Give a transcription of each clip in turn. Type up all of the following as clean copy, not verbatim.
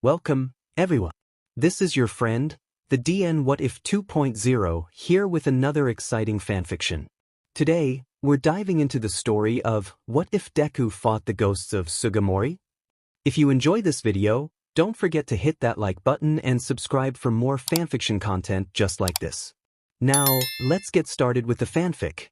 Welcome, everyone. This is your friend, the DN WhatIf 2.0, here with another exciting fanfiction. Today, we're diving into the story of What If Deku Fought the Ghosts of Sugomori? If you enjoy this video, don't forget to hit that like button and subscribe for more fanfiction content just like this. Now, let's get started with the fanfic.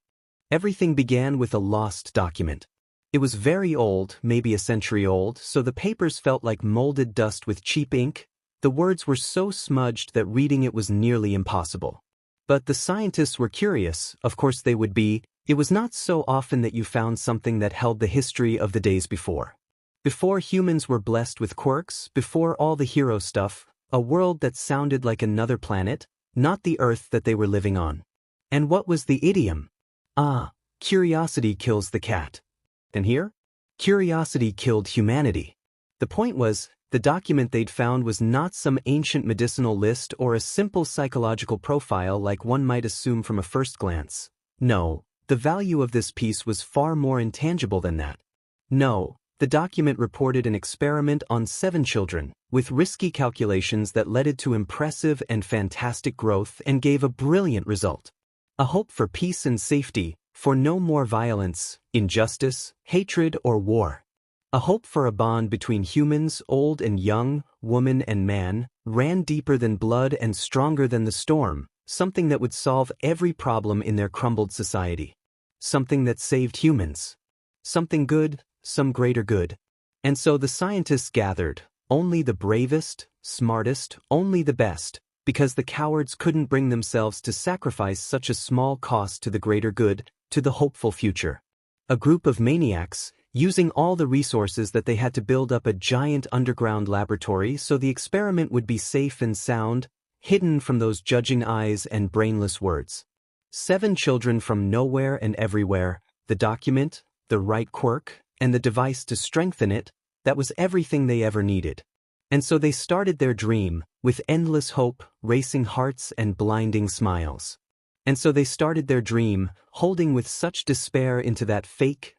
Everything began with a lost document. It was very old, maybe a century old, so the papers felt like molded dust with cheap ink. The words were so smudged that reading it was nearly impossible. But the scientists were curious, of course they would be. It was not so often that you found something that held the history of the days before. Before humans were blessed with quirks, before all the hero stuff, a world that sounded like another planet, not the Earth that they were living on. And what was the idiom? Curiosity kills the cat. And here? Curiosity killed humanity. The point was, the document they'd found was not some ancient medicinal list or a simple psychological profile like one might assume from a first glance. No, the value of this piece was far more intangible than that. No, the document reported an experiment on 7 children, with risky calculations that led to impressive and fantastic growth and gave a brilliant result. A hope for peace and safety, for no more violence, injustice, hatred, or war. A hope for a bond between humans, old and young, woman and man, ran deeper than blood and stronger than the storm, something that would solve every problem in their crumbled society. Something that saved humans. Something good, some greater good. And so the scientists gathered, only the bravest, smartest, only the best, because the cowards couldn't bring themselves to sacrifice such a small cost to the greater good, to the hopeful future. A group of maniacs, using all the resources that they had to build up a giant underground laboratory so the experiment would be safe and sound, hidden from those judging eyes and brainless words. 7 children from nowhere and everywhere, the document, the right quirk, and the device to strengthen it, that was everything they ever needed. And so they started their dream, with endless hope, racing hearts and blinding smiles. And so they started their dream, holding with such despair into that fake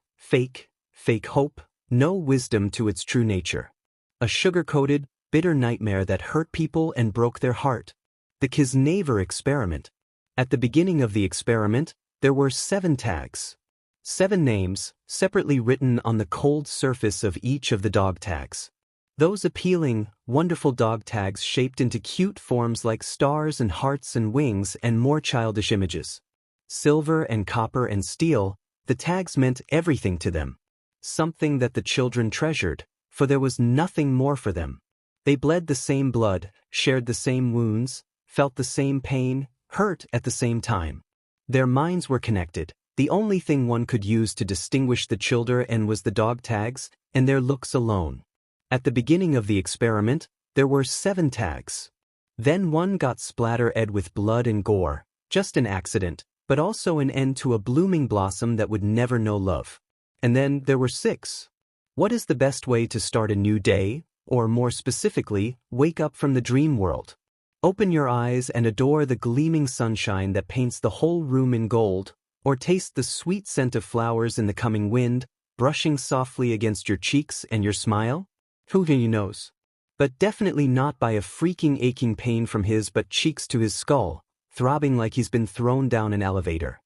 hope, no wisdom to its true nature. A sugar-coated, bitter nightmare that hurt people and broke their heart. The Kisnaver experiment. At the beginning of the experiment, there were 7 tags. 7 names, separately written on the cold surface of each of the dog tags. Those appealing, wonderful dog tags shaped into cute forms like stars and hearts and wings and more childish images. Silver and copper and steel, the tags meant everything to them. Something that the children treasured, for there was nothing more for them. They bled the same blood, shared the same wounds, felt the same pain, hurt at the same time. Their minds were connected. The only thing one could use to distinguish the children was the dog tags, and their looks alone. At the beginning of the experiment, there were 7 tags. Then one got splatter-ed with blood and gore, just an accident, but also an end to a blooming blossom that would never know love. And then there were 6. What is the best way to start a new day, or more specifically, wake up from the dream world? Open your eyes and adore the gleaming sunshine that paints the whole room in gold, or taste the sweet scent of flowers in the coming wind, brushing softly against your cheeks and your smile? Who knows? But definitely not by a freaking aching pain from his butt cheeks to his skull, throbbing like he's been thrown down an elevator.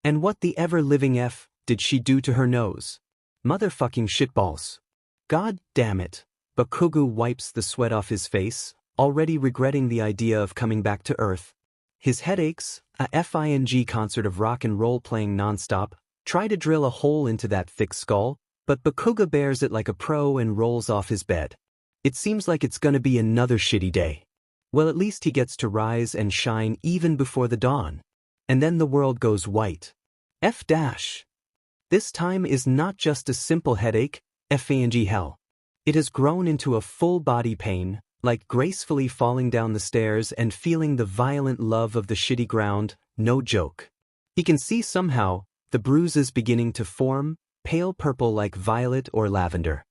And what the ever-living F did she do to her nose? Motherfucking shitballs. God damn it. Bakugo wipes the sweat off his face, already regretting the idea of coming back to Earth. His headaches, a FING concert of rock and roll playing nonstop, try to drill a hole into that thick skull, but Bakugo bears it like a pro and rolls off his bed. It seems like it's gonna be another shitty day. Well, at least he gets to rise and shine even before the dawn. And then the world goes white. F-. This time is not just a simple headache, FING hell. It has grown into a full body pain, like gracefully falling down the stairs and feeling the violent love of the shitty ground, no joke. He can see somehow, the bruises beginning to form, pale purple like violet or lavender.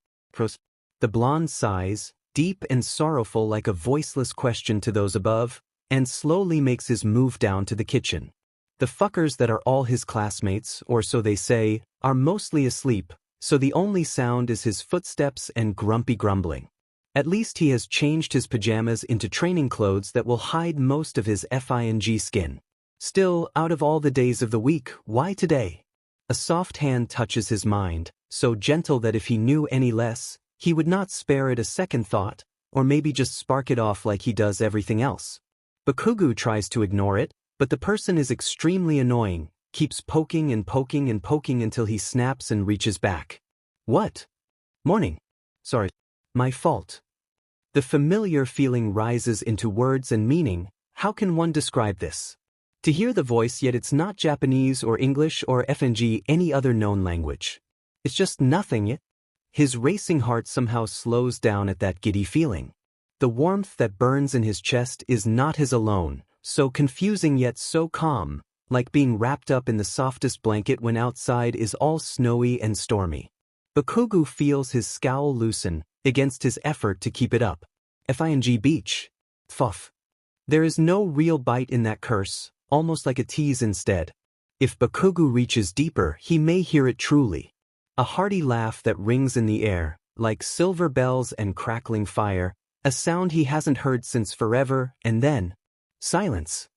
The blonde sighs, deep and sorrowful like a voiceless question to those above, and slowly makes his move down to the kitchen. The fuckers that are all his classmates, or so they say, are mostly asleep, so the only sound is his footsteps and grumpy grumbling. At least he has changed his pajamas into training clothes that will hide most of his FING skin. Still, out of all the days of the week, why today? A soft hand touches his mind, so gentle that if he knew any less, he would not spare it a second thought, or maybe just spark it off like he does everything else. Bakugo tries to ignore it, but the person is extremely annoying, keeps poking and poking and poking until he snaps and reaches back. What? Morning. Sorry. My fault. The familiar feeling rises into words and meaning. How can one describe this? To hear the voice, yet it's not Japanese or English or FNG any other known language. It's just nothing yet. His racing heart somehow slows down at that giddy feeling. The warmth that burns in his chest is not his alone, so confusing yet so calm, like being wrapped up in the softest blanket when outside is all snowy and stormy. Bakugo feels his scowl loosen against his effort to keep it up. FING beach. Fuff. There is no real bite in that curse, almost like a tease instead. If Bakugo reaches deeper, he may hear it truly. A hearty laugh that rings in the air, like silver bells and crackling fire, a sound he hasn't heard since forever, and then silence.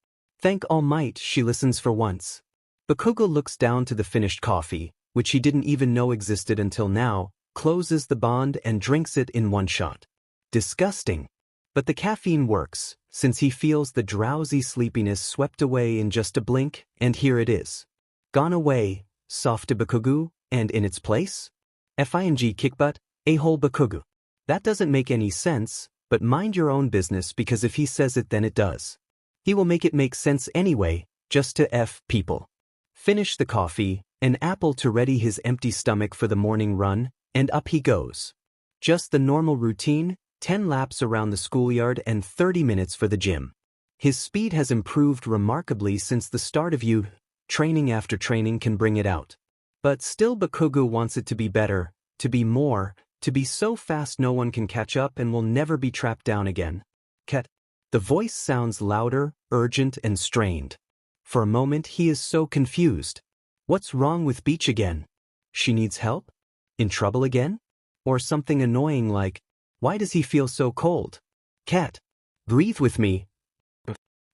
Thank All Might, she listens for once. Bakugo looks down to the finished coffee, which he didn't even know existed until now, closes the bond and drinks it in one shot. Disgusting. But the caffeine works, since he feels the drowsy sleepiness swept away in just a blink, and here it is. Gone away, soft to Bakugo, and in its place? FING kickbutt, a-hole Bakugo. That doesn't make any sense, but mind your own business because if he says it then it does. He will make it make sense anyway, just to F people. Finish the coffee, an apple to ready his empty stomach for the morning run, and up he goes. Just the normal routine, 10 laps around the schoolyard and 30 minutes for the gym. His speed has improved remarkably since the start of youth. Training after training can bring it out. But still Bakugo wants it to be better, to be more, to be so fast no one can catch up and will never be trapped down again. Ket. The voice sounds louder, urgent and strained. For a moment he is so confused. What's wrong with Beach again? She needs help? In trouble again? Or something annoying like, why does he feel so cold? Cat. Breathe with me.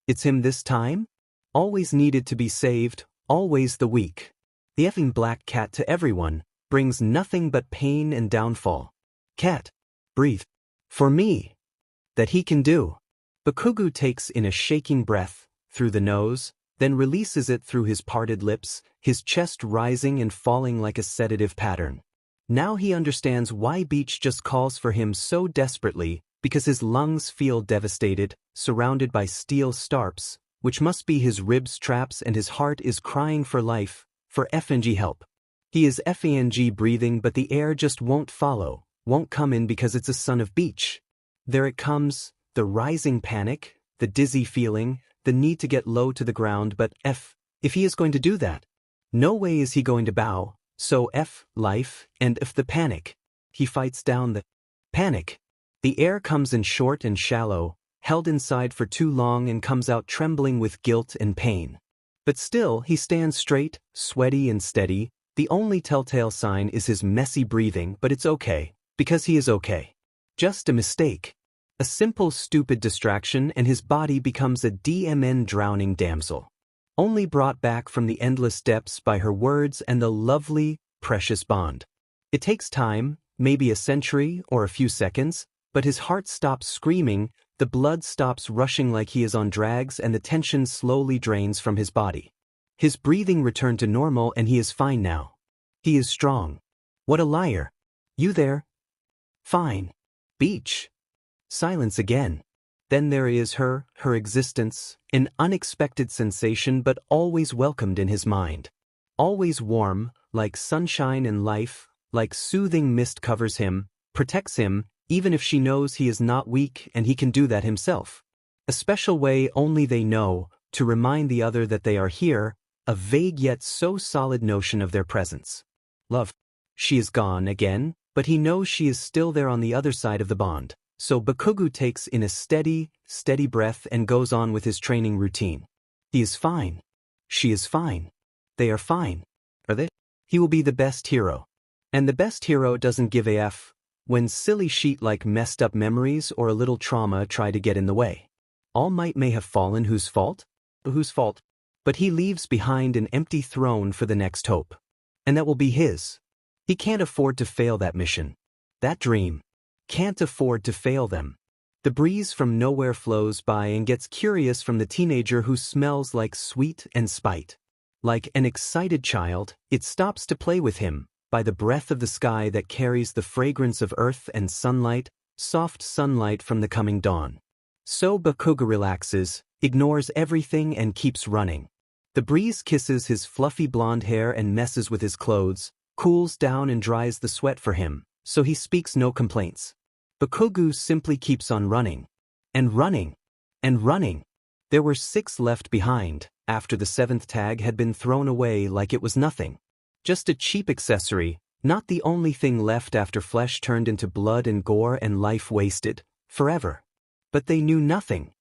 It's him this time? Always needed to be saved, always the weak. The effing black cat to everyone brings nothing but pain and downfall. Cat. Breathe. For me. That he can do. Bakugo takes in a shaking breath, through the nose, then releases it through his parted lips, his chest rising and falling like a sedative pattern. Now he understands why Beach just calls for him so desperately, because his lungs feel devastated, surrounded by steel starps, which must be his ribs traps, and his heart is crying for life, for FNG help. He is FNG breathing, but the air just won't follow, won't come in because it's a son of Beach. There it comes, the rising panic, the dizzy feeling, the need to get low to the ground, but if he is going to do that, no way is he going to bow. So life, and if the panic. He fights down the panic. The air comes in short and shallow, held inside for too long and comes out trembling with guilt and pain. But still he stands straight, sweaty and steady. The only telltale sign is his messy breathing, but it's okay, because he is okay. Just a mistake. A simple stupid distraction and his body becomes a DMN drowning damsel. Only brought back from the endless depths by her words and the lovely, precious bond. It takes time, maybe a century or a few seconds, but his heart stops screaming, the blood stops rushing like he is on drags, and the tension slowly drains from his body. His breathing returned to normal and he is fine now. He is strong. What a liar. You there? Fine. Beach. Silence again. Then there is her existence, an unexpected sensation but always welcomed in his mind. Always warm, like sunshine and life, like soothing mist covers him, protects him, even if she knows he is not weak and he can do that himself. A special way only they know, to remind the other that they are here, a vague yet so solid notion of their presence. Love. She is gone again, but he knows she is still there on the other side of the bond. So Bakugo takes in a steady breath and goes on with his training routine. He is fine. She is fine. They are fine. Are they? He will be the best hero. And the best hero doesn't give a F. When silly shit like messed up memories or a little trauma try to get in the way. All Might may have fallen, whose fault? Whose fault? But he leaves behind an empty throne for the next hope. And that will be his. He can't afford to fail that mission. That dream. Can't afford to fail them. The breeze from nowhere flows by and gets curious from the teenager who smells like sweet and spite. Like an excited child, it stops to play with him, by the breath of the sky that carries the fragrance of earth and sunlight, soft sunlight from the coming dawn. So Bakugo relaxes, ignores everything and keeps running. The breeze kisses his fluffy blonde hair and messes with his clothes, cools down and dries the sweat for him, so he speaks no complaints. Bakugo simply keeps on running. And running. And running. There were 6 left behind, after the 7th tag had been thrown away like it was nothing. Just a cheap accessory, not the only thing left after flesh turned into blood and gore and life wasted, forever. But they knew nothing.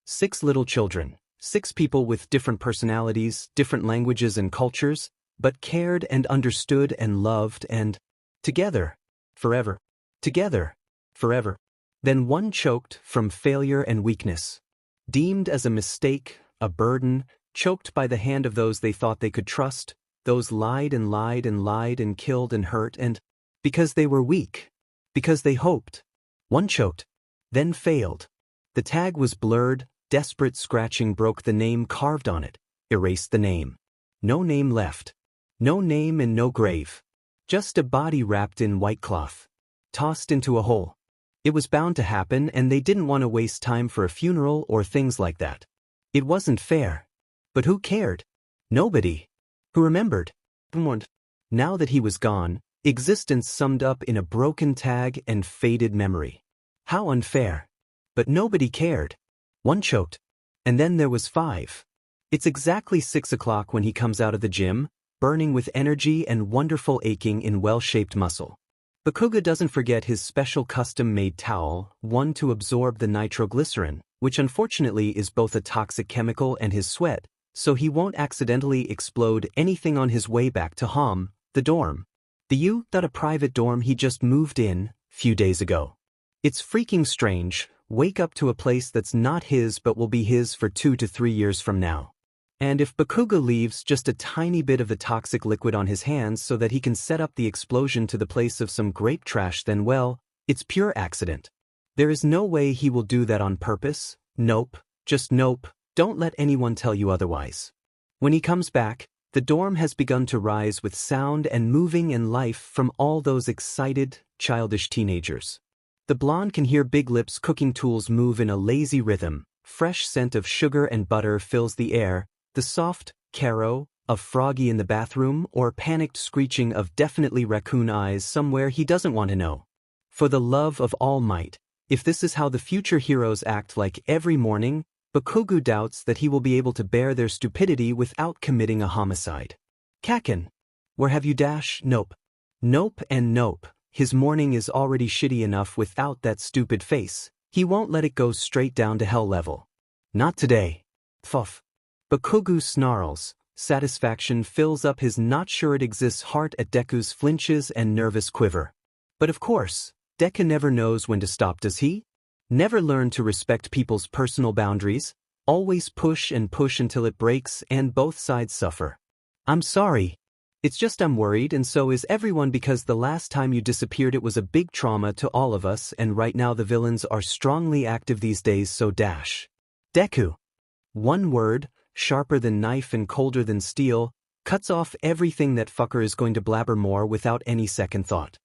6 little children, 6 people with different personalities, different languages and cultures, but cared and understood and loved and together, forever. Together, forever. Then one choked from failure and weakness. Deemed as a mistake, a burden, choked by the hand of those they thought they could trust, those lied and lied and lied and killed and hurt and, because they were weak, because they hoped. One choked, then failed. The tag was blurred, desperate scratching broke the name carved on it, erased the name. No name left. No name and no grave. Just a body wrapped in white cloth. Tossed into a hole. It was bound to happen and they didn't want to waste time for a funeral or things like that. It wasn't fair. But who cared? Nobody. Who remembered? Now that he was gone, existence summed up in a broken tag and faded memory. How unfair. But nobody cared. One choked. And then there was 5. It's exactly 6 o'clock when he comes out of the gym, burning with energy and wonderful aching in well-shaped muscle. Bakugo doesn't forget his special custom-made towel, one to absorb the nitroglycerin, which unfortunately is both a toxic chemical and his sweat, so he won't accidentally explode anything on his way back to home, the dorm. A private dorm he just moved in, few days ago. It's freaking strange, wake up to a place that's not his but will be his for 2 to 3 years from now. And if Bakugo leaves just a tiny bit of the toxic liquid on his hands so that he can set up the explosion to the place of some grape trash, then well, it's pure accident. There is no way he will do that on purpose. Nope, just nope, don't let anyone tell you otherwise. When he comes back, the dorm has begun to rise with sound and moving and life from all those excited, childish teenagers. The blonde can hear Big Lip's cooking tools move in a lazy rhythm, fresh scent of sugar and butter fills the air, the soft caro of Froggy in the bathroom or panicked screeching of definitely raccoon eyes somewhere he doesn't want to know. For the love of All Might, if this is how the future heroes act like every morning, Bakugo doubts that he will be able to bear their stupidity without committing a homicide. Kaken. Where have you dash? Nope. Nope and nope. His morning is already shitty enough without that stupid face. He won't let it go straight down to hell level. Not today. Fuff. Bakugo snarls. Satisfaction fills up his not-sure-it-exists heart at Deku's flinches and nervous quiver. But of course, Deku never knows when to stop, does he? Never learn to respect people's personal boundaries, always push and push until it breaks and both sides suffer. I'm sorry. It's just I'm worried and so is everyone because the last time you disappeared it was a big trauma to all of us and right now the villains are strongly active these days so dash. Deku. One word, sharper than knife and colder than steel, cuts off everything that fucker is going to blabber more without any second thought.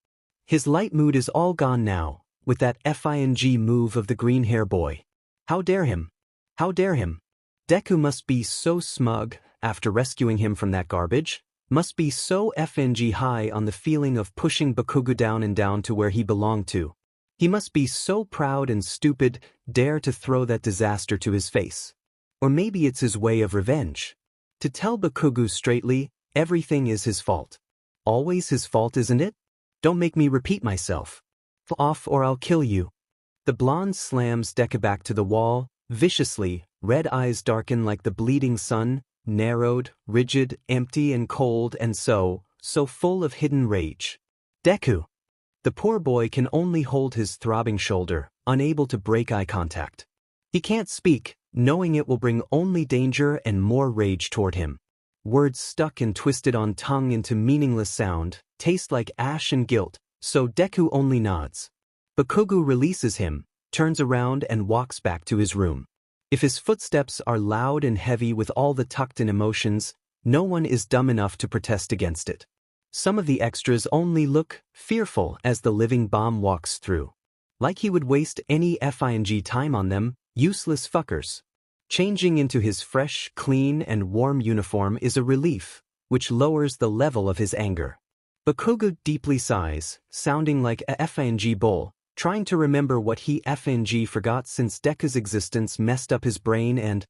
His light mood is all gone now, with that FING move of the green hair boy. How dare him? How dare him? Deku must be so smug, after rescuing him from that garbage, must be so FNG high on the feeling of pushing Bakugo down and down to where he belonged to. He must be so proud and stupid, dare to throw that disaster to his face. Or maybe it's his way of revenge. To tell Bakugo straightly, everything is his fault. Always his fault, isn't it? Don't make me repeat myself. F off or I'll kill you. The blonde slams Deku back to the wall, viciously, red eyes darken like the bleeding sun, narrowed, rigid, empty and cold and so full of hidden rage. Deku. The poor boy can only hold his throbbing shoulder, unable to break eye contact. He can't speak, knowing it will bring only danger and more rage toward him. Words stuck and twisted on tongue into meaningless sound, taste like ash and guilt, so Deku only nods. Bakugo releases him, turns around and walks back to his room. If his footsteps are loud and heavy with all the tucked-in emotions, no one is dumb enough to protest against it. Some of the extras only look fearful as the living bomb walks through. Like he would waste any FING time on them, useless fuckers. Changing into his fresh, clean, and warm uniform is a relief, which lowers the level of his anger. Bakugo deeply sighs, sounding like a FING bull, trying to remember what he FNG forgot since Deku's existence messed up his brain and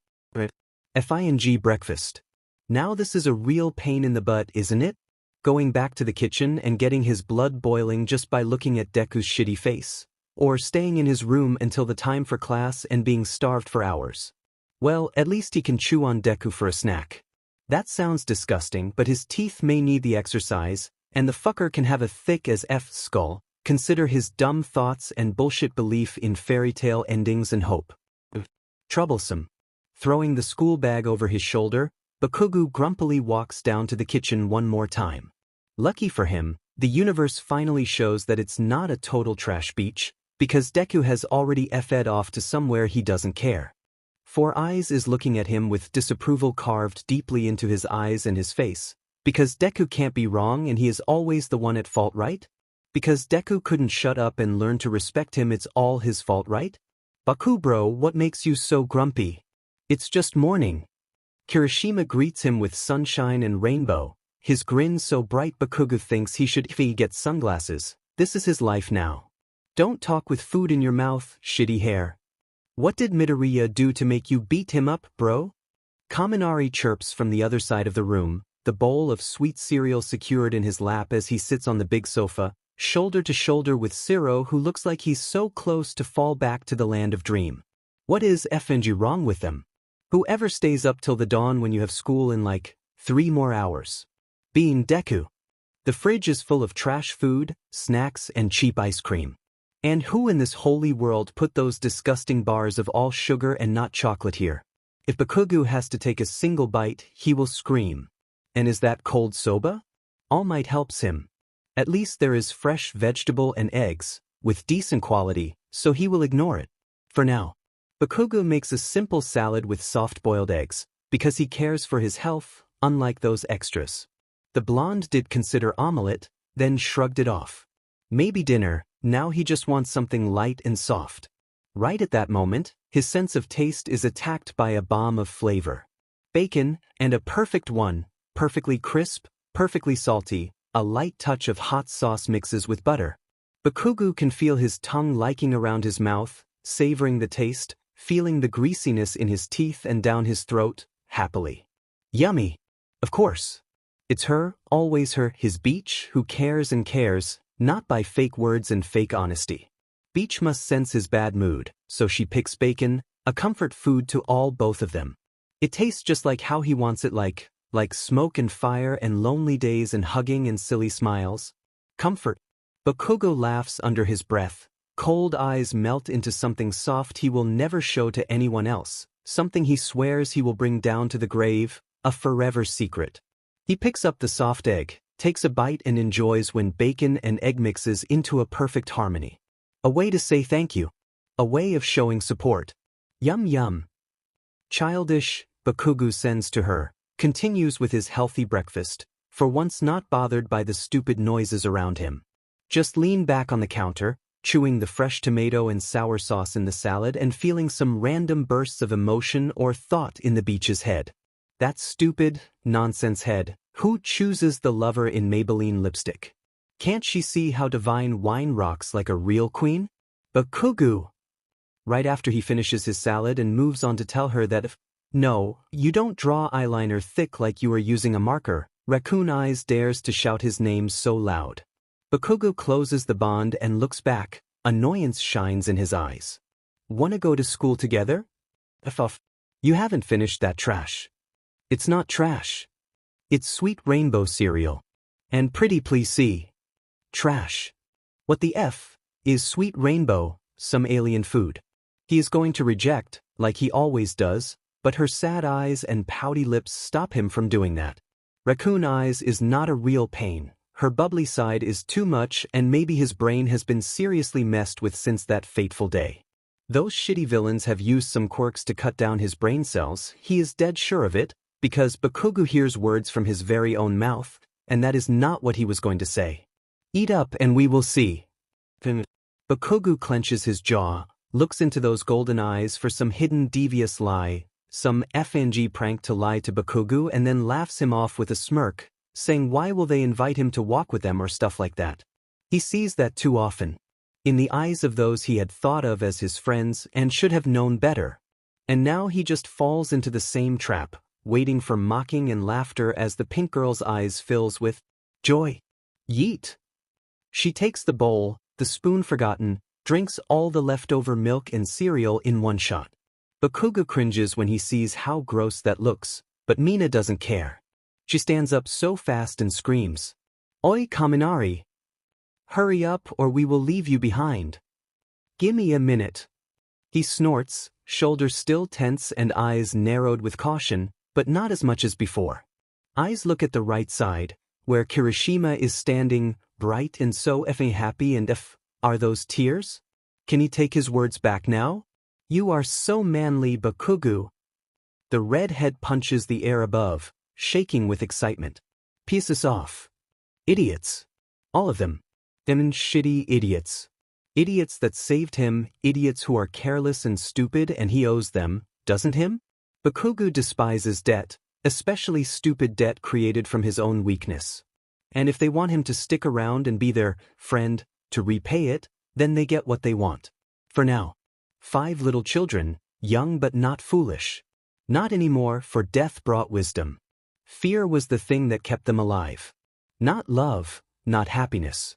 FING breakfast. Now this is a real pain in the butt, isn't it? Going back to the kitchen and getting his blood boiling just by looking at Deku's shitty face. Or staying in his room until the time for class and being starved for hours. Well, at least he can chew on Deku for a snack. That sounds disgusting, but his teeth may need the exercise, and the fucker can have a thick as F skull. Consider his dumb thoughts and bullshit belief in fairy tale endings and hope. Troublesome. Throwing the school bag over his shoulder, Bakugo grumpily walks down to the kitchen one more time. Lucky for him, the universe finally shows that it's not a total trash beach, because Deku has already F'd off to somewhere he doesn't care. Four Eyes is looking at him with disapproval carved deeply into his eyes and his face, because Deku can't be wrong and he is always the one at fault, right? Because Deku couldn't shut up and learn to respect him, it's all his fault, right? Baku bro, what makes you so grumpy? It's just morning. Kirishima greets him with sunshine and rainbow, his grin so bright Bakugo thinks he should get sunglasses. This is his life now. Don't talk with food in your mouth, shitty hair. What did Midoriya do to make you beat him up, bro? Kaminari chirps from the other side of the room, the bowl of sweet cereal secured in his lap as he sits on the big sofa, shoulder to shoulder with Siro, who looks like he's so close to fall back to the land of dream. What is FNG wrong with them? Whoever stays up till the dawn when you have school in like 3 more hours? Being Deku. The fridge is full of trash food, snacks, and cheap ice cream. And who in this holy world put those disgusting bars of all sugar and not chocolate here? If Bakugo has to take a single bite, he will scream. And is that cold soba? All Might helps him. At least there is fresh vegetable and eggs, with decent quality, so he will ignore it. For now. Bakugo makes a simple salad with soft-boiled eggs, because he cares for his health, unlike those extras. The blonde did consider omelette, then shrugged it off. Maybe dinner, now he just wants something light and soft. Right at that moment, his sense of taste is attacked by a bomb of flavor. Bacon, and a perfect one, perfectly crisp, perfectly salty, a light touch of hot sauce mixes with butter. Bakugo can feel his tongue liking around his mouth, savoring the taste, feeling the greasiness in his teeth and down his throat, happily. Yummy. Of course. It's her, always her, his Beach, who cares and cares, not by fake words and fake honesty. Beach must sense his bad mood, so she picks bacon, a comfort food to both of them. It tastes just like how he wants it, like smoke and fire and lonely days and hugging and silly smiles. Comfort. Bakugo laughs under his breath. Cold eyes melt into something soft he will never show to anyone else, something he swears he will bring down to the grave, a forever secret. He picks up the soft egg, takes a bite and enjoys when bacon and egg mixes into a perfect harmony. A way to say thank you. A way of showing support. Yum yum. Childish, Bakugo sends to her, continues with his healthy breakfast, for once not bothered by the stupid noises around him. Just lean back on the counter, chewing the fresh tomato and sour sauce in the salad and feeling some random bursts of emotion or thought in the Beach's head. That stupid, nonsense head, who chooses the lover in Maybelline lipstick? Can't she see how divine wine rocks like a real queen? Bakugo! Right after he finishes his salad and moves on to tell her that no, you don't draw eyeliner thick like you are using a marker, Raccoon Eyes dares to shout his name so loud. Bakugo closes the bond and looks back, annoyance shines in his eyes. Wanna go to school together? You haven't finished that trash. It's not trash. It's sweet rainbow cereal. And pretty please see. Trash. What the F is sweet rainbow, some alien food. He is going to reject, like he always does, but her sad eyes and pouty lips stop him from doing that. Raccoon eyes is not a real pain. Her bubbly side is too much, and maybe his brain has been seriously messed with since that fateful day. Those shitty villains have used some quirks to cut down his brain cells. He is dead sure of it, because Bakugo hears words from his very own mouth, and that is not what he was going to say. Eat up and we will see. Bakugo clenches his jaw, looks into those golden eyes for some hidden devious lie, some FNG prank to lie to Bakugo, and then laughs him off with a smirk, saying why will they invite him to walk with them or stuff like that. He sees that too often. In the eyes of those he had thought of as his friends and should have known better. And now he just falls into the same trap, waiting for mocking and laughter as the pink girl's eyes fills with joy. Yeet! She takes the bowl, the spoon forgotten, drinks all the leftover milk and cereal in one shot. Bakugo cringes when he sees how gross that looks, but Mina doesn't care. She stands up so fast and screams, "Oi, Kaminari! Hurry up or we will leave you behind. Gimme a minute." He snorts, shoulders still tense and eyes narrowed with caution, but not as much as before. Eyes look at the right side, where Kirishima is standing, bright and so effing happy, and are those tears? Can he take his words back now? You are so manly, Bakugo. The red head punches the air above, shaking with excitement. Piss us off. Idiots. All of them. Them shitty idiots. Idiots that saved him, idiots who are careless and stupid, and he owes them, doesn't him? Bakugo despises debt, especially stupid debt created from his own weakness. And if they want him to stick around and be their friend, to repay it, then they get what they want. For now. 5 little children, young but not foolish. Not anymore, for death brought wisdom. Fear was the thing that kept them alive. Not love, not happiness.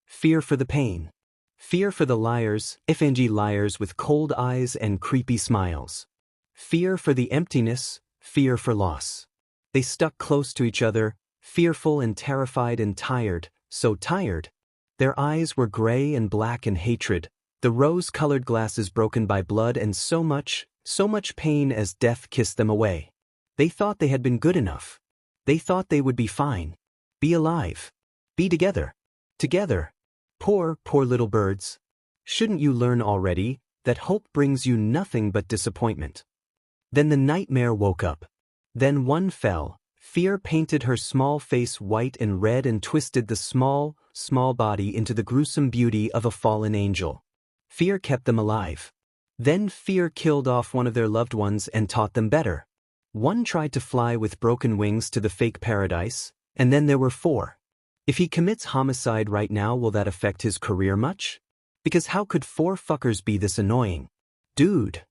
Fear for the pain. Fear for the liars, FNG liars with cold eyes and creepy smiles. Fear for the emptiness, fear for loss. They stuck close to each other, fearful and terrified and tired, so tired. Their eyes were gray and black in hatred, the rose-colored glasses broken by blood, and so much pain as death kissed them away. They thought they had been good enough. They thought they would be fine. Be alive. Be together. Together. Poor little birds. Shouldn't you learn already that hope brings you nothing but disappointment? Then the nightmare woke up. Then one fell. Fear painted her small face white and red and twisted the small body into the gruesome beauty of a fallen angel. Fear kept them alive. Then fear killed off one of their loved ones and taught them better. One tried to fly with broken wings to the fake paradise, and then there were 4. If he commits homicide right now, will that affect his career much? Because how could 4 fuckers be this annoying? Dude.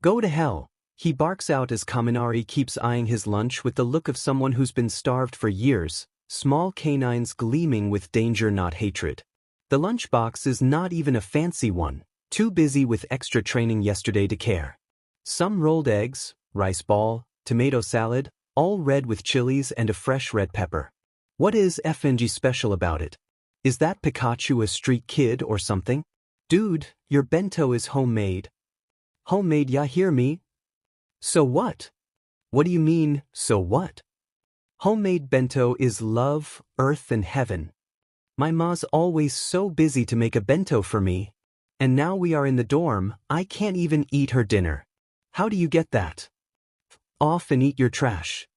Go to hell. He barks out as Kaminari keeps eyeing his lunch with the look of someone who's been starved for years, small canines gleaming with danger not hatred. The lunchbox is not even a fancy one, too busy with extra training yesterday to care. Some rolled eggs, rice ball, tomato salad, all red with chilies and a fresh red pepper. What is FNG special about it? Is that Pikachu a street kid or something? Dude, your bento is homemade. Homemade, ya hear me? So what? What do you mean, so what? Homemade bento is love, earth and heaven. My ma's always so busy to make a bento for me. And now we are in the dorm, I can't even eat her dinner. How do you get that? Off and eat your trash.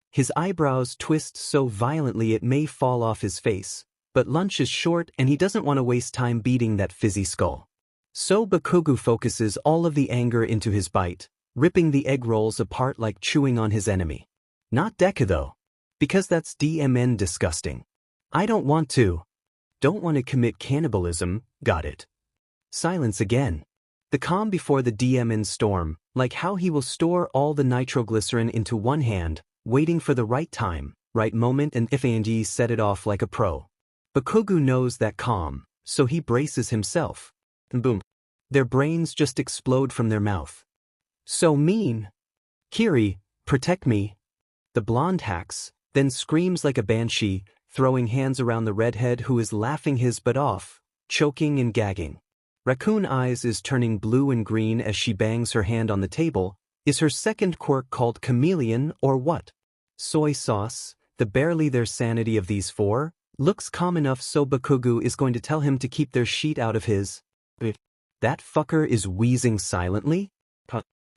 His eyebrows twist so violently it may fall off his face, but lunch is short and he doesn't want to waste time beating that fizzy skull. So Bakugo focuses all of the anger into his bite, ripping the egg rolls apart like chewing on his enemy. Not Deku though. Because that's DMN disgusting. I don't want to. Don't want to commit cannibalism, got it. Silence again. The calm before the DMN storm, like how he will store all the nitroglycerin into one hand, waiting for the right time, right moment, and FNG set it off like a pro. Bakugo knows that calm, so he braces himself. And boom. Their brains just explode from their mouth. So mean. Kiri, protect me. The blonde hacks, then screams like a banshee, throwing hands around the redhead who is laughing his butt off, choking and gagging. Raccoon Eyes is turning blue and green as she bangs her hand on the table. Is her second quirk called chameleon or what? Soy sauce, the barely their sanity of these four, looks calm enough so Bakugo is going to tell him to keep their sheet out of his. That fucker is wheezing silently?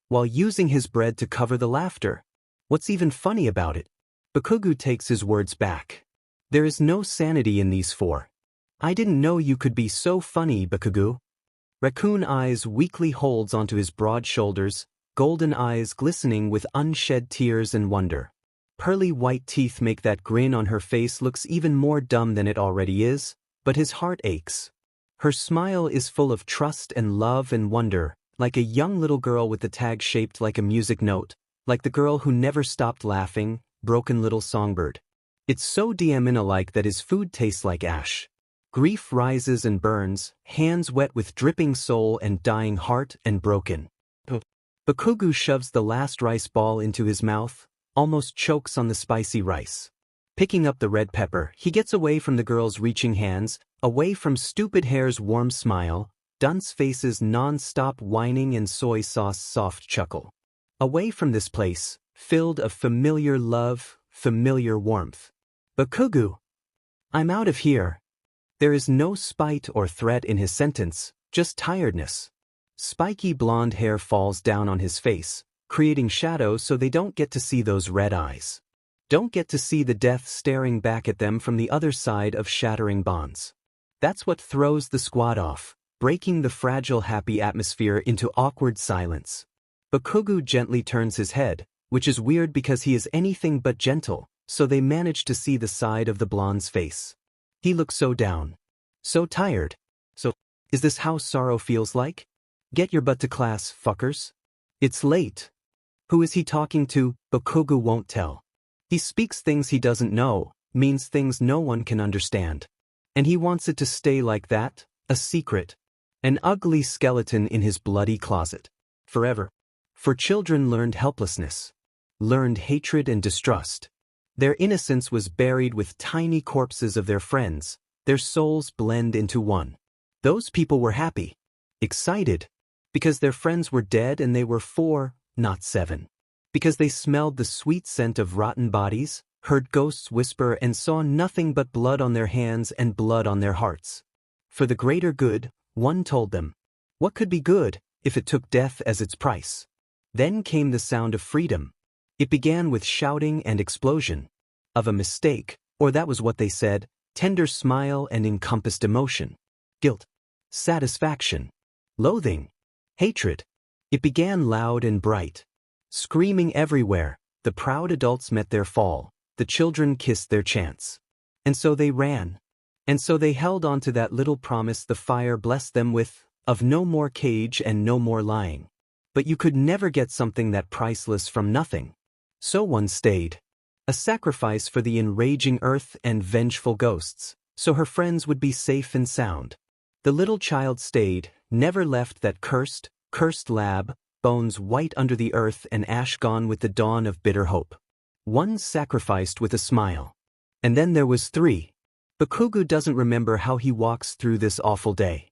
While using his bread to cover the laughter. What's even funny about it? Bakugo takes his words back. There is no sanity in these four. I didn't know you could be so funny, Bakugo. Raccoon Eyes weakly holds onto his broad shoulders, golden eyes glistening with unshed tears and wonder. Pearly white teeth make that grin on her face looks even more dumb than it already is, but his heart aches. Her smile is full of trust and love and wonder, like a young little girl with the tag shaped like a music note, like the girl who never stopped laughing, broken little songbird. It's so DMN-alike that his food tastes like ash. Grief rises and burns, hands wet with dripping soul and dying heart and broken. Bakugo shoves the last rice ball into his mouth, almost chokes on the spicy rice. Picking up the red pepper, he gets away from the girl's reaching hands, away from stupid hair's warm smile, dunce face's non-stop whining and soy sauce soft chuckle. Away from this place, filled of familiar love, familiar warmth. Bakugo! I'm out of here. There is no spite or threat in his sentence, just tiredness. Spiky blonde hair falls down on his face, creating shadows so they don't get to see those red eyes. Don't get to see the death staring back at them from the other side of shattering bonds. That's what throws the squad off, breaking the fragile happy atmosphere into awkward silence. Bakugo gently turns his head, which is weird because he is anything but gentle, so they manage to see the side of the blonde's face. He looks so down. So tired. So, is this how sorrow feels like? Get your butt to class, fuckers. It's late. Who is he talking to? Bakugo won't tell. He speaks things he doesn't know, means things no one can understand. And he wants it to stay like that, a secret. An ugly skeleton in his bloody closet. Forever. For children learned helplessness. Learned hatred and distrust. Their innocence was buried with tiny corpses of their friends, their souls blend into one. Those people were happy. Excited. Because their friends were dead and they were 4, not 7. Because they smelled the sweet scent of rotten bodies, heard ghosts whisper and saw nothing but blood on their hands and blood on their hearts. For the greater good, one told them. What could be good, if it took death as its price? Then came the sound of freedom. It began with shouting and explosion. Of a mistake, or that was what they said, tender smile and encompassed emotion. Guilt. Satisfaction. Loathing. Hatred. It began loud and bright. Screaming everywhere, the proud adults met their fall, the children kissed their chance. And so they ran. And so they held on to that little promise the fire blessed them with, of no more cage and no more lying. But you could never get something that priceless from nothing. So one stayed. A sacrifice for the enraging earth and vengeful ghosts, so her friends would be safe and sound. The little child stayed, never left that cursed lab, bones white under the earth and ash gone with the dawn of bitter hope. One sacrificed with a smile. And then there was 3. Bakugo doesn't remember how he walks through this awful day.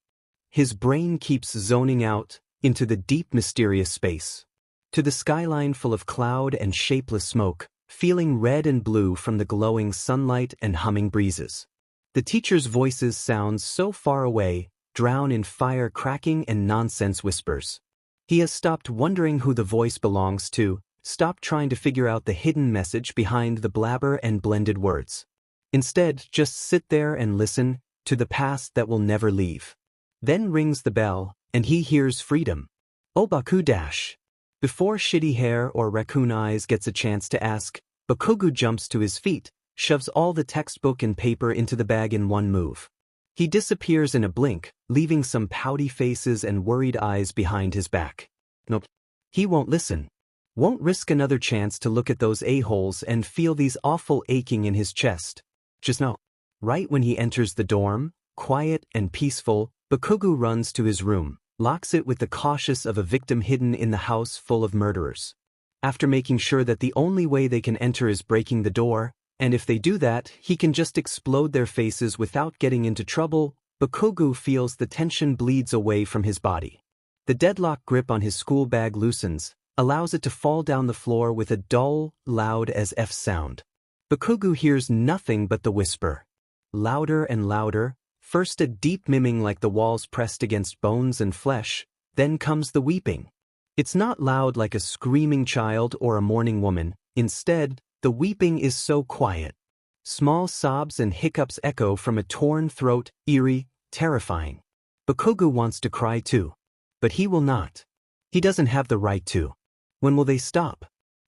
His brain keeps zoning out, into the deep mysterious space. To the skyline full of cloud and shapeless smoke, feeling red and blue from the glowing sunlight and humming breezes. The teacher's voices sound so far away, drown in fire cracking and nonsense whispers. He has stopped wondering who the voice belongs to, stopped trying to figure out the hidden message behind the blabber and blended words. Instead, just sit there and listen to the past that will never leave. Then rings the bell, and he hears freedom. Obaku dash. Before Shitty Hair or Raccoon Eyes gets a chance to ask, Bakugo jumps to his feet, shoves all the textbook and paper into the bag in one move. He disappears in a blink, leaving some pouty faces and worried eyes behind his back. Nope. He won't listen. Won't risk another chance to look at those a-holes and feel these awful aching in his chest. Just no. Right when he enters the dorm, quiet and peaceful, Bakugo runs to his room, locks it with the cautious of a victim hidden in the house full of murderers. After making sure that the only way they can enter is breaking the door, And if they do that, he can just explode their faces without getting into trouble. Bakugo feels the tension bleeds away from his body. The deadlock grip on his school bag loosens, allows it to fall down the floor with a dull, loud as F sound. Bakugo hears nothing but the whisper. Louder and louder, first a deep miming like the walls pressed against bones and flesh, then comes the weeping. It's not loud like a screaming child or a mourning woman. Instead, the weeping is so quiet. Small sobs and hiccups echo from a torn throat, eerie, terrifying. Bakugo wants to cry too. But he will not. He doesn't have the right to. When will they stop?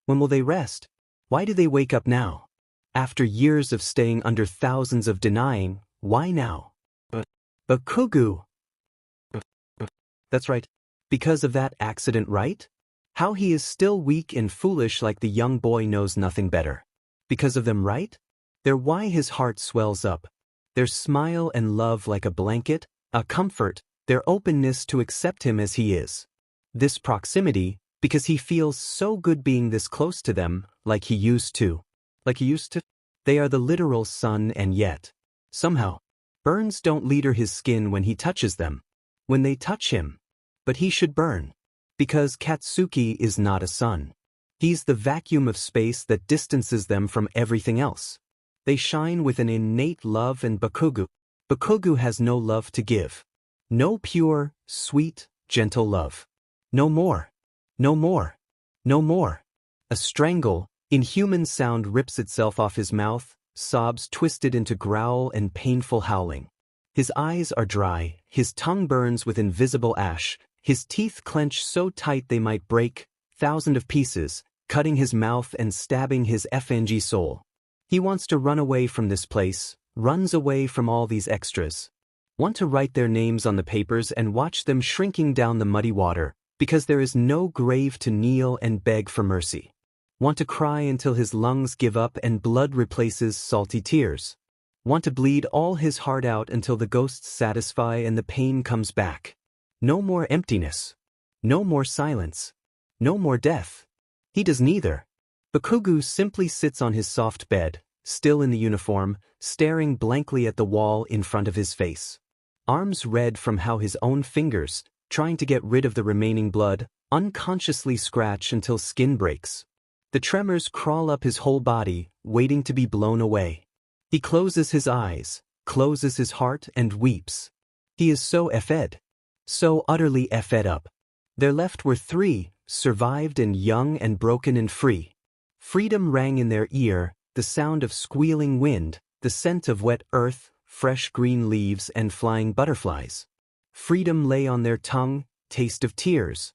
When will they rest? Why do they wake up now? After years of staying under, thousands of denying, why now? Bakugo. That's right. Because of that accident, right? How he is still weak and foolish like the young boy knows nothing better. Because of them, right? They're why his heart swells up. Their smile and love like a blanket, a comfort, their openness to accept him as he is. This proximity, because he feels so good being this close to them, like he used to. They are the literal sun, and yet, somehow, burns don't leader his skin when he touches them. When they touch him. But he should burn. Because Katsuki is not a sun. He's the vacuum of space that distances them from everything else. They shine with an innate love, and Bakugo has no love to give. No pure, sweet, gentle love. No more. No more. No more. A strangle, inhuman sound rips itself off his mouth, sobs twisted into growl and painful howling. His eyes are dry, his tongue burns with invisible ash, his teeth clench so tight they might break, thousands of pieces, cutting his mouth and stabbing his FNG soul. He wants to run away from this place, runs away from all these extras. Want to write their names on the papers and watch them shrinking down the muddy water, because there is no grave to kneel and beg for mercy. Want to cry until his lungs give up and blood replaces salty tears. Want to bleed all his heart out until the ghosts satisfy and the pain comes back. No more emptiness. No more silence. No more death. He does neither. Bakugo simply sits on his soft bed, still in the uniform, staring blankly at the wall in front of his face. Arms red from how his own fingers, trying to get rid of the remaining blood, unconsciously scratch until skin breaks. The tremors crawl up his whole body, waiting to be blown away. He closes his eyes, closes his heart, and weeps. He is so effed. So utterly effed up. There left were three, survived and young and broken and free. Freedom rang in their ear, the sound of squealing wind, the scent of wet earth, fresh green leaves and flying butterflies. Freedom lay on their tongue, taste of tears.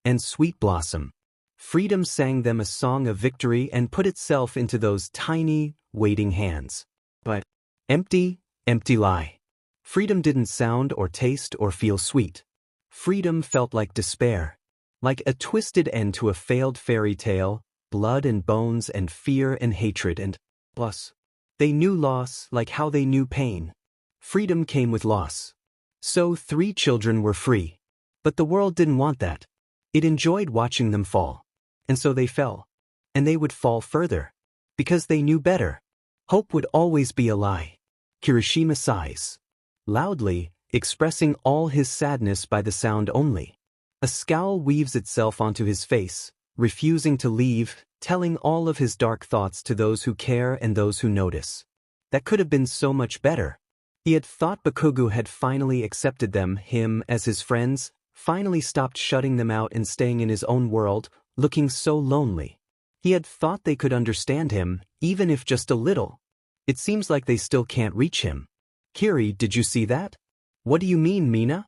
And sweet blossom. Freedom sang them a song of victory and put itself into those tiny, waiting hands. But empty, empty lie. Freedom didn't sound or taste or feel sweet. Freedom felt like despair. Like a twisted end to a failed fairy tale, blood and bones and fear and hatred and plus. They knew loss like how they knew pain. Freedom came with loss. So 3 children were free. But the world didn't want that. It enjoyed watching them fall. And so they fell. And they would fall further. Because they knew better. Hope would always be a lie. Kirishima sighs. Loudly, expressing all his sadness by the sound only. A scowl weaves itself onto his face, refusing to leave, telling all of his dark thoughts to those who care and those who notice. That could have been so much better. He had thought Bakugo had finally accepted them, him, as his friends, finally stopped shutting them out and staying in his own world, looking so lonely. He had thought they could understand him, even if just a little. It seems like they still can't reach him. Kiri, did you see that? What do you mean, Mina?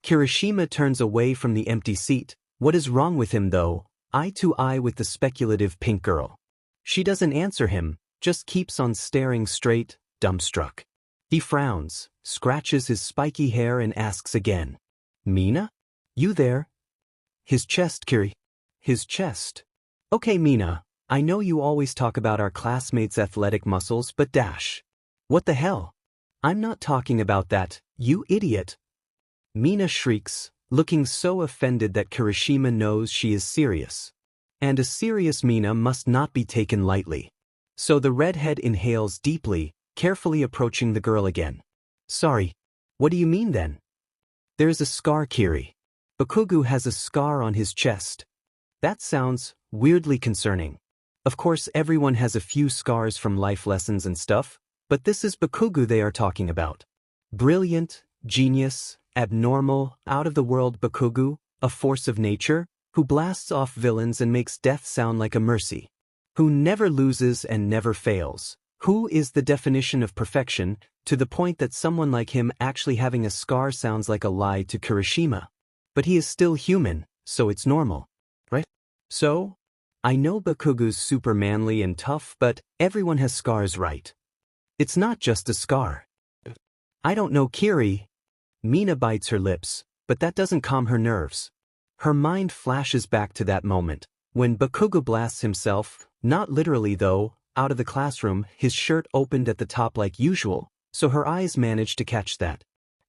Kirishima turns away from the empty seat. What is wrong with him though? Eye to eye with the speculative pink girl. She doesn't answer him, just keeps on staring straight, dumbstruck. He frowns, scratches his spiky hair and asks again. Mina? You there? His chest, Kiri. His chest. Okay, Mina, I know you always talk about our classmates' athletic muscles, but dash. What the hell? I'm not talking about that, you idiot. Mina shrieks, looking so offended that Kirishima knows she is serious. And a serious Mina must not be taken lightly. So the redhead inhales deeply, carefully approaching the girl again. Sorry. What do you mean then? There's a scar, Kiri. Bakugo has a scar on his chest. That sounds weirdly concerning. Of course everyone has a few scars from life lessons and stuff, but this is Bakugo they are talking about. Brilliant, genius, abnormal, out-of-the-world Bakugo, a force of nature, who blasts off villains and makes death sound like a mercy. Who never loses and never fails. Who is the definition of perfection, to the point that someone like him actually having a scar sounds like a lie to Kirishima. But he is still human, so it's normal. Right? So? I know Bakugo's super manly and tough, but everyone has scars, right? It's not just a scar. I don't know, Kiri. Mina bites her lips, but that doesn't calm her nerves. Her mind flashes back to that moment, when Bakugo blasts himself, not literally though, out of the classroom, his shirt opened at the top like usual, so her eyes manage to catch that.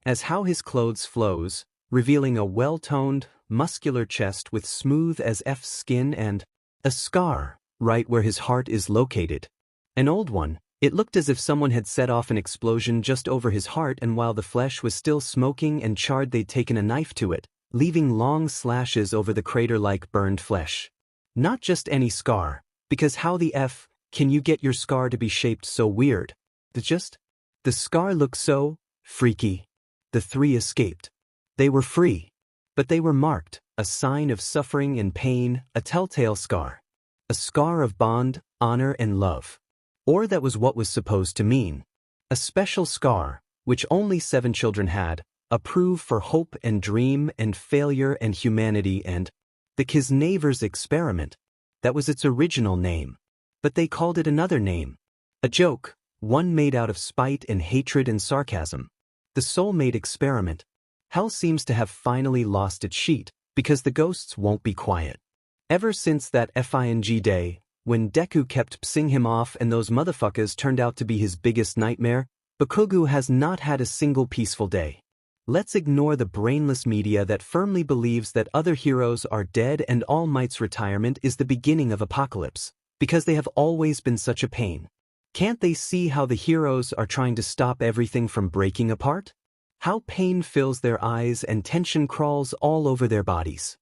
As how his clothes flows, revealing a well-toned, muscular chest with smooth as F skin and a scar, right where his heart is located. An old one. It looked as if someone had set off an explosion just over his heart, and while the flesh was still smoking and charred they'd taken a knife to it, leaving long slashes over the crater like burned flesh. Not just any scar, because how the F can you get your scar to be shaped so weird? The scar looked so freaky. The three escaped. They were free. But they were marked, a sign of suffering and pain, a telltale scar. A scar of bond, honor and love. Or that was what was supposed to mean. A special scar, which only 7 children had, a proof for hope and dream and failure and humanity and the Kisnaver's experiment. That was its original name. But they called it another name. A joke, one made out of spite and hatred and sarcasm. The soulmate experiment. Hell seems to have finally lost its sheet, because the ghosts won't be quiet. Ever since that FING day, when Deku kept pissing him off and those motherfuckers turned out to be his biggest nightmare, Bakugo has not had a single peaceful day. Let's ignore the brainless media that firmly believes that other heroes are dead and All Might's retirement is the beginning of apocalypse, because they have always been such a pain. Can't they see how the heroes are trying to stop everything from breaking apart? How pain fills their eyes and tension crawls all over their bodies.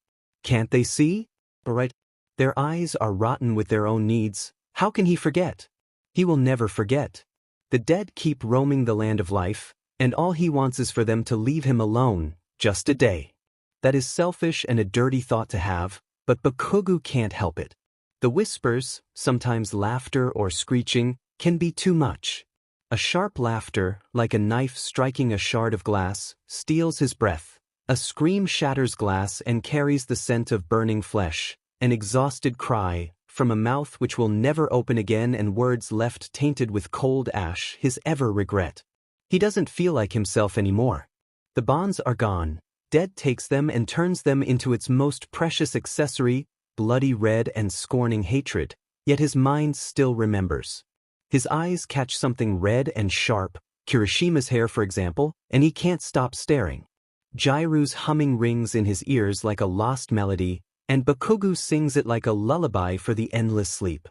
Can't they see? Right. Their eyes are rotten with their own needs. How can he forget? He will never forget. The dead keep roaming the land of life, and all he wants is for them to leave him alone, just a day. That is selfish and a dirty thought to have, but Bakugo can't help it. The whispers, sometimes laughter or screeching, can be too much. A sharp laughter, like a knife striking a shard of glass, steals his breath. A scream shatters glass and carries the scent of burning flesh. An exhausted cry, from a mouth which will never open again and words left tainted with cold ash, his ever regret. He doesn't feel like himself anymore. The bonds are gone. Dead takes them and turns them into its most precious accessory, bloody red and scorning hatred, yet his mind still remembers. His eyes catch something red and sharp, Kirishima's hair for example, and he can't stop staring. Jiru's humming rings in his ears like a lost melody, and Bakugo sings it like a lullaby for the endless sleep.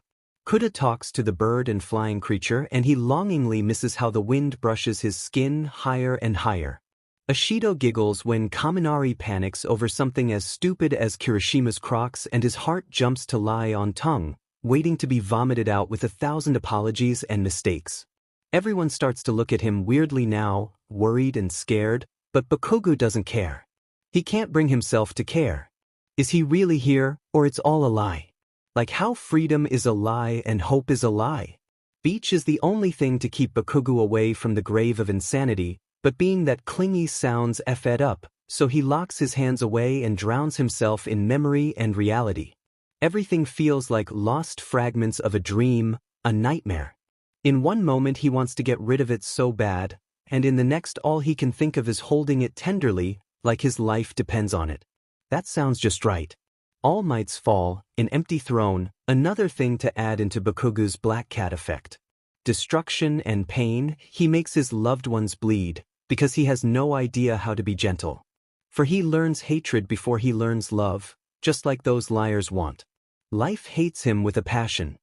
Kuda talks to the bird and flying creature and he longingly misses how the wind brushes his skin higher and higher. Ashido giggles when Kaminari panics over something as stupid as Kirishima's Crocs and his heart jumps to lie on tongue, waiting to be vomited out with 1,000 apologies and mistakes. Everyone starts to look at him weirdly now, worried and scared, but Bakugo doesn't care. He can't bring himself to care. Is he really here, or it's all a lie? Like how freedom is a lie and hope is a lie. Beach is the only thing to keep Bakugo away from the grave of insanity, but being that clingy sounds effed up, so he locks his hands away and drowns himself in memory and reality. Everything feels like lost fragments of a dream, a nightmare. In one moment he wants to get rid of it so bad, and in the next all he can think of is holding it tenderly, like his life depends on it. That sounds just right. All Might's fall, an empty throne, another thing to add into Bakugo's black cat effect. Destruction and pain, he makes his loved ones bleed, because he has no idea how to be gentle. For he learns hatred before he learns love, just like those liars want. Life hates him with a passion.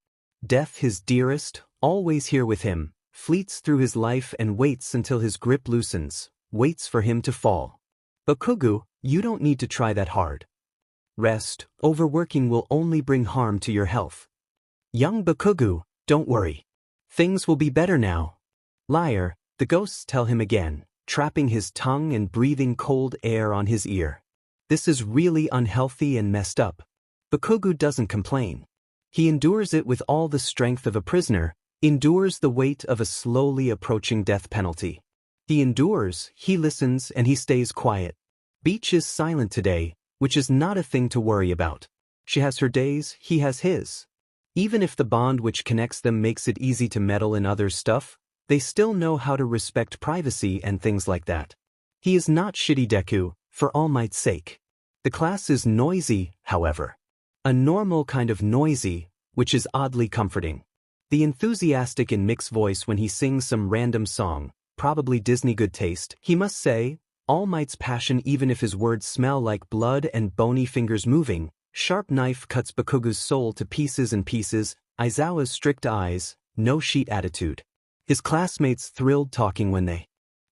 Death his dearest, always here with him, fleets through his life and waits until his grip loosens, waits for him to fall. Bakugu, you don't need to try that hard. Rest, overworking will only bring harm to your health. Young Bakugu, don't worry. Things will be better now. Liar, the ghosts tell him again, trapping his tongue and breathing cold air on his ear. This is really unhealthy and messed up. Bakugu doesn't complain. He endures it with all the strength of a prisoner, endures the weight of a slowly approaching death penalty. He endures, he listens, and he stays quiet. Beach is silent today, which is not a thing to worry about. She has her days, he has his. Even if the bond which connects them makes it easy to meddle in others' stuff, they still know how to respect privacy and things like that. He is not shitty Deku, for All Might's sake. The class is noisy, however. A normal kind of noisy, which is oddly comforting. The enthusiastic in Mick's voice when he sings some random song, probably Disney good taste, he must say, All Might's passion even if his words smell like blood and bony fingers moving, sharp knife cuts Bakugu's soul to pieces and pieces, Aizawa's strict eyes, no sheet attitude. His classmates thrilled talking when they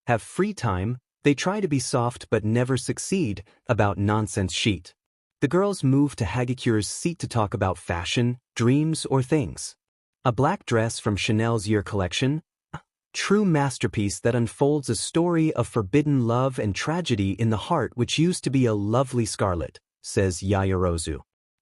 have free time, they try to be soft but never succeed, about nonsense sheet. The girls move to Hagikure's seat to talk about fashion, dreams or things. A black dress from Chanel's year collection, a true masterpiece that unfolds a story of forbidden love and tragedy in the heart which used to be a lovely scarlet, says Yayarozu.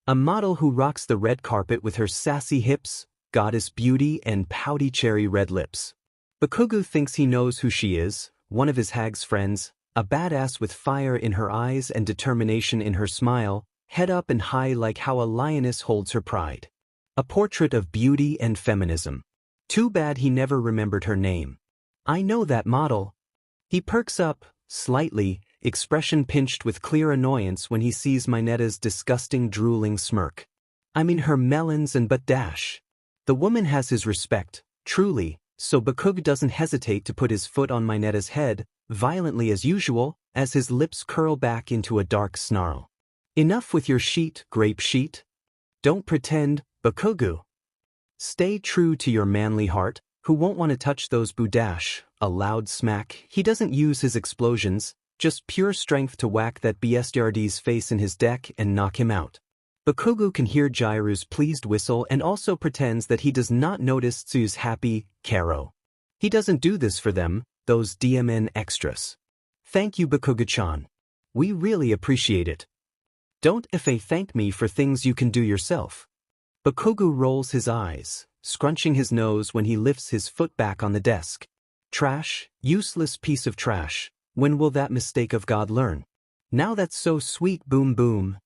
A model who rocks the red carpet with her sassy hips, goddess beauty and pouty cherry red lips. Bakugu thinks he knows who she is, one of his hag's friends, a badass with fire in her eyes and determination in her smile, head up and high like how a lioness holds her pride. A portrait of beauty and feminism. Too bad he never remembered her name. I know that model. He perks up, slightly, expression pinched with clear annoyance when he sees Minetta's disgusting drooling smirk. I mean her melons and but dash. The woman has his respect, truly, so Bakugu doesn't hesitate to put his foot on Minetta's head, violently as usual, as his lips curl back into a dark snarl. Enough with your sheet, grape sheet. Don't pretend, Bakugu. Stay true to your manly heart, who won't want to touch those budash, a loud smack. He doesn't use his explosions, just pure strength to whack that bestiardi's face in his deck and knock him out. Bakugu can hear Jairu's pleased whistle and also pretends that he does not notice Tsu's happy, Karo. He doesn't do this for them, those DMN extras. Thank you Bakugu-chan. We really appreciate it. Don't thank me for things you can do yourself. Bakugu rolls his eyes, scrunching his nose when he lifts his foot back on the desk. Trash, useless piece of trash. When will that mistake of God learn? Now that's so sweet boom boom.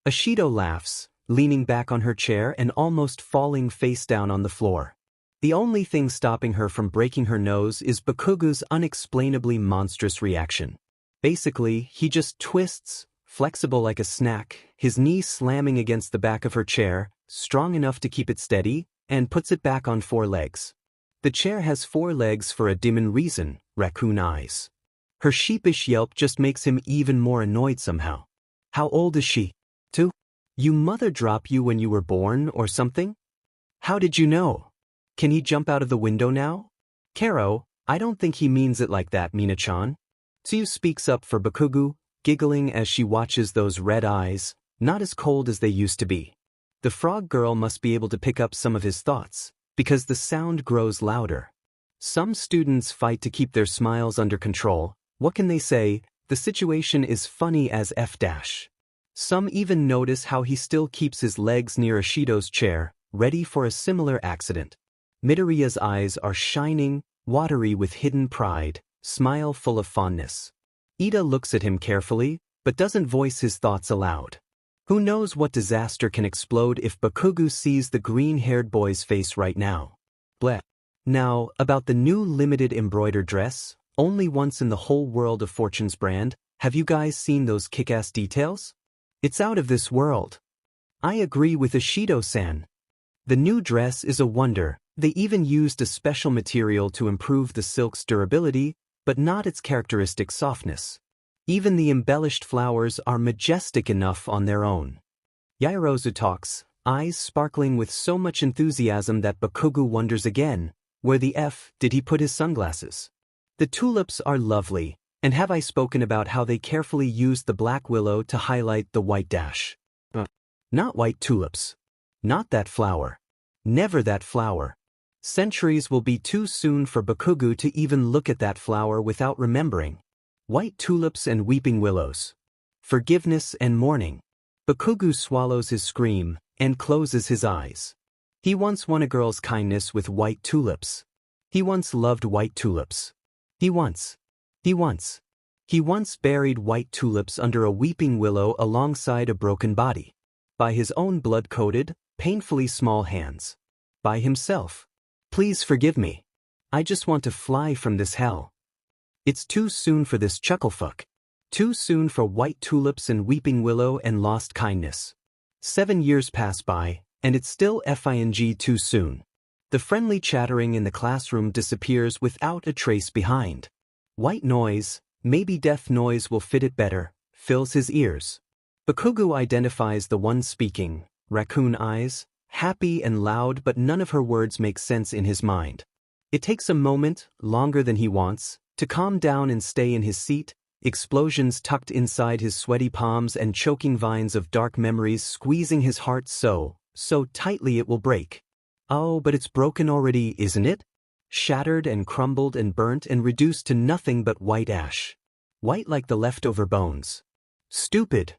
Ashido laughs, leaning back on her chair and almost falling face down on the floor. The only thing stopping her from breaking her nose is Bakugu's unexplainably monstrous reaction. Basically, he just twists, flexible like a snack, his knee slamming against the back of her chair, strong enough to keep it steady, and puts it back on 4 legs. The chair has 4 legs for a dim reason, raccoon eyes. Her sheepish yelp just makes him even more annoyed somehow. How old is she? 2? You mother drop you when you were born or something? How did you know? Can he jump out of the window now? Karo, I don't think he means it like that, Mina-chan. Tsuyu speaks up for Bakugu, giggling as she watches those red eyes, not as cold as they used to be. The frog girl must be able to pick up some of his thoughts, because the sound grows louder. Some students fight to keep their smiles under control. What can they say? The situation is funny as F-. Some even notice how he still keeps his legs near Ashido's chair, ready for a similar accident. Midoriya's eyes are shining, watery with hidden pride, smile full of fondness. Ida looks at him carefully, but doesn't voice his thoughts aloud. Who knows what disaster can explode if Bakugu sees the green-haired boy's face right now. Bleh. Now, about the new limited embroidered dress, only once in the whole world of Fortune's brand, have you guys seen those kick-ass details? It's out of this world. I agree with Ashido-san. The new dress is a wonder. They even used a special material to improve the silk's durability, but not its characteristic softness. Even the embellished flowers are majestic enough on their own. Yaoyorozu talks, eyes sparkling with so much enthusiasm that Bakugo wonders again, where the F did he put his sunglasses? The tulips are lovely, and have I spoken about how they carefully used the black willow to highlight the white dash? Not white tulips. Not that flower. Never that flower. Centuries will be too soon for Bakugo to even look at that flower without remembering. White tulips and weeping willows. Forgiveness and mourning. Bakugo swallows his scream and closes his eyes. He once won a girl's kindness with white tulips. He once loved white tulips. He once buried white tulips under a weeping willow alongside a broken body. By his own blood-coated, painfully small hands. By himself. Please forgive me. I just want to fly from this hell. It's too soon for this chucklefuck. Too soon for white tulips and weeping willow and lost kindness. 7 years pass by, and it's still FING too soon. The friendly chattering in the classroom disappears without a trace behind. White noise, maybe deaf noise will fit it better, fills his ears. Bakugo identifies the one speaking, raccoon eyes, happy and loud, but none of her words make sense in his mind. It takes a moment, longer than he wants, to calm down and stay in his seat, explosions tucked inside his sweaty palms and choking vines of dark memories squeezing his heart so tightly it will break. Oh, but it's broken already, isn't it? Shattered and crumbled and burnt and reduced to nothing but white ash. White like the leftover bones. Stupid.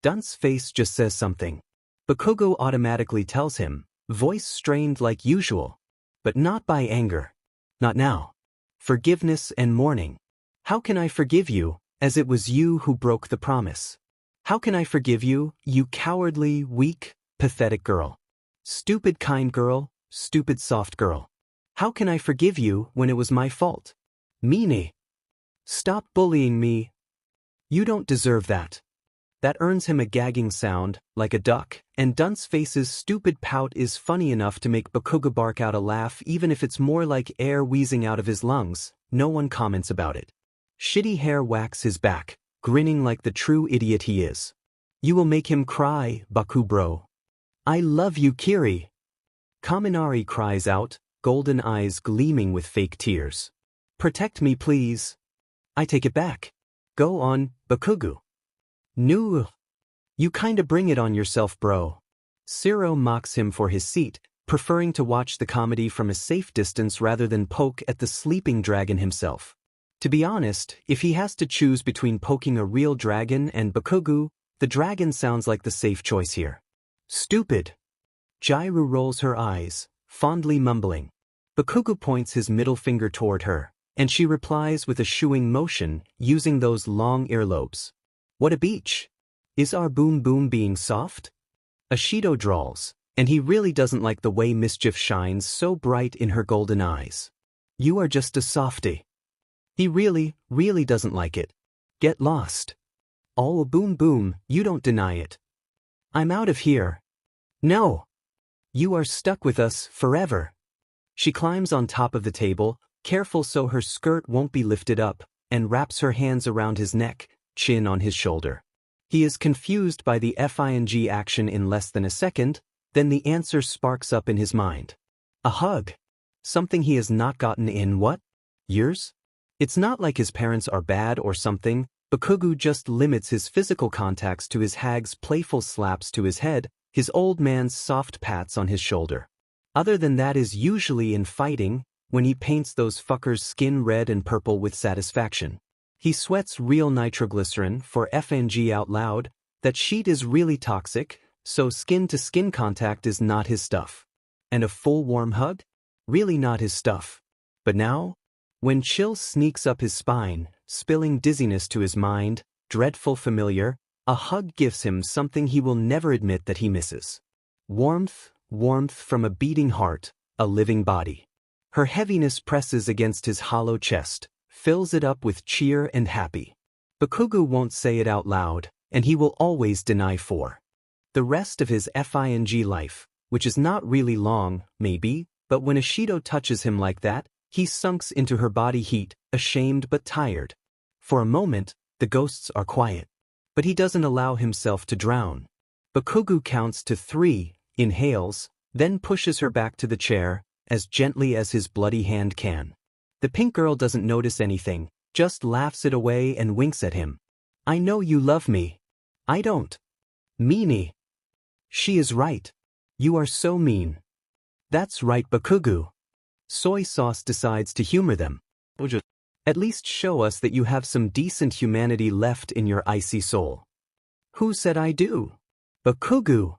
Dunce's face just says something. Bakugo automatically tells him, voice strained like usual. But not by anger. Not now. Forgiveness and mourning. How can I forgive you, as it was you who broke the promise? How can I forgive you, you cowardly, weak, pathetic girl? Stupid kind girl, stupid soft girl. How can I forgive you when it was my fault? Mine. Stop bullying me. You don't deserve that. That earns him a gagging sound, like a duck, and Dunce's face's stupid pout is funny enough to make Bakugo bark out a laugh even if it's more like air wheezing out of his lungs. No one comments about it. Shitty hair whacks his back, grinning like the true idiot he is. You will make him cry, Baku bro. I love you, Kiri. Kaminari cries out, golden eyes gleaming with fake tears. Protect me, please. I take it back. Go on, Bakugo. No. You kinda bring it on yourself, bro. Siro mocks him for his seat, preferring to watch the comedy from a safe distance rather than poke at the sleeping dragon himself. To be honest, if he has to choose between poking a real dragon and Bakugo, the dragon sounds like the safe choice here. Stupid. Jairu rolls her eyes, fondly mumbling. Bakugo points his middle finger toward her, and she replies with a shooing motion, using those long earlobes. What a beach. Is our boom boom being soft? Ashido drawls, and he really doesn't like the way mischief shines so bright in her golden eyes. You are just a softy. He really doesn't like it. Get lost. Oh, boom boom, you don't deny it. I'm out of here. No. You are stuck with us forever. She climbs on top of the table, careful so her skirt won't be lifted up, and wraps her hands around his neck, chin on his shoulder. He is confused by the FING action in less than a second, then the answer sparks up in his mind. A hug. Something he has not gotten in what? Years? It's not like his parents are bad or something. Bakugo just limits his physical contacts to his hag's playful slaps to his head, his old man's soft pats on his shoulder. Other than that is usually in fighting, when he paints those fuckers' skin red and purple with satisfaction. He sweats real nitroglycerin for FNG out loud. That sheet is really toxic, so skin-to-skin contact is not his stuff. And a full warm hug? Really not his stuff. But now, when chill sneaks up his spine, spilling dizziness to his mind, dreadful familiar, a hug gives him something he will never admit that he misses. Warmth from a beating heart, a living body. Her heaviness presses against his hollow chest, fills it up with cheer and happy. Bakugo won't say it out loud, and he will always deny for the rest of his FING life, which is not really long, maybe, but when Ashido touches him like that, he sunks into her body heat, ashamed but tired. For a moment, the ghosts are quiet. But he doesn't allow himself to drown. Bakugo counts to 3, inhales, then pushes her back to the chair, as gently as his bloody hand can. The pink girl doesn't notice anything, just laughs it away and winks at him. I know you love me. I don't. Meanie. She is right. You are so mean. That's right, Bakugu. Soy sauce decides to humor them. At least show us that you have some decent humanity left in your icy soul. Who said I do? Bakugu.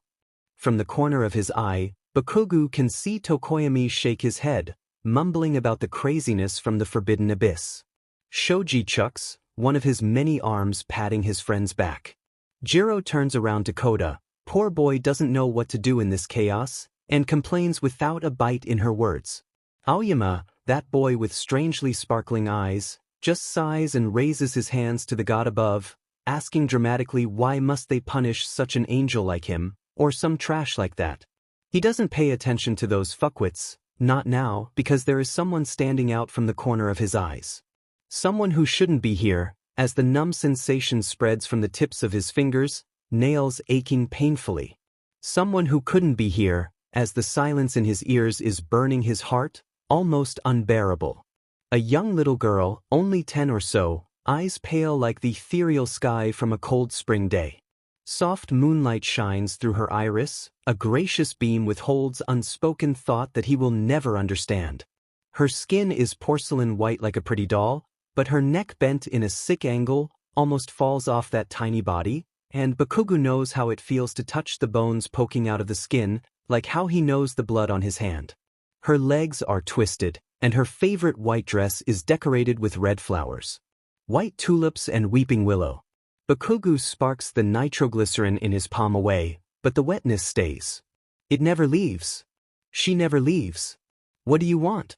From the corner of his eye, Bakugu can see Tokoyami shake his head, mumbling about the craziness from the forbidden abyss. Shoji chucks, one of his many arms patting his friend's back. Jiro turns around to Koda. Poor boy doesn't know what to do in this chaos, and complains without a bite in her words. Aoyama, that boy with strangely sparkling eyes, just sighs and raises his hands to the god above, asking dramatically why must they punish such an angel like him, or some trash like that. He doesn't pay attention to those fuckwits, not now, because there is someone standing out from the corner of his eyes. Someone who shouldn't be here, as the numb sensation spreads from the tips of his fingers, nails aching painfully. Someone who couldn't be here, as the silence in his ears is burning his heart, almost unbearable. A young little girl, only 10 or so, eyes pale like the ethereal sky from a cold spring day. Soft moonlight shines through her iris, a gracious beam withholds unspoken thought that he will never understand. Her skin is porcelain white like a pretty doll, but her neck bent in a sick angle, almost falls off that tiny body, and Bakugu knows how it feels to touch the bones poking out of the skin, like how he knows the blood on his hand. Her legs are twisted, and her favorite white dress is decorated with red flowers. White tulips and weeping willow. Bakugu sparks the nitroglycerin in his palm away, but the wetness stays. It never leaves. She never leaves. What do you want?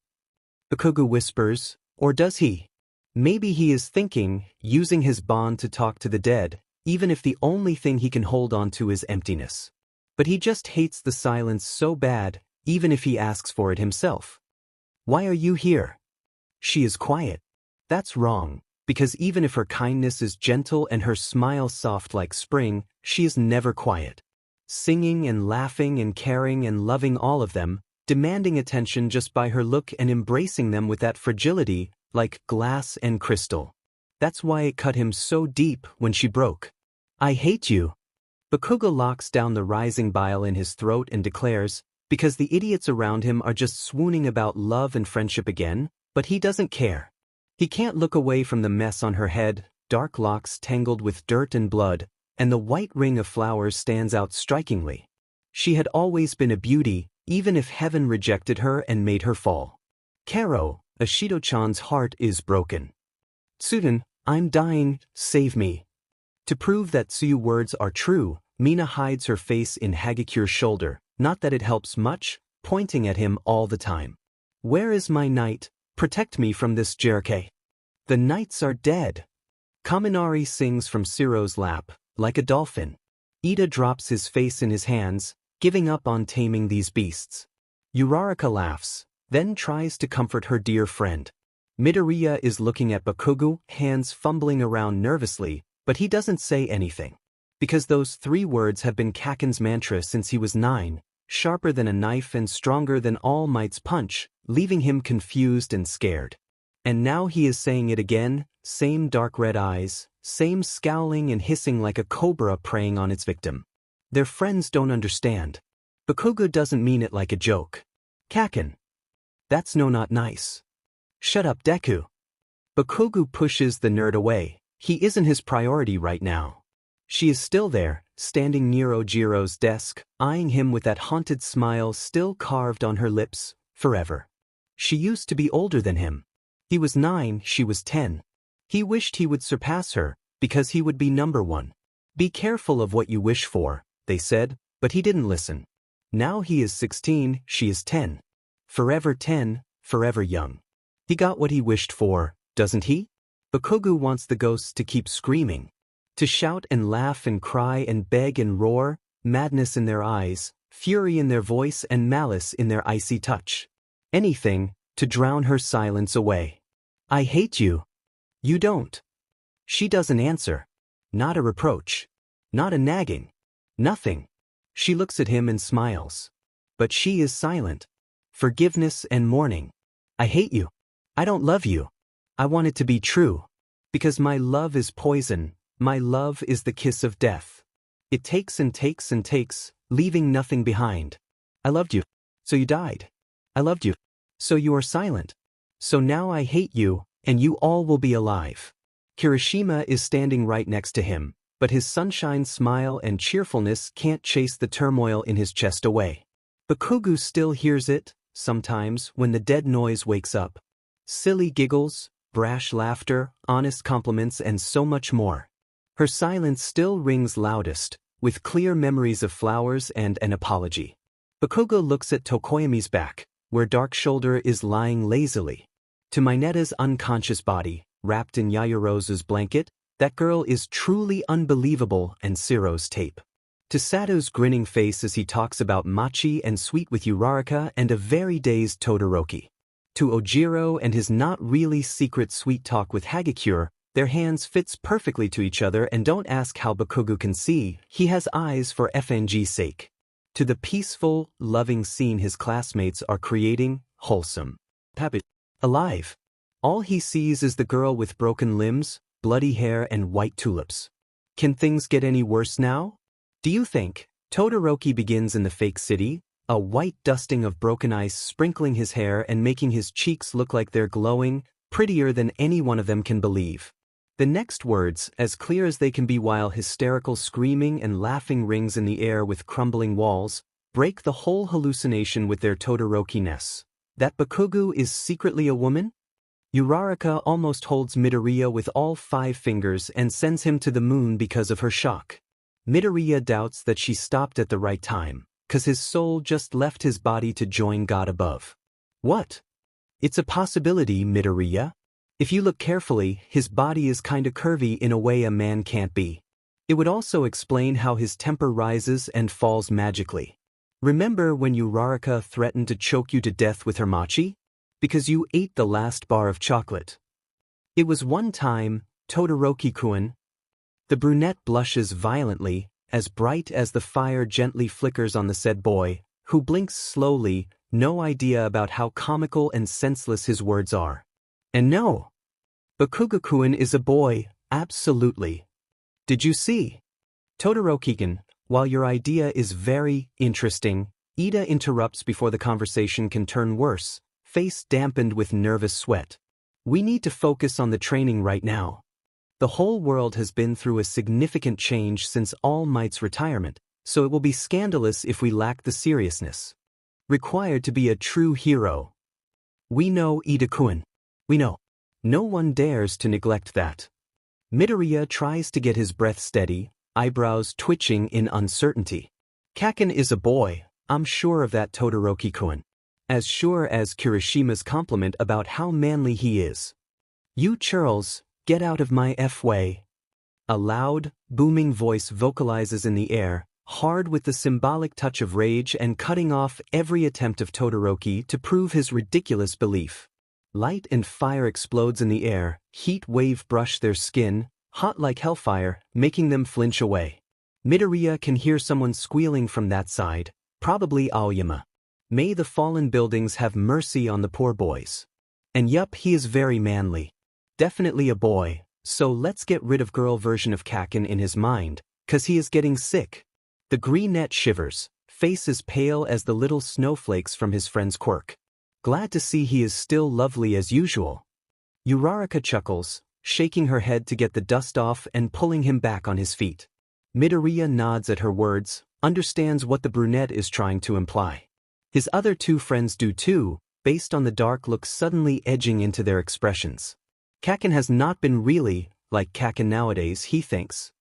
Bakugu whispers, or does he? Maybe he is thinking, using his bond to talk to the dead, even if the only thing he can hold on to is emptiness. But he just hates the silence so bad, even if he asks for it himself. Why are you here? She is quiet. That's wrong, because even if her kindness is gentle and her smile soft like spring, she is never quiet. Singing and laughing and caring and loving all of them, demanding attention just by her look and embracing them with that fragility, like glass and crystal. That's why it cut him so deep when she broke. I hate you. Bakugo locks down the rising bile in his throat and declares, because the idiots around him are just swooning about love and friendship again, but he doesn't care. He can't look away from the mess on her head, dark locks tangled with dirt and blood, and the white ring of flowers stands out strikingly. She had always been a beauty, even if heaven rejected her and made her fall. Karo, Ashido-chan's heart is broken. Tsuden, I'm dying, save me. To prove that Tsuyu words are true, Mina hides her face in Hagekyu's shoulder, not that it helps much, pointing at him all the time. Where is my knight? Protect me from this Jirke. The knights are dead. Kaminari sings from Siro's lap, like a dolphin. Ida drops his face in his hands, giving up on taming these beasts. Uraraka laughs, then tries to comfort her dear friend. Midoriya is looking at Bakugo, hands fumbling around nervously, but he doesn't say anything. Because those 3 words have been Kaken's mantra since he was 9, sharper than a knife and stronger than All Might's punch, leaving him confused and scared. And now he is saying it again, same dark red eyes, same scowling and hissing like a cobra preying on its victim. Their friends don't understand. Bakugo doesn't mean it like a joke. Kaken. That's not nice. Shut up, Deku. Bakugo pushes the nerd away. He isn't his priority right now. She is still there, standing near Ojiro's desk, eyeing him with that haunted smile still carved on her lips, forever. She used to be older than him. He was 9, she was 10. He wished he would surpass her, because he would be number 1. Be careful of what you wish for, they said, but he didn't listen. Now he is 16, she is 10. Forever 10, forever young. He got what he wished for, doesn't he? Bakugo wants the ghosts to keep screaming. To shout and laugh and cry and beg and roar, madness in their eyes, fury in their voice and malice in their icy touch. Anything, to drown her silence away. I hate you. You don't. She doesn't answer. Not a reproach. Not a nagging. Nothing. She looks at him and smiles. But she is silent. Forgiveness and mourning. I hate you. I don't love you. I want it to be true. Because my love is poison, my love is the kiss of death. It takes and takes and takes, leaving nothing behind. I loved you. So you died. I loved you. So you are silent. So now I hate you, and you all will be alive. Kirishima is standing right next to him, but his sunshine smile and cheerfulness can't chase the turmoil in his chest away. Bakugo still hears it, sometimes, when the dead noise wakes up. Silly giggles, brash laughter, honest compliments, and so much more. Her silence still rings loudest, with clear memories of flowers and an apology. Bakugo looks at Tokoyami's back, where Dark Shoulder is lying lazily. To Mineta's unconscious body, wrapped in Yayarose's blanket, that girl is truly unbelievable, and Siro's tape. To Sato's grinning face as he talks about Machi and Sweet with Uraraka and a very dazed Todoroki. To Ojiro and his not really secret sweet talk with Hagakure, their hands fits perfectly to each other, and don't ask how Bakugo can see, he has eyes for FNG's sake. To the peaceful, loving scene his classmates are creating, wholesome. Happy. Alive. All he sees is the girl with broken limbs, bloody hair and white tulips. Can things get any worse now? Do you think? Todoroki begins in the fake city, a white dusting of broken ice sprinkling his hair and making his cheeks look like they're glowing, prettier than any one of them can believe. The next words, as clear as they can be while hysterical screaming and laughing rings in the air with crumbling walls, break the whole hallucination with their Todoroki-ness. That Bakugo is secretly a woman? Uraraka almost holds Midoriya with all 5 fingers and sends him to the moon because of her shock. Midoriya doubts that she stopped at the right time, 'cause his soul just left his body to join God above. What? It's a possibility, Midoriya. If you look carefully, his body is kinda curvy in a way a man can't be. It would also explain how his temper rises and falls magically. Remember when Uraraka threatened to choke you to death with her machi? Because you ate the last bar of chocolate. It was one time, Todoroki-kun. The brunette blushes violently, as bright as the fire gently flickers on the said boy, who blinks slowly, no idea about how comical and senseless his words are. And no, Bakugo-kun is a boy, absolutely. Did you see? Todoroki-kun, while your idea is very interesting, Ida interrupts before the conversation can turn worse, face dampened with nervous sweat. We need to focus on the training right now. The whole world has been through a significant change since All Might's retirement, so it will be scandalous if we lack the seriousness required to be a true hero. We know, Ida-kun. We know. No one dares to neglect that. Midoriya tries to get his breath steady, eyebrows twitching in uncertainty. Kaken is a boy, I'm sure of that, Todoroki-kun. As sure as Kirishima's compliment about how manly he is. You churls, get out of my way. A loud, booming voice vocalizes in the air, hard with the symbolic touch of rage and cutting off every attempt of Todoroki to prove his ridiculous belief. Light and fire explodes in the air, heat wave brush their skin, hot like hellfire, making them flinch away. Midoriya can hear someone squealing from that side, probably Aoyama. May the fallen buildings have mercy on the poor boys. And yup, he is very manly. Definitely a boy, so let's get rid of girl version of Kaken in his mind, 'cause he is getting sick. The greenette shivers, face as pale as the little snowflakes from his friend's quirk. Glad to see he is still lovely as usual. Uraraka chuckles, shaking her head to get the dust off and pulling him back on his feet. Midoriya nods at her words, understands what the brunette is trying to imply. His other 2 friends do too, based on the dark look suddenly edging into their expressions. Kaken has not been really like Kaken nowadays, he thinks.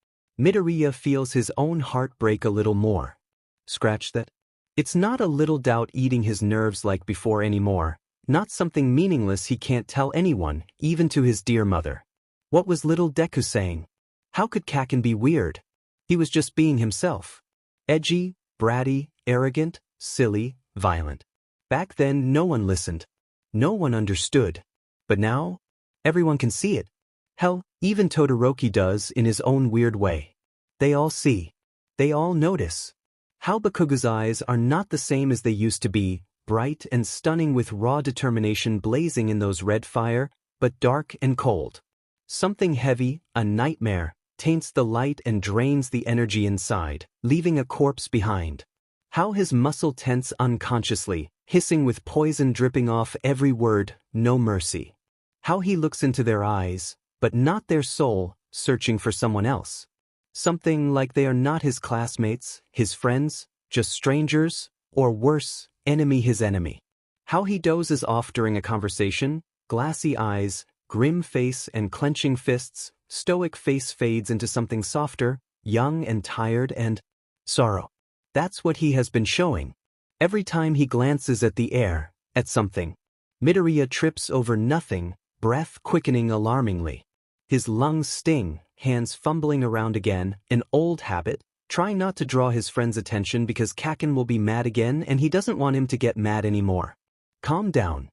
Midoriya feels his own heart break a little more. Scratch that. It's not a little doubt eating his nerves like before anymore, not something meaningless he can't tell anyone, even to his dear mother. What was little Deku saying? How could Kaken be weird? He was just being himself. Edgy, bratty, arrogant, silly, violent. Back then no one listened. No one understood. But now, everyone can see it. Hell, even Todoroki does in his own weird way. They all see. They all notice. How Bakugo's eyes are not the same as they used to be, bright and stunning with raw determination blazing in those red fire, but dark and cold. Something heavy, a nightmare, taints the light and drains the energy inside, leaving a corpse behind. How his muscle tense unconsciously, hissing with poison dripping off every word, no mercy. How he looks into their eyes, but not their soul, searching for someone else. Something like they are not his classmates, his friends, just strangers, or worse, enemy his enemy. How he dozes off during a conversation, glassy eyes, grim face and clenching fists, stoic face fades into something softer, young and tired and sorrow. That's what he has been showing. Every time he glances at the air, at something. Midoriya trips over nothing, breath quickening alarmingly. His lungs sting, hands fumbling around again, an old habit, trying not to draw his friend's attention because Kaken will be mad again and he doesn't want him to get mad anymore. Calm down,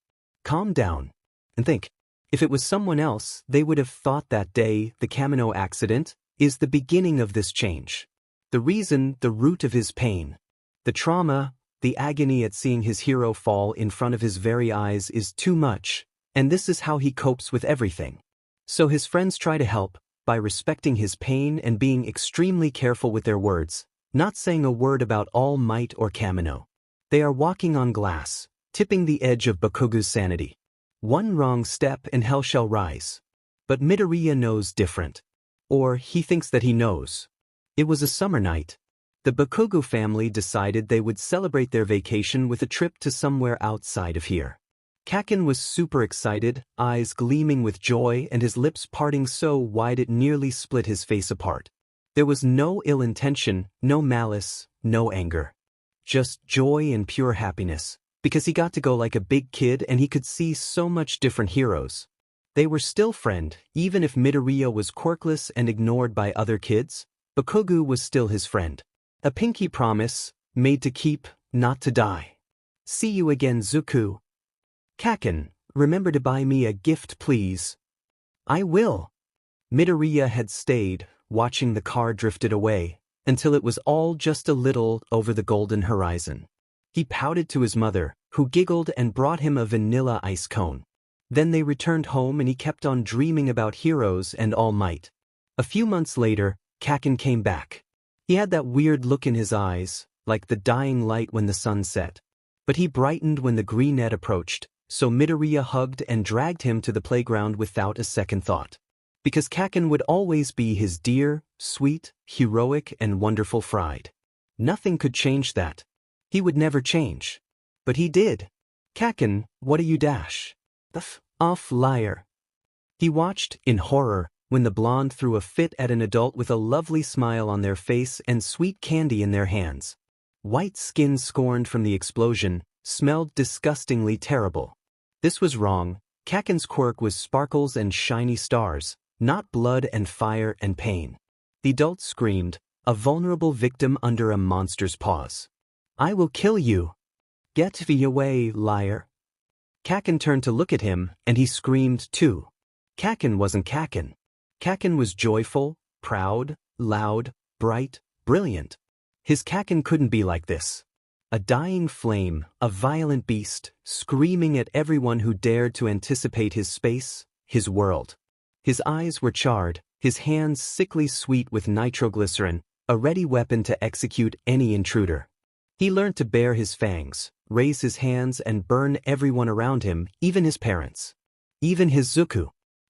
and think. If it was someone else, they would have thought that day, the Kamino accident, is the beginning of this change. The reason, the root of his pain. The trauma, the agony at seeing his hero fall in front of his very eyes is too much, and this is how he copes with everything. So his friends try to help, by respecting his pain and being extremely careful with their words, not saying a word about All Might or Kamino. They are walking on glass, tipping the edge of Bakugo's sanity. One wrong step and hell shall rise. But Midoriya knows different. Or he thinks that he knows. It was a summer night. The Bakugo family decided they would celebrate their vacation with a trip to somewhere outside of here. Kaken was super excited, eyes gleaming with joy and his lips parting so wide it nearly split his face apart. There was no ill intention, no malice, no anger. Just joy and pure happiness, because he got to go like a big kid and he could see so much different heroes. They were still friend, even if Midoriya was quirkless and ignored by other kids, Bakugo was still his friend. A pinky promise, made to keep, not to die. See you again, Zuko. Kaken, remember to buy me a gift please. I will. Midoriya had stayed, watching the car drifted away, until it was all just a little over the golden horizon. He pouted to his mother, who giggled and brought him a vanilla ice cone. Then they returned home and he kept on dreaming about heroes and All Might. A few months later, Kaken came back. He had that weird look in his eyes, like the dying light when the sun set. But he brightened when the greenette approached, so Midoriya hugged and dragged him to the playground without a second thought. Because Kaken would always be his dear, sweet, heroic and wonderful friend. Nothing could change that. He would never change. But he did. Kaken, what are you dash? F off liar. He watched, in horror, when the blonde threw a fit at an adult with a lovely smile on their face and sweet candy in their hands. White skin scorned from the explosion, smelled disgustingly terrible. This was wrong. Kaken's quirk was sparkles and shiny stars, not blood and fire and pain. The adult screamed, a vulnerable victim under a monster's paws. I will kill you. Get away, liar. Kaken turned to look at him, and he screamed too. Kaken wasn't Kaken. Kaken was joyful, proud, loud, bright, brilliant. His Kaken couldn't be like this. A dying flame, a violent beast, screaming at everyone who dared to anticipate his space, his world. His eyes were charred, his hands sickly sweet with nitroglycerin, a ready weapon to execute any intruder. He learned to bare his fangs, raise his hands and burn everyone around him, even his parents. Even his Zuko.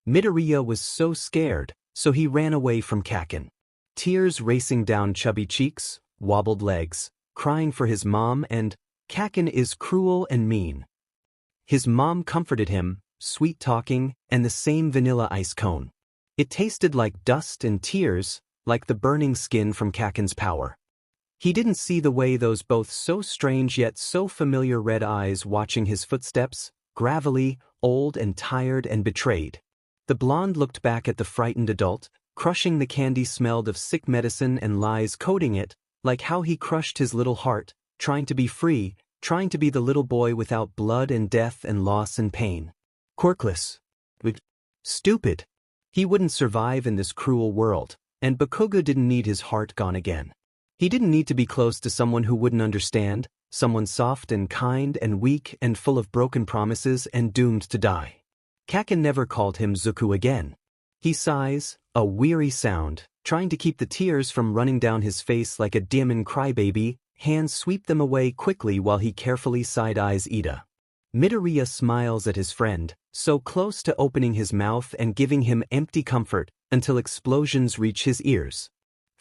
Midoriya was so scared, so he ran away from Kaken. Tears racing down chubby cheeks, wobbled legs, crying for his mom and, Kaken is cruel and mean. His mom comforted him, sweet-talking, and the same vanilla ice cone. It tasted like dust and tears, like the burning skin from Kaken's power. He didn't see the way those both so strange yet so familiar red eyes watching his footsteps, gravelly, old and tired and betrayed. The blonde looked back at the frightened adult, crushing the candy smelled of sick medicine and lies coating it, like how he crushed his little heart, trying to be free, trying to be the little boy without blood and death and loss and pain. Quirkless. Stupid. He wouldn't survive in this cruel world, and Bakugo didn't need his heart gone again. He didn't need to be close to someone who wouldn't understand, someone soft and kind and weak and full of broken promises and doomed to die. Kaken never called him Zuku again. He sighs, a weary sound, trying to keep the tears from running down his face like a demon crybaby. Hands sweep them away quickly while he carefully side-eyes Ida. Midoriya smiles at his friend, so close to opening his mouth and giving him empty comfort, until explosions reach his ears.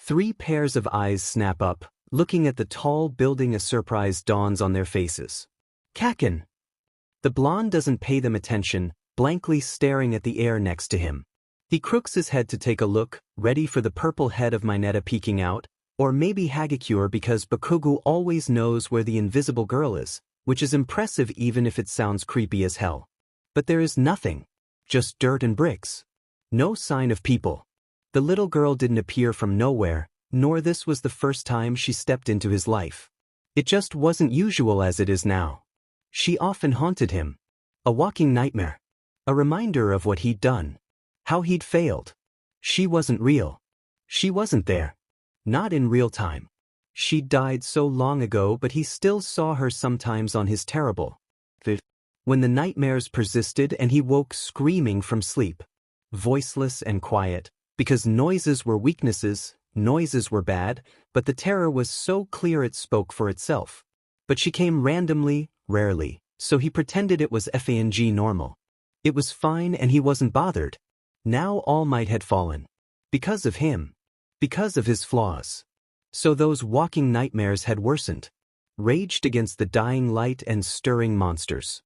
3 pairs of eyes snap up, looking at the tall building. A surprise dawns on their faces. Kaken! The blonde doesn't pay them attention, blankly staring at the air next to him. He crooks his head to take a look, ready for the purple head of Mineta peeking out, or maybe Hagakure, because Bakugo always knows where the invisible girl is, which is impressive even if it sounds creepy as hell. But there is nothing. Just dirt and bricks. No sign of people. The little girl didn't appear from nowhere, nor this was the first time she stepped into his life. It just wasn't usual as it is now. She often haunted him. A walking nightmare. A reminder of what he'd done. How he'd failed. She wasn't real. She wasn't there. Not in real time. She died so long ago, but he still saw her sometimes on his terrible. When the nightmares persisted and he woke screaming from sleep. Voiceless and quiet, because noises were weaknesses, noises were bad, but the terror was so clear it spoke for itself. But she came randomly, rarely, so he pretended it was FANG normal. It was fine and he wasn't bothered. Now All Might had fallen. Because of him. Because of his flaws. So those walking nightmares had worsened. Raged against the dying light and stirring monsters.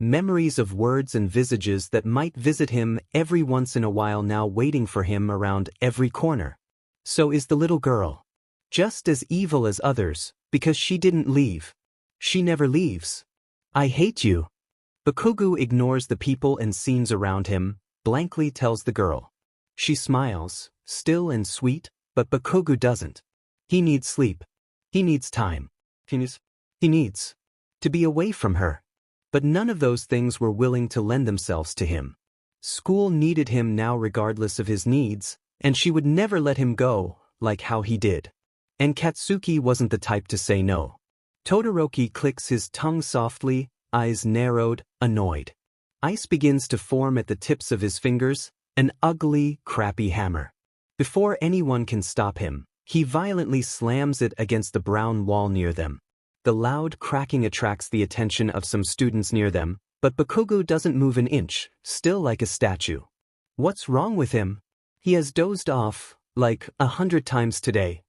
Memories of words and visages that might visit him every once in a while, now waiting for him around every corner. So is the little girl. Just as evil as others, because she didn't leave. She never leaves. I hate you. Bakugo ignores the people and scenes around him, blankly tells the girl. She smiles, still and sweet, but Bakugo doesn't. He needs sleep. He needs time. He needs to be away from her. But none of those things were willing to lend themselves to him. School needed him now regardless of his needs, and she would never let him go, like how he did. And Katsuki wasn't the type to say no. Todoroki clicks his tongue softly, eyes narrowed, annoyed. Ice begins to form at the tips of his fingers, an ugly, crappy hammer. Before anyone can stop him, he violently slams it against the brown wall near them. The loud cracking attracts the attention of some students near them, but Bakugo doesn't move an inch, still like a statue. What's wrong with him? He has dozed off, like 100 times today.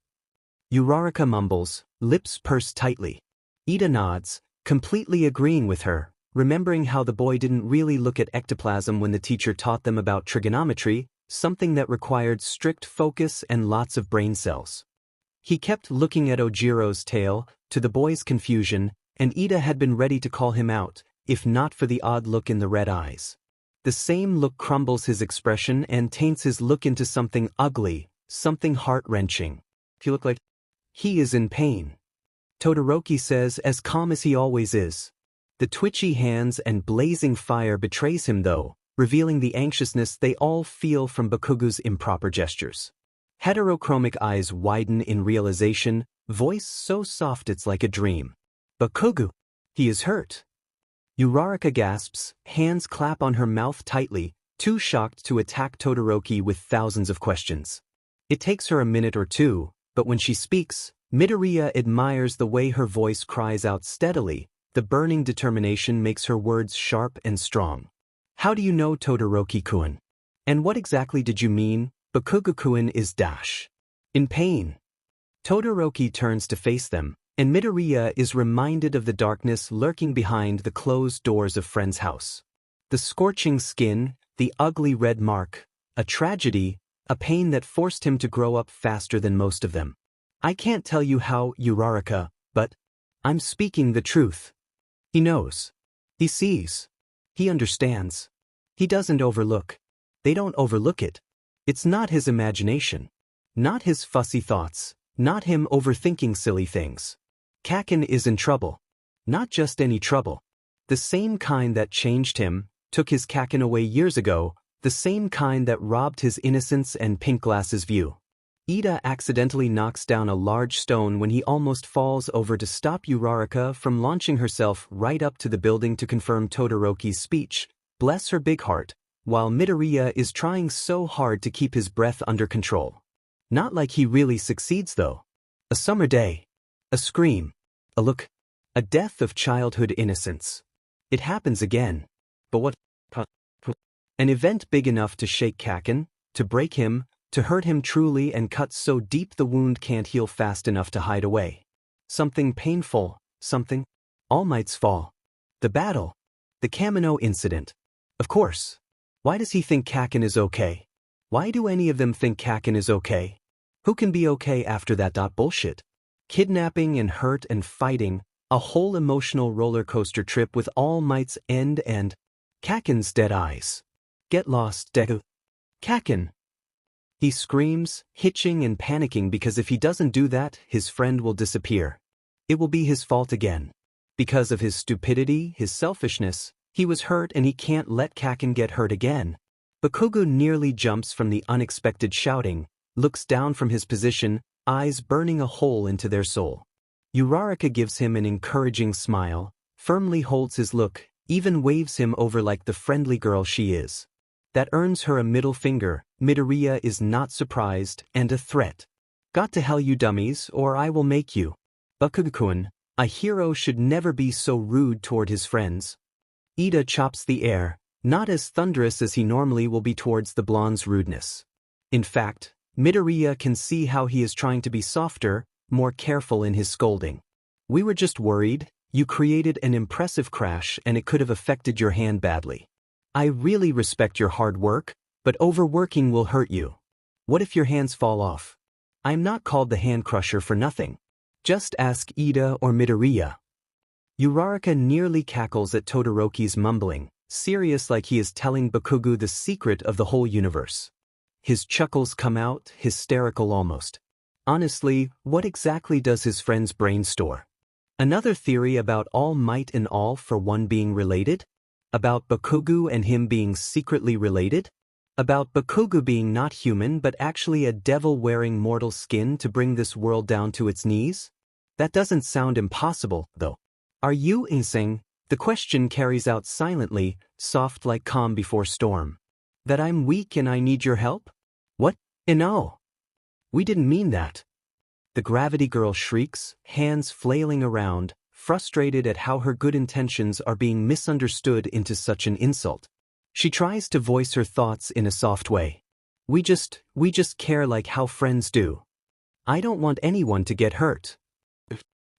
Uraraka mumbles, lips pursed tightly. Ida nods, completely agreeing with her, remembering how the boy didn't really look at ectoplasm when the teacher taught them about trigonometry, something that required strict focus and lots of brain cells. He kept looking at Ojiro's tail, to the boy's confusion, and Ida had been ready to call him out, if not for the odd look in the red eyes. The same look crumbles his expression and taints his look into something ugly, something heart-wrenching. You look like he is in pain. Todoroki says, as calm as he always is. The twitchy hands and blazing fire betrays him though, revealing the anxiousness they all feel from Bakugo's improper gestures. Heterochromic eyes widen in realization, voice so soft it's like a dream. Bakugo! He is hurt. Uraraka gasps, hands clap on her mouth tightly, too shocked to attack Todoroki with thousands of questions. It takes her a minute or two, but when she speaks, Midoriya admires the way her voice cries out steadily. The burning determination makes her words sharp and strong. How do you know, Todoroki-kun? And what exactly did you mean? Bakugo-kun is in pain. Todoroki turns to face them, and Midoriya is reminded of the darkness lurking behind the closed doors of Friend's house. The scorching skin, the ugly red mark, a tragedy, a pain that forced him to grow up faster than most of them. I can't tell you how, Uraraka, but I'm speaking the truth. He knows. He sees. He understands. He doesn't overlook. They don't overlook it. It's not his imagination. Not his fussy thoughts. Not him overthinking silly things. Kaken is in trouble. Not just any trouble. The same kind that changed him, took his Kaken away years ago, the same kind that robbed his innocence and pink glasses view. Ida accidentally knocks down a large stone when he almost falls over to stop Uraraka from launching herself right up to the building to confirm Todoroki's speech, bless her big heart, while Midoriya is trying so hard to keep his breath under control. Not like he really succeeds though. A summer day. A scream. A look. A death of childhood innocence. It happens again. But what? An event big enough to shake Kaken, to break him, to hurt him truly and cut so deep the wound can't heal fast enough to hide away. Something painful, something. All Might's fall. The battle. The Kamino incident. Of course. Why does he think Kaken is okay? Why do any of them think Kaken is okay? Who can be okay after that? Bullshit. Kidnapping and hurt and fighting, a whole emotional roller coaster trip with All Might's end and Kaken's dead eyes. Get lost, Deku. Kaken. He screams, hitching and panicking because if he doesn't do that, his friend will disappear. It will be his fault again. Because of his stupidity, his selfishness, he was hurt and he can't let Kaken get hurt again. Bakugo nearly jumps from the unexpected shouting, looks down from his position, eyes burning a hole into their soul. Uraraka gives him an encouraging smile, firmly holds his look, even waves him over like the friendly girl she is. That earns her a middle finger. Midoriya is not surprised and a threat. Got to hell you dummies or I will make you. Bakugo-kun, a hero should never be so rude toward his friends. Ida chops the air, not as thunderous as he normally will be towards the blonde's rudeness. In fact, Midoriya can see how he is trying to be softer, more careful in his scolding. We were just worried, you created an impressive crash and it could have affected your hand badly. I really respect your hard work, but overworking will hurt you. What if your hands fall off? I'm not called the hand crusher for nothing. Just ask Ida or Midoriya. Uraraka nearly cackles at Todoroki's mumbling, serious like he is telling Bakugo the secret of the whole universe. His chuckles come out, hysterical almost. Honestly, what exactly does his friend's brain store? Another theory about All Might and All for One being related? About Bakugo and him being secretly related? About Bakugo being not human but actually a devil wearing mortal skin to bring this world down to its knees? That doesn't sound impossible, though. Are you insane? The question carries out silently, soft like calm before storm. That I'm weak and I need your help? What? No. We didn't mean that. The gravity girl shrieks, hands flailing around, frustrated at how her good intentions are being misunderstood into such an insult. She tries to voice her thoughts in a soft way. We just care like how friends do. I don't want anyone to get hurt.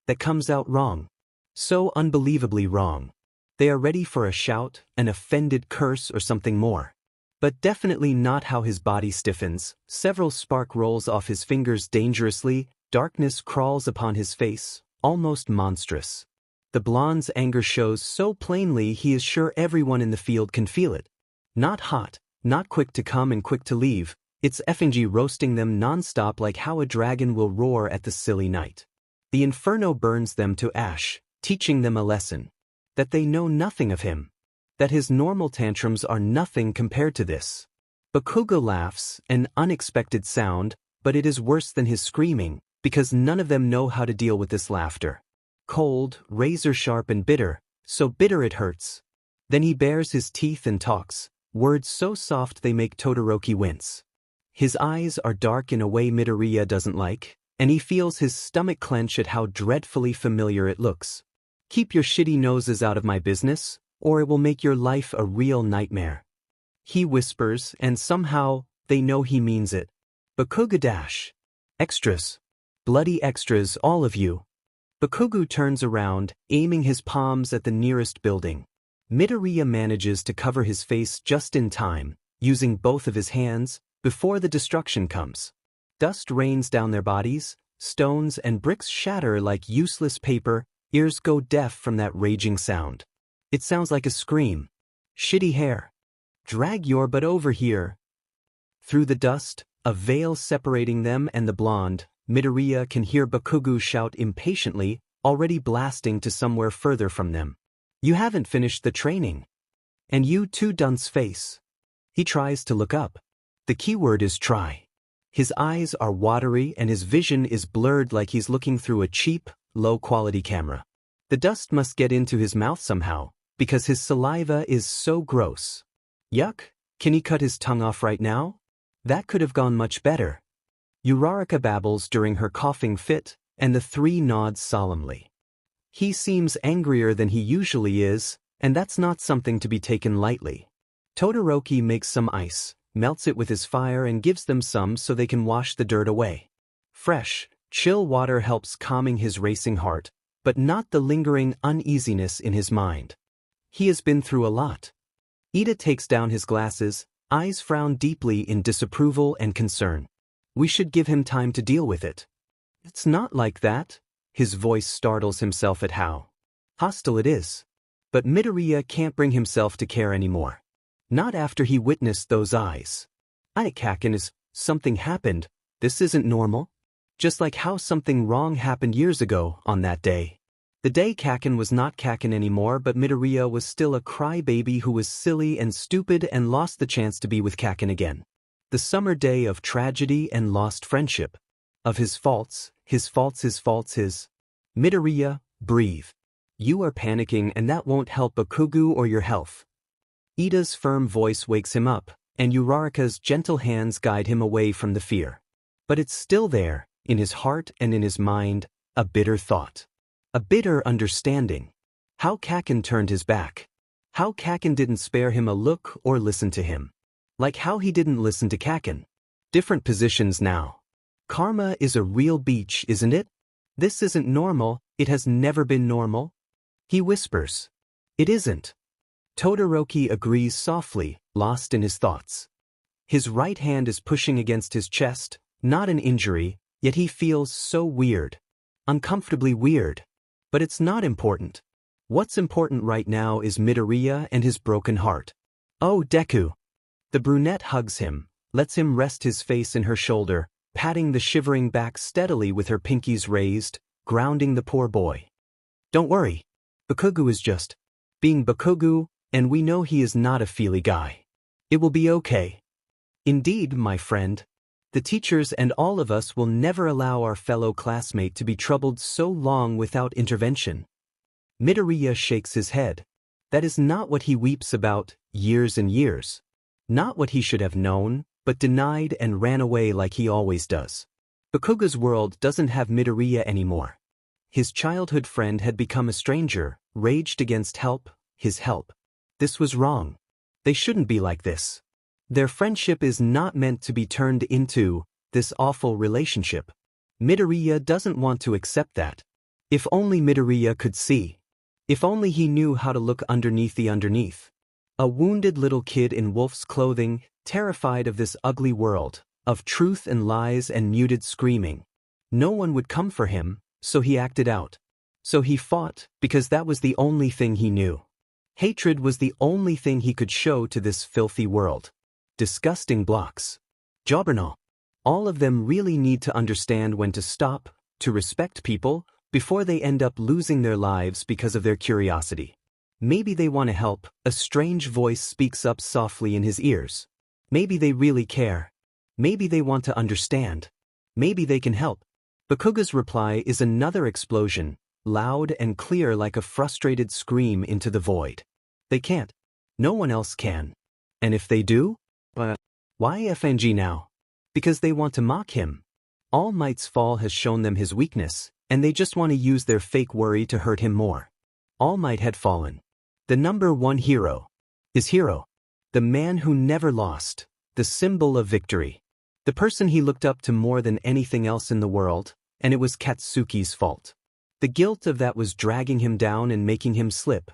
That comes out wrong. So unbelievably wrong. They are ready for a shout, an offended curse or something more. But definitely not how his body stiffens, several spark rolls off his fingers dangerously, darkness crawls upon his face, almost monstrous. The blonde's anger shows so plainly he is sure everyone in the field can feel it. Not hot, not quick to come and quick to leave, it's effing roasting them non-stop like how a dragon will roar at the silly night. The inferno burns them to ash, teaching them a lesson. That they know nothing of him. That his normal tantrums are nothing compared to this. Bakugo laughs, an unexpected sound, but it is worse than his screaming, because none of them know how to deal with this laughter. Cold, razor-sharp and bitter, so bitter it hurts. Then he bares his teeth and talks, words so soft they make Todoroki wince. His eyes are dark in a way Midoriya doesn't like, and he feels his stomach clench at how dreadfully familiar it looks. Keep your shitty noses out of my business, or it will make your life a real nightmare. He whispers, and somehow, they know he means it. Bakugo dash. Extras. Bloody extras, all of you. Bakugo turns around, aiming his palms at the nearest building. Midoriya manages to cover his face just in time, using both of his hands, before the destruction comes. Dust rains down their bodies, stones and bricks shatter like useless paper, ears go deaf from that raging sound. It sounds like a scream. Shitty hair. Drag your butt over here. Through the dust, a veil separating them and the blonde, Midoriya can hear Bakugo shout impatiently, already blasting to somewhere further from them. You haven't finished the training. And you too, dunce face. He tries to look up. The keyword is try. His eyes are watery and his vision is blurred like he's looking through a cheap, low-quality camera. The dust must get into his mouth somehow, because his saliva is so gross. Yuck, can he cut his tongue off right now? That could have gone much better. Uraraka babbles during her coughing fit, and the three nods solemnly. He seems angrier than he usually is, and that's not something to be taken lightly. Todoroki makes some ice, melts it with his fire and gives them some so they can wash the dirt away. Fresh, chill water helps calming his racing heart, but not the lingering uneasiness in his mind. He has been through a lot. Ida takes down his glasses, eyes frown deeply in disapproval and concern. We should give him time to deal with it. It's not like that. His voice startles himself at how hostile it is. But Midoriya can't bring himself to care anymore. Not after he witnessed those eyes. Kaken is, something happened, this isn't normal. Just like how something wrong happened years ago on that day. The day Kaken was not Kaken anymore, but Midoriya was still a crybaby who was silly and stupid and lost the chance to be with Kaken again. The summer day of tragedy and lost friendship. Of his faults. Midoriya, breathe. You are panicking and that won't help Bakugo or your health. Ida's firm voice wakes him up, and Uraraka's gentle hands guide him away from the fear. But it's still there, in his heart and in his mind, a bitter thought. A bitter understanding. How Kaken turned his back. How Kaken didn't spare him a look or listen to him. Like how he didn't listen to Kaken. Different positions now. Karma is a real beach, isn't it? This isn't normal, it has never been normal. He whispers. It isn't. Todoroki agrees softly, lost in his thoughts. His right hand is pushing against his chest, not an injury, yet he feels so weird. Uncomfortably weird. But it's not important. What's important right now is Midoriya and his broken heart. Oh, Deku. The brunette hugs him, lets him rest his face in her shoulder, patting the shivering back steadily with her pinkies raised, grounding the poor boy. Don't worry. Bakugo is just being Bakugo, and we know he is not a feely guy. It will be okay. Indeed, my friend. The teachers and all of us will never allow our fellow classmate to be troubled so long without intervention. Midoriya shakes his head. That is not what he weeps about, years and years. Not what he should have known, but denied and ran away like he always does. Bakugo's world doesn't have Midoriya anymore. His childhood friend had become a stranger, raged against his help. This was wrong. They shouldn't be like this. Their friendship is not meant to be turned into this awful relationship. Midoriya doesn't want to accept that. If only Midoriya could see. If only he knew how to look underneath the underneath. A wounded little kid in wolf's clothing, terrified of this ugly world, of truth and lies and muted screaming. No one would come for him, so he acted out. So he fought, because that was the only thing he knew. Hatred was the only thing he could show to this filthy world. Disgusting blocks. Jobbernaut. All of them really need to understand when to stop, to respect people, before they end up losing their lives because of their curiosity. Maybe they want to help, a strange voice speaks up softly in his ears. Maybe they really care. Maybe they want to understand. Maybe they can help. Bakugo's reply is another explosion, loud and clear like a frustrated scream into the void. They can't. No one else can. And if they do? Why FNG now? Because they want to mock him. All Might's fall has shown them his weakness, and they just want to use their fake worry to hurt him more. All Might had fallen. The number one hero. His hero. The man who never lost. The symbol of victory. The person he looked up to more than anything else in the world, and it was Katsuki's fault. The guilt of that was dragging him down and making him slip.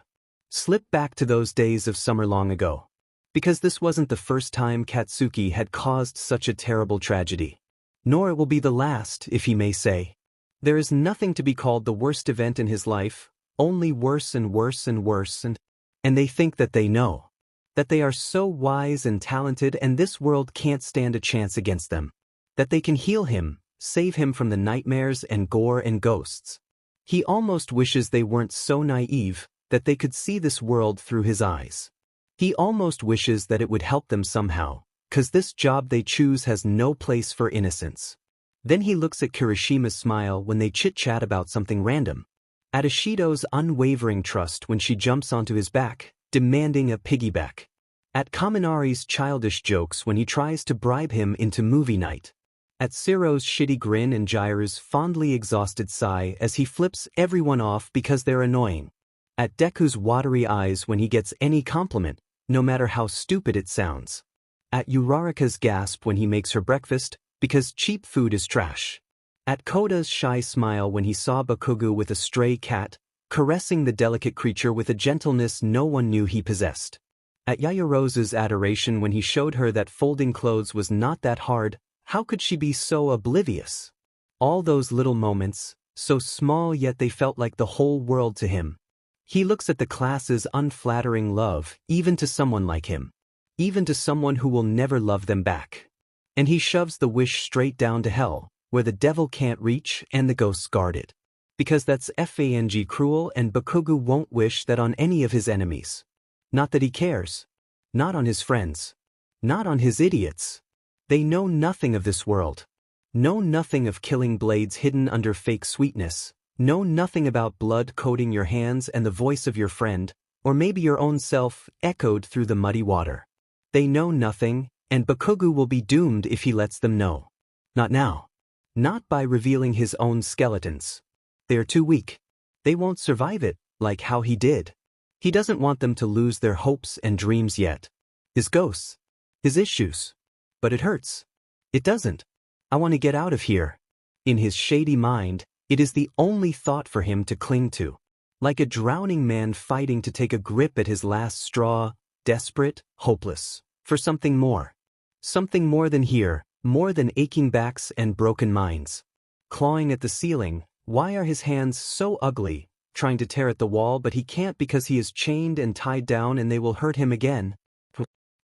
Slip back to those days of summer long ago. Because this wasn't the first time Katsuki had caused such a terrible tragedy. Nor it will be the last, if he may say. There is nothing to be called the worst event in his life, only worse and worse and worse and they think that they know. That they are so wise and talented and this world can't stand a chance against them. That they can heal him, save him from the nightmares and gore and ghosts. He almost wishes they weren't so naive, that they could see this world through his eyes. He almost wishes that it would help them somehow, 'cause this job they choose has no place for innocence. Then he looks at Kirishima's smile when they chit-chat about something random. At Ishido's unwavering trust when she jumps onto his back, demanding a piggyback. At Kaminari's childish jokes when he tries to bribe him into movie night. At Ciro's shitty grin and Jaire's fondly exhausted sigh as he flips everyone off because they're annoying. At Deku's watery eyes when he gets any compliment, no matter how stupid it sounds. At Uraraka's gasp when he makes her breakfast, because cheap food is trash. At Koda's shy smile when he saw Bakugo with a stray cat, caressing the delicate creature with a gentleness no one knew he possessed. At Yayarose's adoration when he showed her that folding clothes was not that hard, how could she be so oblivious? All those little moments, so small yet they felt like the whole world to him. He looks at the class's unflattering love, even to someone like him. Even to someone who will never love them back. And he shoves the wish straight down to hell, where the devil can't reach and the ghosts guard it. Because that's fang cruel and Bakugo won't wish that on any of his enemies. Not that he cares. Not on his friends. Not on his idiots. They know nothing of this world. Know nothing of killing blades hidden under fake sweetness. Know nothing about blood coating your hands and the voice of your friend, or maybe your own self, echoed through the muddy water. They know nothing, and Bakugo will be doomed if he lets them know. Not now. Not by revealing his own skeletons. They are too weak. They won't survive it, like how he did. He doesn't want them to lose their hopes and dreams yet. His ghosts. His issues. But it hurts. It doesn't. I want to get out of here. In his shady mind, it is the only thought for him to cling to. Like a drowning man fighting to take a grip at his last straw, desperate, hopeless, for something more. Something more than here, more than aching backs and broken minds. Clawing at the ceiling, why are his hands so ugly, trying to tear at the wall but he can't because he is chained and tied down and they will hurt him again?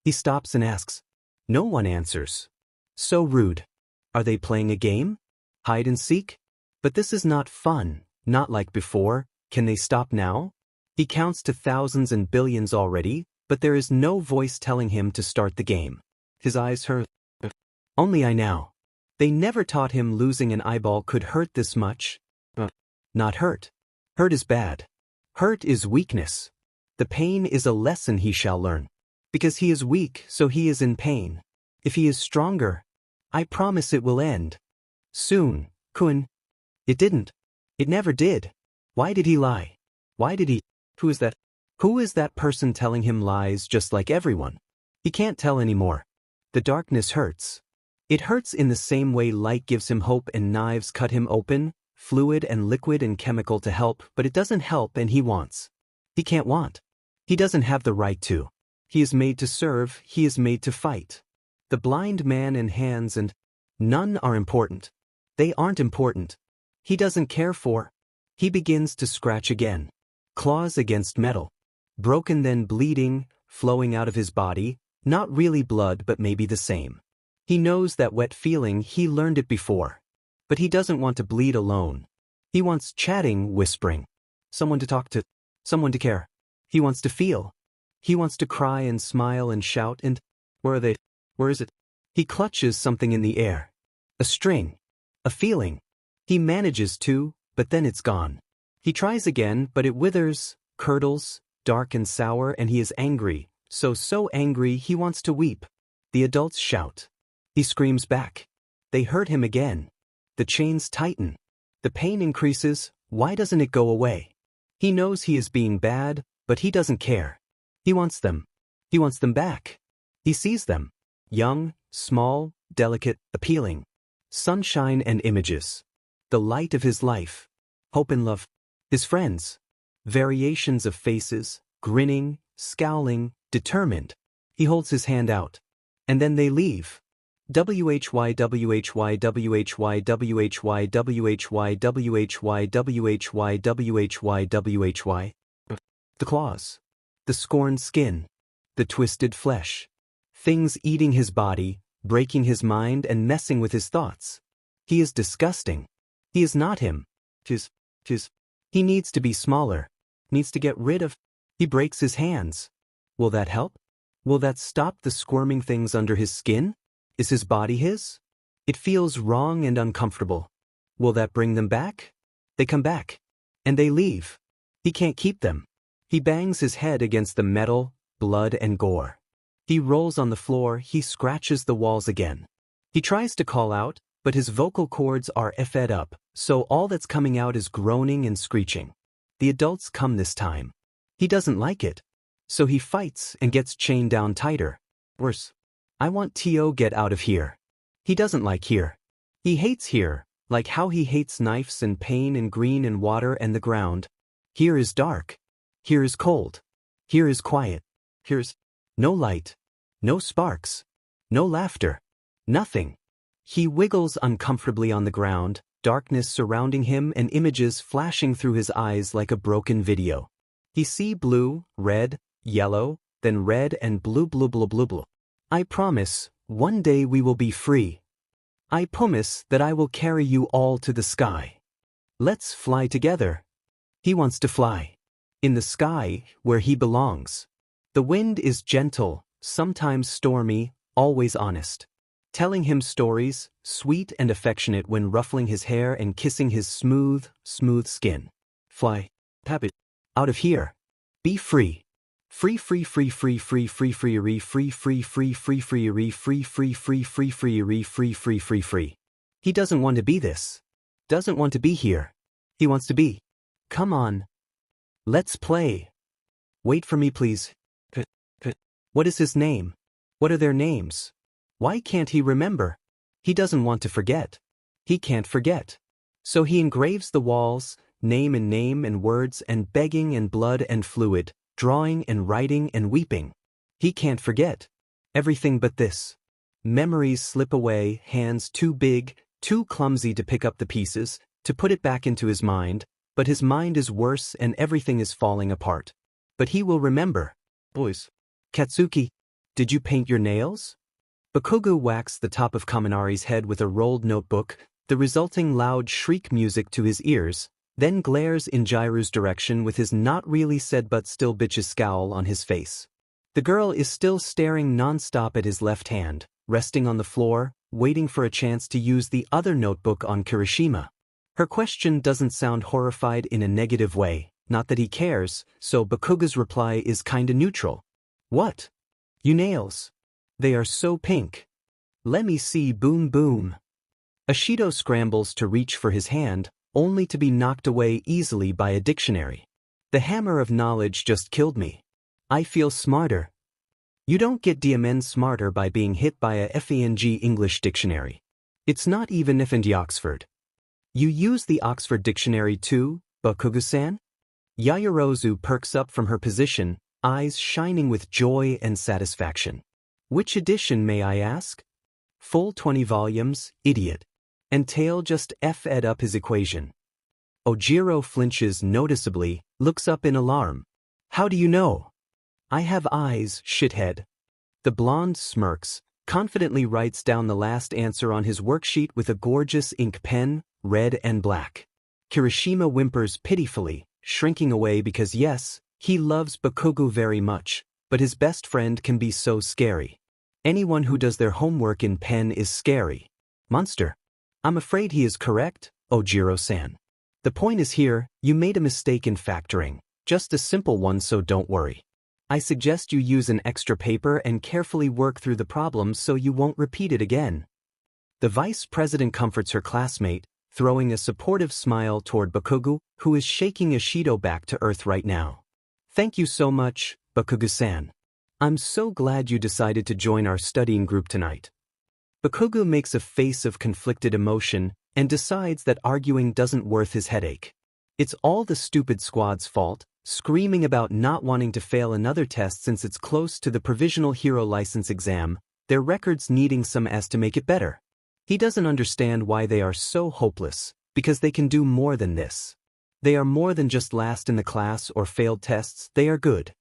He stops and asks. No one answers. So rude. Are they playing a game? Hide and seek? But this is not fun, not like before. Can they stop now? He counts to thousands and billions already, but there is no voice telling him to start the game. His eyes hurt. Only I now. They never taught him losing an eyeball could hurt this much. Not hurt. Hurt is bad. Hurt is weakness. The pain is a lesson he shall learn. Because he is weak, so he is in pain. If he is stronger, I promise it will end. Soon, Kun. It didn't. It never did. Why did he lie? Why did he? Who is that? Who is that person telling him lies just like everyone? He can't tell anymore. The darkness hurts. It hurts in the same way light gives him hope and knives cut him open, fluid and liquid and chemical to help, but it doesn't help and he wants. He can't want. He doesn't have the right to. He is made to serve, he is made to fight. The blind man and hands and none are important. They aren't important. He doesn't care for. He begins to scratch again. Claws against metal. Broken then bleeding, flowing out of his body, not really blood but maybe the same. He knows that wet feeling, he learned it before. But he doesn't want to bleed alone. He wants chatting, whispering. Someone to talk to. Someone to care. He wants to feel. He wants to cry and smile and shout and... Where are they? Where is it? He clutches something in the air. A string. A feeling. He manages to, but then it's gone. He tries again, but it withers, curdles, dark and sour, and he is angry. So angry he wants to weep. The adults shout. He screams back. They hurt him again. The chains tighten. The pain increases. Why doesn't it go away? He knows he is being bad, but he doesn't care. He wants them. He wants them back. He sees them. Young, small, delicate, appealing. Sunshine and images. The light of his life. Hope and love. His friends. Variations of faces, grinning, scowling, determined. He holds his hand out. And then they leave. WHY. The claws. The scorned skin. The twisted flesh. Things eating his body, breaking his mind and messing with his thoughts. He is disgusting. He is not him. He needs to be smaller. Needs to get rid of. He breaks his hands. Will that help? Will that stop the squirming things under his skin? Is his body his? It feels wrong and uncomfortable. Will that bring them back? They come back. And they leave. He can't keep them. He bangs his head against the metal, blood and gore. He rolls on the floor, he scratches the walls again. He tries to call out, but his vocal cords are fed up, so all that's coming out is groaning and screeching. The adults come this time. He doesn't like it. So he fights and gets chained down tighter. Worse. I want to get out of here. He doesn't like here. He hates here, like how he hates knives and pain and green and water and the ground. Here is dark. Here is cold. Here is quiet. Here's no light. No sparks. No laughter. Nothing. He wiggles uncomfortably on the ground, darkness surrounding him and images flashing through his eyes like a broken video. He sees blue, red, yellow, then red and blue. I promise, one day we will be free. I promise that I will carry you all to the sky. Let's fly together. He wants to fly. In the sky, where he belongs. The wind is gentle, sometimes stormy, always honest. Telling him stories, sweet and affectionate when ruffling his hair and kissing his smooth skin. Fly. Tap it. Out of here. Be free. Free. He doesn't want to be this. Doesn't want to be here. He wants to be. Come on. Let's play. Wait for me, please. What is his name? What are their names? Why can't he remember? He doesn't want to forget. He can't forget. So he engraves the walls, name and words and begging and blood and fluid, drawing and writing and weeping. He can't forget. Everything but this. Memories slip away, hands too big, too clumsy to pick up the pieces, to put it back into his mind, but his mind is worse and everything is falling apart. But he will remember. Boys. Katsuki, did you paint your nails? Bakugo whacks the top of Kaminari's head with a rolled notebook, the resulting loud shriek music to his ears, then glares in Jiru's direction with his not really said but still bitches scowl on his face. The girl is still staring non-stop at his left hand, resting on the floor, waiting for a chance to use the other notebook on Kirishima. Her question doesn't sound horrified in a negative way, not that he cares, so Bakugo's reply is kinda neutral. What? You nails. They are so pink. Let me see. Boom boom. Ashido scrambles to reach for his hand, only to be knocked away easily by a dictionary. The hammer of knowledge just killed me. I feel smarter. You don't get DMN smarter by being hit by a FENG English dictionary. It's not even FNG Oxford. You use the Oxford dictionary too, Bakugo-san? Yaoyorozu perks up from her position, eyes shining with joy and satisfaction. Which edition, may I ask? Full 20 volumes, idiot. And Tail just F'd up his equation. Ojiro flinches noticeably, looks up in alarm. How do you know? I have eyes, shithead. The blonde smirks, confidently writes down the last answer on his worksheet with a gorgeous ink pen, red and black. Kirishima whimpers pitifully, shrinking away because yes, he loves Bakugo very much, but his best friend can be so scary. Anyone who does their homework in pen is scary. Monster. I'm afraid he is correct, Ojiro-san. The point is here, you made a mistake in factoring, just a simple one, so don't worry. I suggest you use an extra paper and carefully work through the problem so you won't repeat it again. The vice president comforts her classmate, throwing a supportive smile toward Bakugo, who is shaking Ashido back to earth right now. Thank you so much, Bakugo-san. I'm so glad you decided to join our studying group tonight. Bakugo makes a face of conflicted emotion and decides that arguing doesn't worth his headache. It's all the stupid squad's fault, screaming about not wanting to fail another test since it's close to the provisional hero license exam, their records needing some S to make it better. He doesn't understand why they are so hopeless, because they can do more than this. They are more than just last in the class or failed tests, they are good.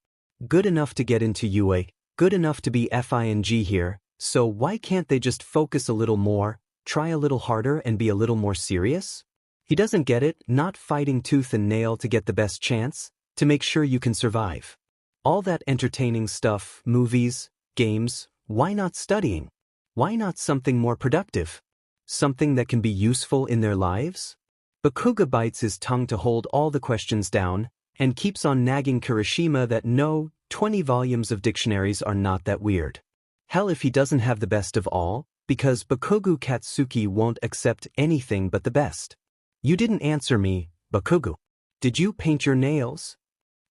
Good enough to get into UA, good enough to be FING here, so why can't they just focus a little more, try a little harder and be a little more serious? He doesn't get it, not fighting tooth and nail to get the best chance, to make sure you can survive. All that entertaining stuff, movies, games, why not studying? Why not something more productive? Something that can be useful in their lives? Bakugo bites his tongue to hold all the questions down, and keeps on nagging Kirishima that no, 20 volumes of dictionaries are not that weird. Hell if he doesn't have the best of all, because Bakugo Katsuki won't accept anything but the best. You didn't answer me, Bakugo. Did you paint your nails?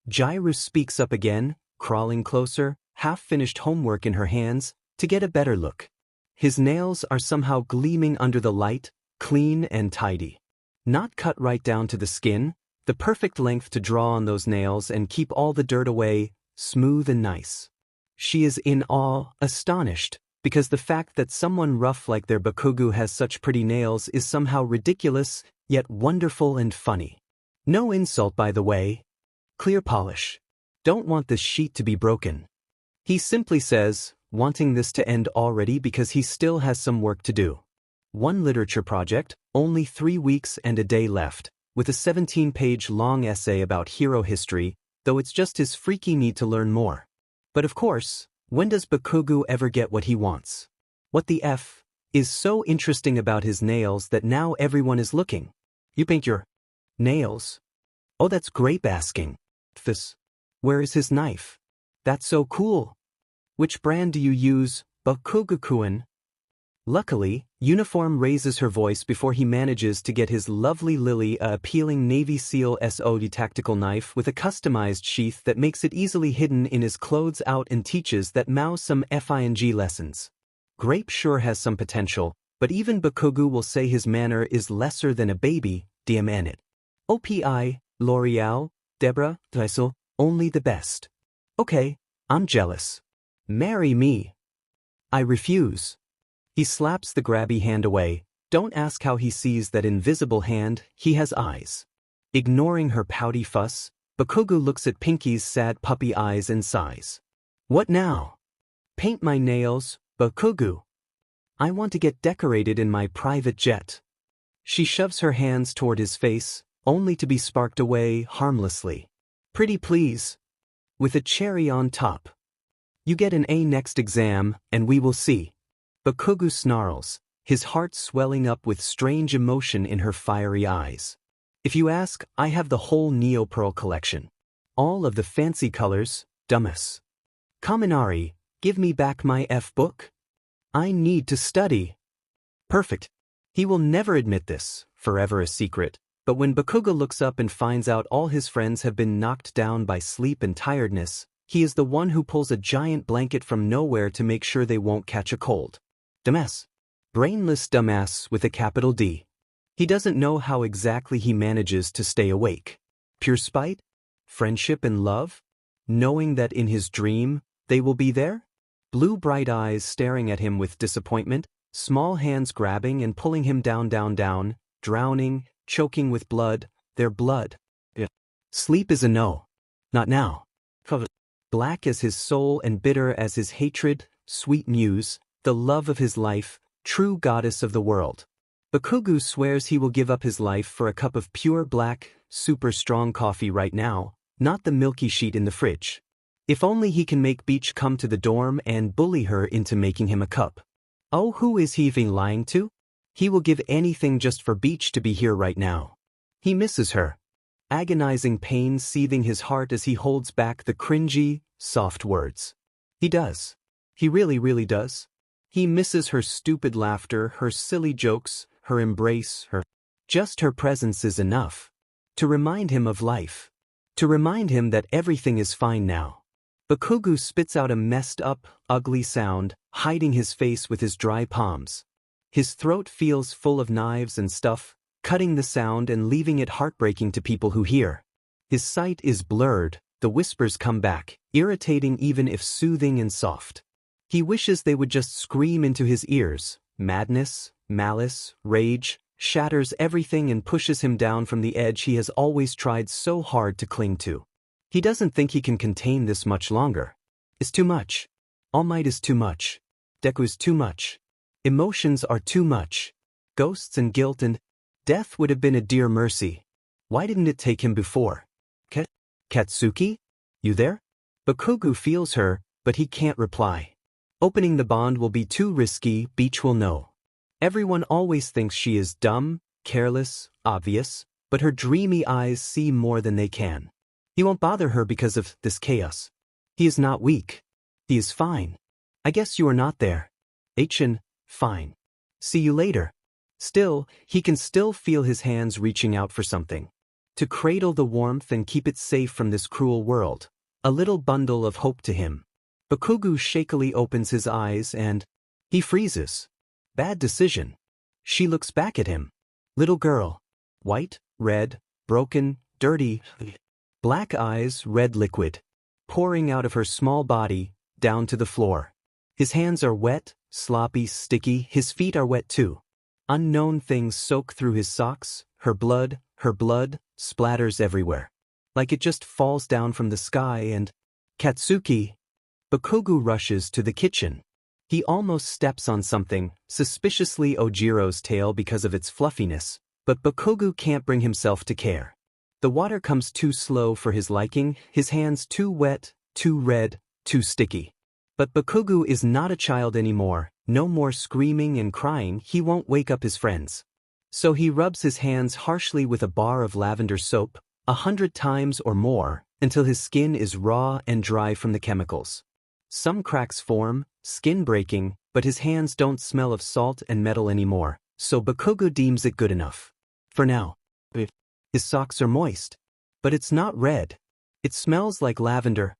Jiru speaks up again, crawling closer, half-finished homework in her hands, to get a better look. His nails are somehow gleaming under the light, clean and tidy. Not cut right down to the skin, the perfect length to draw on those nails and keep all the dirt away, smooth and nice. She is in awe, astonished, because the fact that someone rough like their Bakugo has such pretty nails is somehow ridiculous, yet wonderful and funny. No insult by the way. Clear polish. Don't want this sheet to be broken. He simply says, wanting this to end already because he still has some work to do. One literature project, only 3 weeks and a day left, with a 17-page long essay about hero history, though it's just his freaky need to learn more. But of course, when does Bakugo ever get what he wants? What the F is so interesting about his nails that now everyone is looking. You paint your nails? Oh, that's grape asking. This. Where is his knife? That's so cool. Which brand do you use, Bakugo-kun? Luckily, Uniform raises her voice before he manages to get his lovely Lily a appealing Navy SEAL SOD tactical knife with a customized sheath that makes it easily hidden in his clothes out and teaches that Mao some FING lessons. Grape sure has some potential, but even Bakugo will say his manner is lesser than a baby, damn it. OPI, L'Oreal, Deborah, Dressel, only the best. Okay, I'm jealous. Marry me. I refuse. He slaps the grabby hand away. Don't ask how he sees that invisible hand, he has eyes. Ignoring her pouty fuss, Bakugo looks at Pinky's sad puppy eyes and sighs. What now? Paint my nails, Bakugo. I want to get decorated in my private jet. She shoves her hands toward his face, only to be sparked away harmlessly. Pretty please. With a cherry on top. You get an A next exam, and we will see. Bakugo snarls, his heart swelling up with strange emotion in her fiery eyes. If you ask, I have the whole Neopearl collection. All of the fancy colors, dumbass. Kaminari, give me back my F book. I need to study. Perfect. He will never admit this, forever a secret, but when Bakugo looks up and finds out all his friends have been knocked down by sleep and tiredness, he is the one who pulls a giant blanket from nowhere to make sure they won't catch a cold. Dumbass. Brainless dumbass with a capital D. He doesn't know how exactly he manages to stay awake. Pure spite? Friendship and love? Knowing that in his dream, they will be there? Blue bright eyes staring at him with disappointment, small hands grabbing and pulling him down, drowning, choking with blood, their blood. Yeah. Sleep is a no. Not now. Black as his soul and bitter as his hatred, sweet muse, the love of his life, true goddess of the world. Bakugo swears he will give up his life for a cup of pure black, super strong coffee right now, not the milky sheet in the fridge. If only he can make Beach come to the dorm and bully her into making him a cup. Oh, who is he even lying to? He will give anything just for Beach to be here right now. He misses her. Agonizing pain seething his heart as he holds back the cringy, soft words. He does. He really does. He misses her stupid laughter, her silly jokes, her embrace, just her presence is enough. To remind him of life. To remind him that everything is fine now. Bakugo spits out a messed up, ugly sound, hiding his face with his dry palms. His throat feels full of knives and stuff, cutting the sound and leaving it heartbreaking to people who hear. His sight is blurred, the whispers come back, irritating even if soothing and soft. He wishes they would just scream into his ears. Madness, malice, rage, shatters everything and pushes him down from the edge he has always tried so hard to cling to. He doesn't think he can contain this much longer. It's too much. All Might is too much. Deku is too much. Emotions are too much. Ghosts and guilt and death would have been a dear mercy. Why didn't it take him before? Katsuki? You there? Bakugo feels her, but he can't reply. Opening the bond will be too risky, Beach will know. Everyone always thinks she is dumb, careless, obvious, but her dreamy eyes see more than they can. He won't bother her because of this chaos. He is not weak. He is fine. I guess you are not there. Achin, fine. See you later. Still, he can still feel his hands reaching out for something. To cradle the warmth and keep it safe from this cruel world. A little bundle of hope to him. Bakugo shakily opens his eyes and he freezes. Bad decision. She looks back at him. Little girl. White, red, broken, dirty. Black eyes, red liquid. Pouring out of her small body, down to the floor. His hands are wet, sloppy, sticky, his feet are wet too. Unknown things soak through his socks, her blood, splatters everywhere. Like it just falls down from the sky and… Katsuki! Bakugo rushes to the kitchen. He almost steps on something, suspiciously Ojiro's tail because of its fluffiness, but Bakugo can't bring himself to care. The water comes too slow for his liking, his hands too wet, too red, too sticky. But Bakugo is not a child anymore, no more screaming and crying, he won't wake up his friends. So he rubs his hands harshly with a bar of lavender soap, 100 times or more, until his skin is raw and dry from the chemicals. Some cracks form, skin breaking, but his hands don't smell of salt and metal anymore, so Bakugo deems it good enough. For now. His socks are moist. But it's not red. It smells like lavender.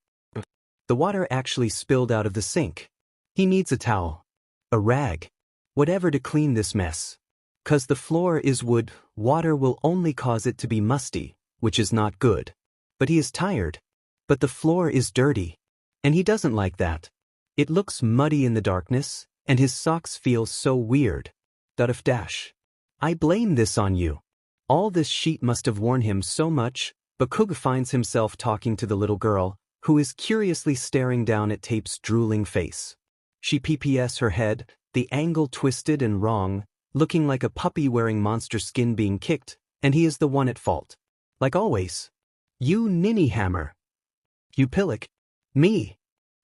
The water actually spilled out of the sink. He needs a towel. A rag. Whatever to clean this mess. 'Cause the floor is wood, water will only cause it to be musty, which is not good. But he is tired. But the floor is dirty. And he doesn't like that. It looks muddy in the darkness, and his socks feel so weird. I blame this on you. All this sheet must have worn him so much. Bakugo finds himself talking to the little girl, who is curiously staring down at Tape's drooling face. She pps her head, the angle twisted and wrong, looking like a puppy wearing monster skin being kicked, and he is the one at fault. Like always. You ninny hammer. You pillock. Me.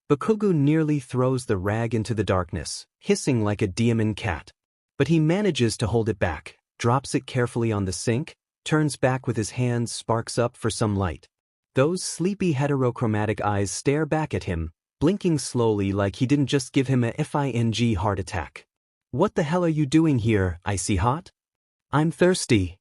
Bakugo nearly throws the rag into the darkness, hissing like a demon cat. But he manages to hold it back, drops it carefully on the sink, turns back with his hands, sparks up for some light. Those sleepy heterochromatic eyes stare back at him, blinking slowly like he didn't just give him a FING heart attack. What the hell are you doing here, icy hot? I'm thirsty.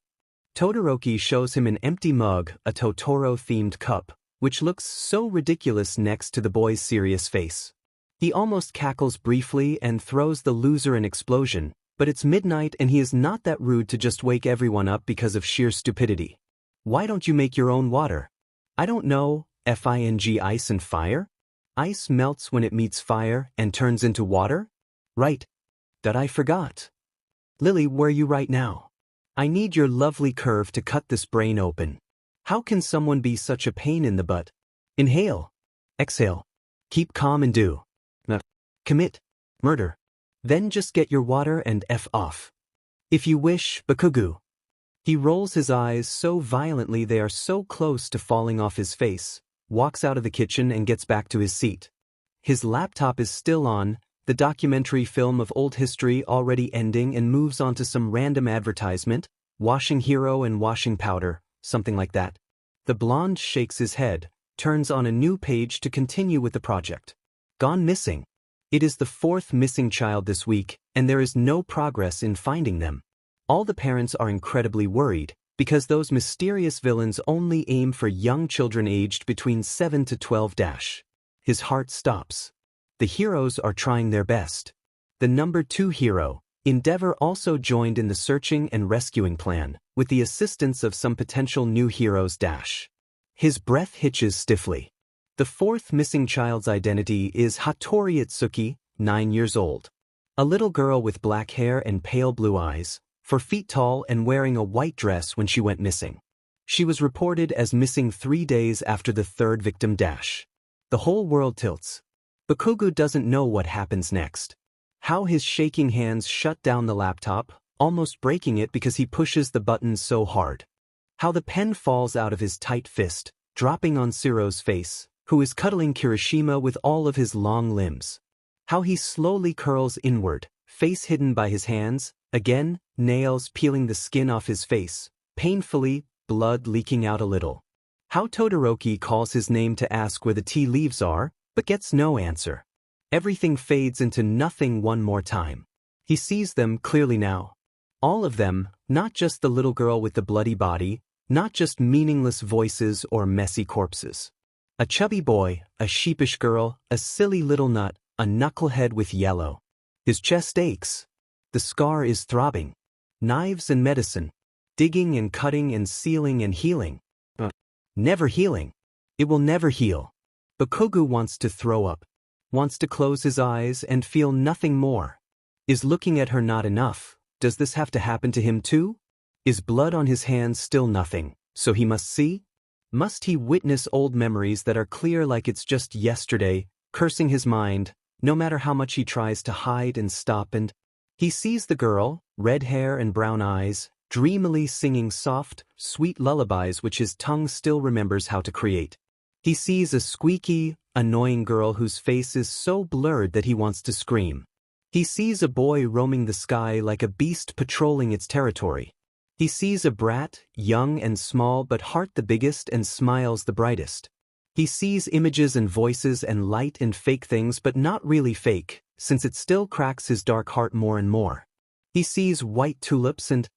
Todoroki shows him an empty mug, a Totoro-themed cup, which looks so ridiculous next to the boy's serious face. He almost cackles briefly and throws the loser an explosion, but it's midnight and he is not that rude to just wake everyone up because of sheer stupidity. Why don't you make your own water? I don't know, FING ice and fire? Ice melts when it meets fire and turns into water? Right. That I forgot. Lily, where are you right now? I need your lovely curve to cut this brain open. How can someone be such a pain in the butt? Inhale. Exhale. Keep calm and do. Commit. Murder. Then just get your water and F off. If you wish, Bakugo. He rolls his eyes so violently they are so close to falling off his face, walks out of the kitchen and gets back to his seat. His laptop is still on, the documentary film of old history already ending, and moves on to some random advertisement, washing hero and washing powder, something like that. The blonde shakes his head, turns on a new page to continue with the project. Gone missing. It is the 4th missing child this week, and there is no progress in finding them. All the parents are incredibly worried, because those mysterious villains only aim for young children aged between 7 to 12. His heart stops. The heroes are trying their best. The number 2 hero, Endeavor, also joined in the searching and rescuing plan, with the assistance of some potential new heroes. His breath hitches stiffly. The 4th missing child's identity is Hattori Itsuki, 9 years old. A little girl with black hair and pale blue eyes, 4 feet tall and wearing a white dress when she went missing. She was reported as missing 3 days after the 3rd victim. The whole world tilts. Bakugo doesn't know what happens next. How his shaking hands shut down the laptop, almost breaking it because he pushes the button so hard. How the pen falls out of his tight fist, dropping on Shiro's face, who is cuddling Kirishima with all of his long limbs. How he slowly curls inward, face hidden by his hands, again, nails peeling the skin off his face, painfully, blood leaking out a little. How Todoroki calls his name to ask where the tea leaves are, but gets no answer. Everything fades into nothing one more time. He sees them clearly now. All of them, not just the little girl with the bloody body, not just meaningless voices or messy corpses. A chubby boy, a sheepish girl, a silly little nut, a knucklehead with yellow. His chest aches. The scar is throbbing. Knives and medicine. Digging and cutting and sealing and healing. Never healing. It will never heal. Bakugo wants to throw up. Wants to close his eyes and feel nothing more. Is looking at her not enough? Does this have to happen to him too? Is blood on his hands still nothing, so he must see? Must he witness old memories that are clear like it's just yesterday, cursing his mind, no matter how much he tries to hide and stop, and he sees the girl, red hair and brown eyes, dreamily singing soft, sweet lullabies which his tongue still remembers how to create. He sees a squeaky, annoying girl whose face is so blurred that he wants to scream. He sees a boy roaming the sky like a beast patrolling its territory. He sees a brat, young and small but heart the biggest and smiles the brightest. He sees images and voices and light and fake things but not really fake, since it still cracks his dark heart more and more. He sees white tulips and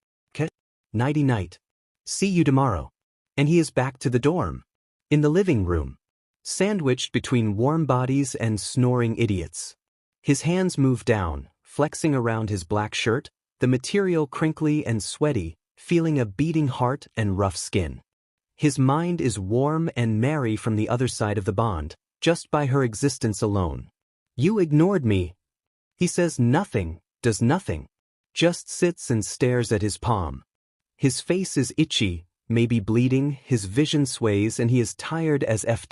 nighty-night. See you tomorrow. And he is back to the dorm. In the living room. Sandwiched between warm bodies and snoring idiots. His hands move down, flexing around his black shirt, the material crinkly and sweaty, feeling a beating heart and rough skin. His mind is warm and merry from the other side of the bond, just by her existence alone. You ignored me. He says nothing, does nothing. Just sits and stares at his palm. His face is itchy, maybe bleeding, his vision sways and he is tired as F-.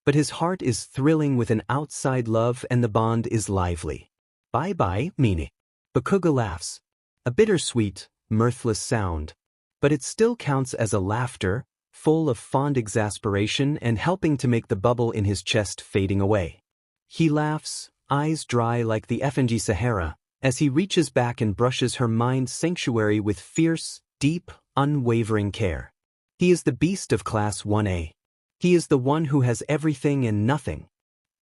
But his heart is thrilling with an outside love and the bond is lively. Bye-bye, Mine. Bakugo laughs. A bittersweet, mirthless sound. But it still counts as a laughter, full of fond exasperation and helping to make the bubble in his chest fading away. He laughs, eyes dry like the Efengy Sahara, as he reaches back and brushes her mind's sanctuary with fierce, deep, unwavering care. He is the beast of Class 1A. He is the one who has everything and nothing.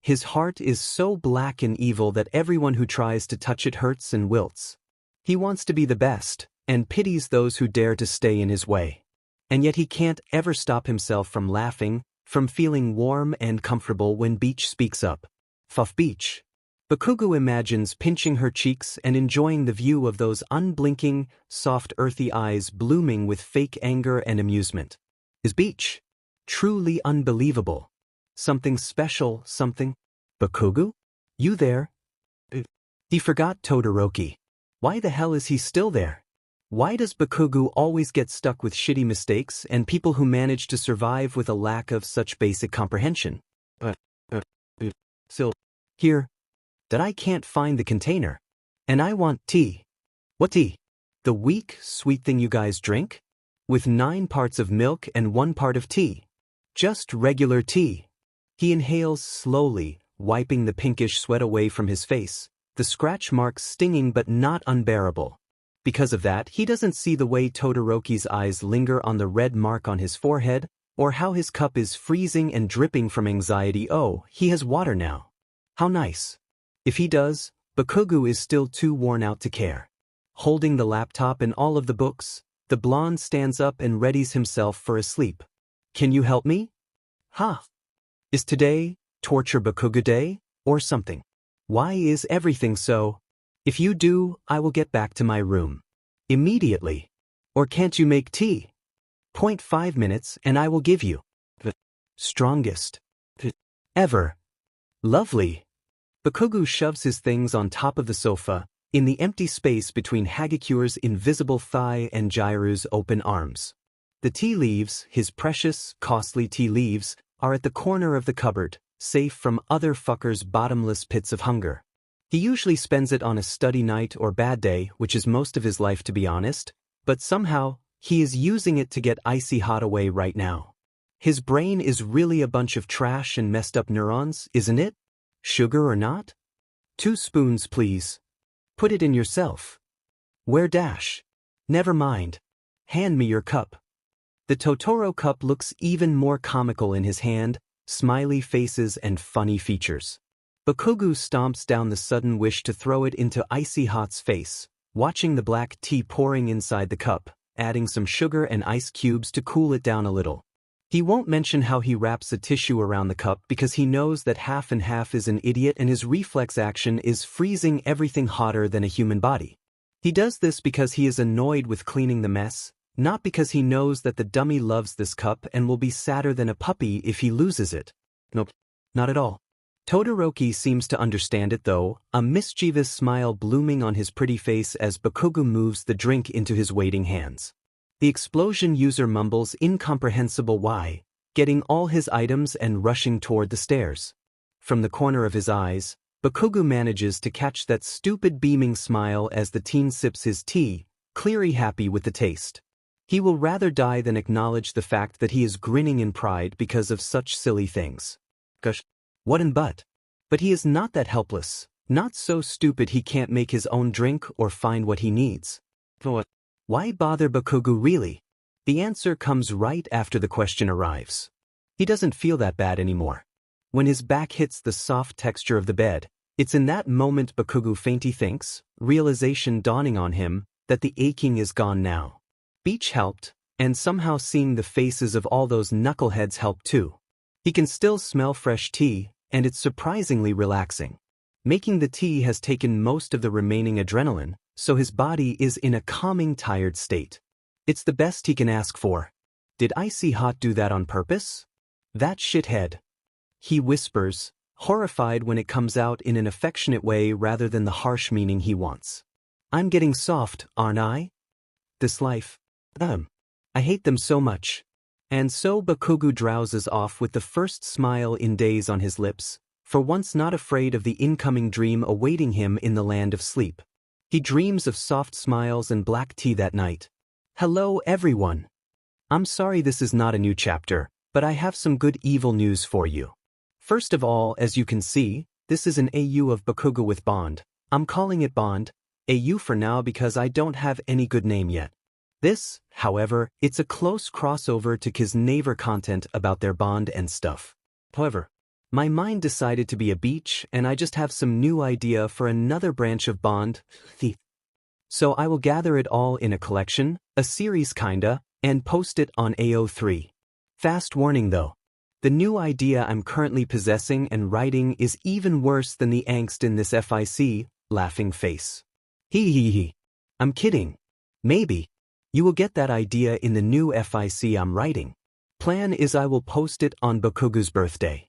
His heart is so black and evil that everyone who tries to touch it hurts and wilts. He wants to be the best, and pities those who dare to stay in his way. And yet he can't ever stop himself from laughing, from feeling warm and comfortable when Beach speaks up. Fuff Beach. Bakugo imagines pinching her cheeks and enjoying the view of those unblinking, soft earthy eyes blooming with fake anger and amusement. Is Beach truly unbelievable? Something special, something? Bakugo? You there? He forgot Todoroki. Why the hell is he still there? Why does Bakugo always get stuck with shitty mistakes and people who manage to survive with a lack of such basic comprehension? Here. That I can't find the container. And I want tea. What tea? The weak, sweet thing you guys drink? With 9 parts of milk and 1 part of tea. Just regular tea. He inhales slowly, wiping the pinkish sweat away from his face, the scratch marks stinging but not unbearable. Because of that, he doesn't see the way Todoroki's eyes linger on the red mark on his forehead, or how his cup is freezing and dripping from anxiety. Oh, he has water now. How nice. If he does, Bakugo is still too worn out to care. Holding the laptop and all of the books, the blonde stands up and readies himself for a sleep. Can you help me? Is today Torture Bakugo Day, or something? Why is everything so? If you do, I will get back to my room. Immediately. Or can't you make tea? 0.5 minutes and I will give you the strongest ever. Lovely. Bakugo shoves his things on top of the sofa, in the empty space between Hagikure's invisible thigh and Jiru's open arms. The tea leaves, his precious, costly tea leaves, are at the corner of the cupboard, safe from other fuckers' bottomless pits of hunger. He usually spends it on a study night or bad day, which is most of his life to be honest, but somehow, he is using it to get icy hot away right now. His brain is really a bunch of trash and messed up neurons, isn't it? Sugar or not? 2 spoons please. Put it in yourself. Where dash? Never mind. Hand me your cup. The Totoro cup looks even more comical in his hand, smiley faces and funny features. Bakugo stomps down the sudden wish to throw it into Icy Hot's face, watching the black tea pouring inside the cup, adding some sugar and ice cubes to cool it down a little. He won't mention how he wraps a tissue around the cup because he knows that half and half is an idiot and his reflex action is freezing everything hotter than a human body. He does this because he is annoyed with cleaning the mess, not because he knows that the dummy loves this cup and will be sadder than a puppy if he loses it. Nope, not at all. Todoroki seems to understand it though, a mischievous smile blooming on his pretty face as Bakugo moves the drink into his waiting hands. The explosion user mumbles incomprehensible why, getting all his items and rushing toward the stairs. From the corner of his eyes, Bakugo manages to catch that stupid beaming smile as the teen sips his tea, clearly happy with the taste. He will rather die than acknowledge the fact that he is grinning in pride because of such silly things. Gosh, what an butt. But he is not that helpless, not so stupid he can't make his own drink or find what he needs. What? Why bother Bakugo really? The answer comes right after the question arrives. He doesn't feel that bad anymore. When his back hits the soft texture of the bed, it's in that moment Bakugo faintly thinks, realization dawning on him, that the aching is gone now. Beach helped, and somehow seeing the faces of all those knuckleheads helped too. He can still smell fresh tea, and it's surprisingly relaxing. Making the tea has taken most of the remaining adrenaline, so his body is in a calming tired state. It's the best he can ask for. Did Icy Hot do that on purpose? That shithead. He whispers, horrified when it comes out in an affectionate way rather than the harsh meaning he wants. I'm getting soft, aren't I? This life. I hate them so much. And so Bakugo drowses off with the first smile in days on his lips, for once not afraid of the incoming dream awaiting him in the land of sleep. He dreams of soft smiles and black tea that night. Hello everyone. I'm sorry this is not a new chapter, but I have some good evil news for you. First of all, as you can see, this is an AU of Bakugo with Bond. I'm calling it Bond, AU for now because I don't have any good name yet. This, however, it's a close crossover to Kisnaver content about their bond and stuff. However, my mind decided to be a beach and I just have some new idea for another branch of Bond, so I will gather it all in a collection, a series kinda, and post it on AO3. Fast warning though. The new idea I'm currently possessing and writing is even worse than the angst in this FIC, laughing face. Hee. I'm kidding. Maybe. You will get that idea in the new FIC I'm writing. Plan is I will post it on Bakugo's birthday.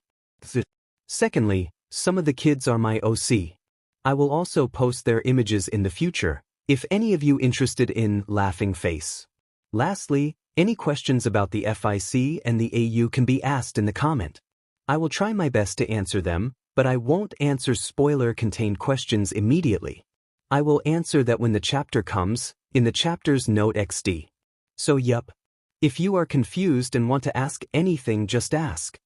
Secondly, some of the kids are my OC. I will also post their images in the future, if any of you interested in laughing face. Lastly, any questions about the FIC and the AU can be asked in the comment. I will try my best to answer them, but I won't answer spoiler-contained questions immediately. I will answer that when the chapter comes, in the chapter's note XD. So yup. If you are confused and want to ask anything, just ask.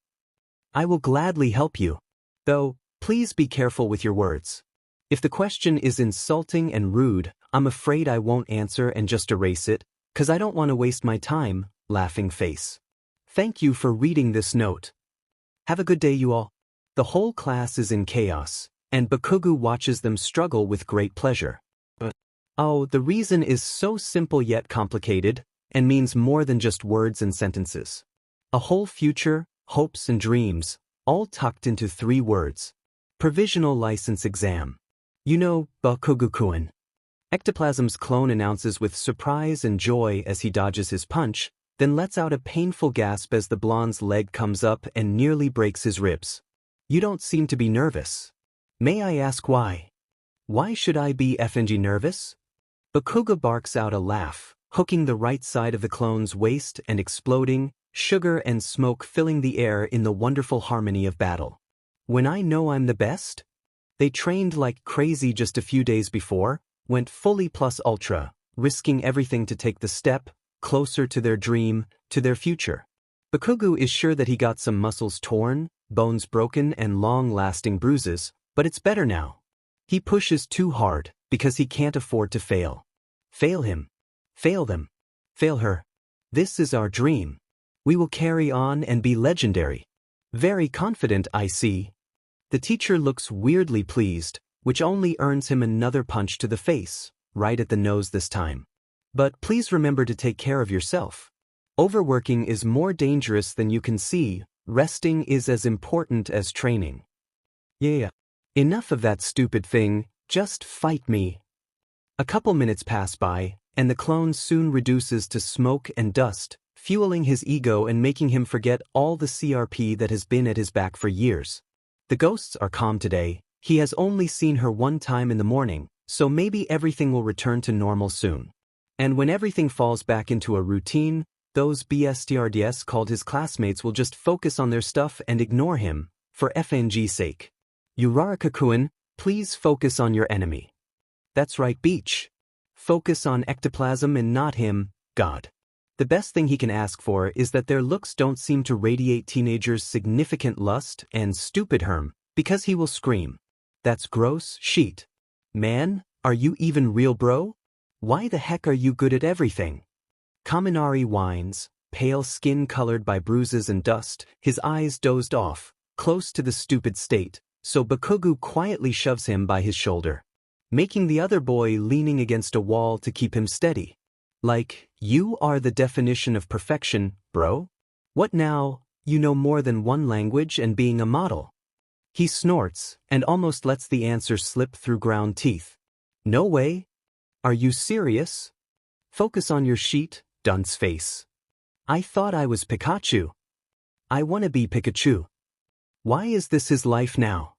I will gladly help you. Though, please be careful with your words. If the question is insulting and rude, I'm afraid I won't answer and just erase it, 'cause I don't want to waste my time, laughing face. Thank you for reading this note. Have a good day you all. The whole class is in chaos, and Bakugo watches them struggle with great pleasure. But, oh, the reason is so simple yet complicated, and means more than just words and sentences. A whole future, hopes and dreams, all tucked into 3 words. Provisional license exam. You know, Bakugo-kun. Ectoplasm's clone announces with surprise and joy as he dodges his punch, then lets out a painful gasp as the blonde's leg comes up and nearly breaks his ribs. You don't seem to be nervous. May I ask why? Why should I be FNG nervous? Bakugo barks out a laugh, hooking the right side of the clone's waist and exploding, sugar and smoke filling the air in the wonderful harmony of battle. When I know I'm the best? They trained like crazy just a few days before, went fully plus ultra, risking everything to take the step, closer to their dream, to their future. Bakugo is sure that he got some muscles torn, bones broken and long-lasting bruises, but it's better now. He pushes too hard, because he can't afford to fail. Fail him. Fail them. Fail her. This is our dream. We will carry on and be legendary. Very confident, I see. The teacher looks weirdly pleased, which only earns him another punch to the face, right at the nose this time. But please remember to take care of yourself. Overworking is more dangerous than you can see. Resting is as important as training. Yeah. Enough of that stupid thing, just fight me. A couple minutes pass by, and the clone soon reduces to smoke and dust, fueling his ego and making him forget all the CRP that has been at his back for years. The ghosts are calm today. He has only seen her one time in the morning, so maybe everything will return to normal soon. And when everything falls back into a routine, those BSTRDS called his classmates will just focus on their stuff and ignore him, for FNG's sake. Uraraka-kun, please focus on your enemy. That's right, Beach. Focus on ectoplasm and not him, God. The best thing he can ask for is that their looks don't seem to radiate teenagers' significant lust and stupid herm, because he will scream. That's gross shit. Man, are you even real, bro? Why the heck are you good at everything? Kaminari whines, pale skin colored by bruises and dust, his eyes dozed off, close to the stupid state, so Bakugo quietly shoves him by his shoulder, making the other boy leaning against a wall to keep him steady. Like, you are the definition of perfection, bro? What now, you know more than one language and being a model? He snorts, and almost lets the answer slip through ground teeth. No way. Are you serious? Focus on your sheet, dunce face. I thought I was Pikachu. I wanna be Pikachu. Why is this his life now?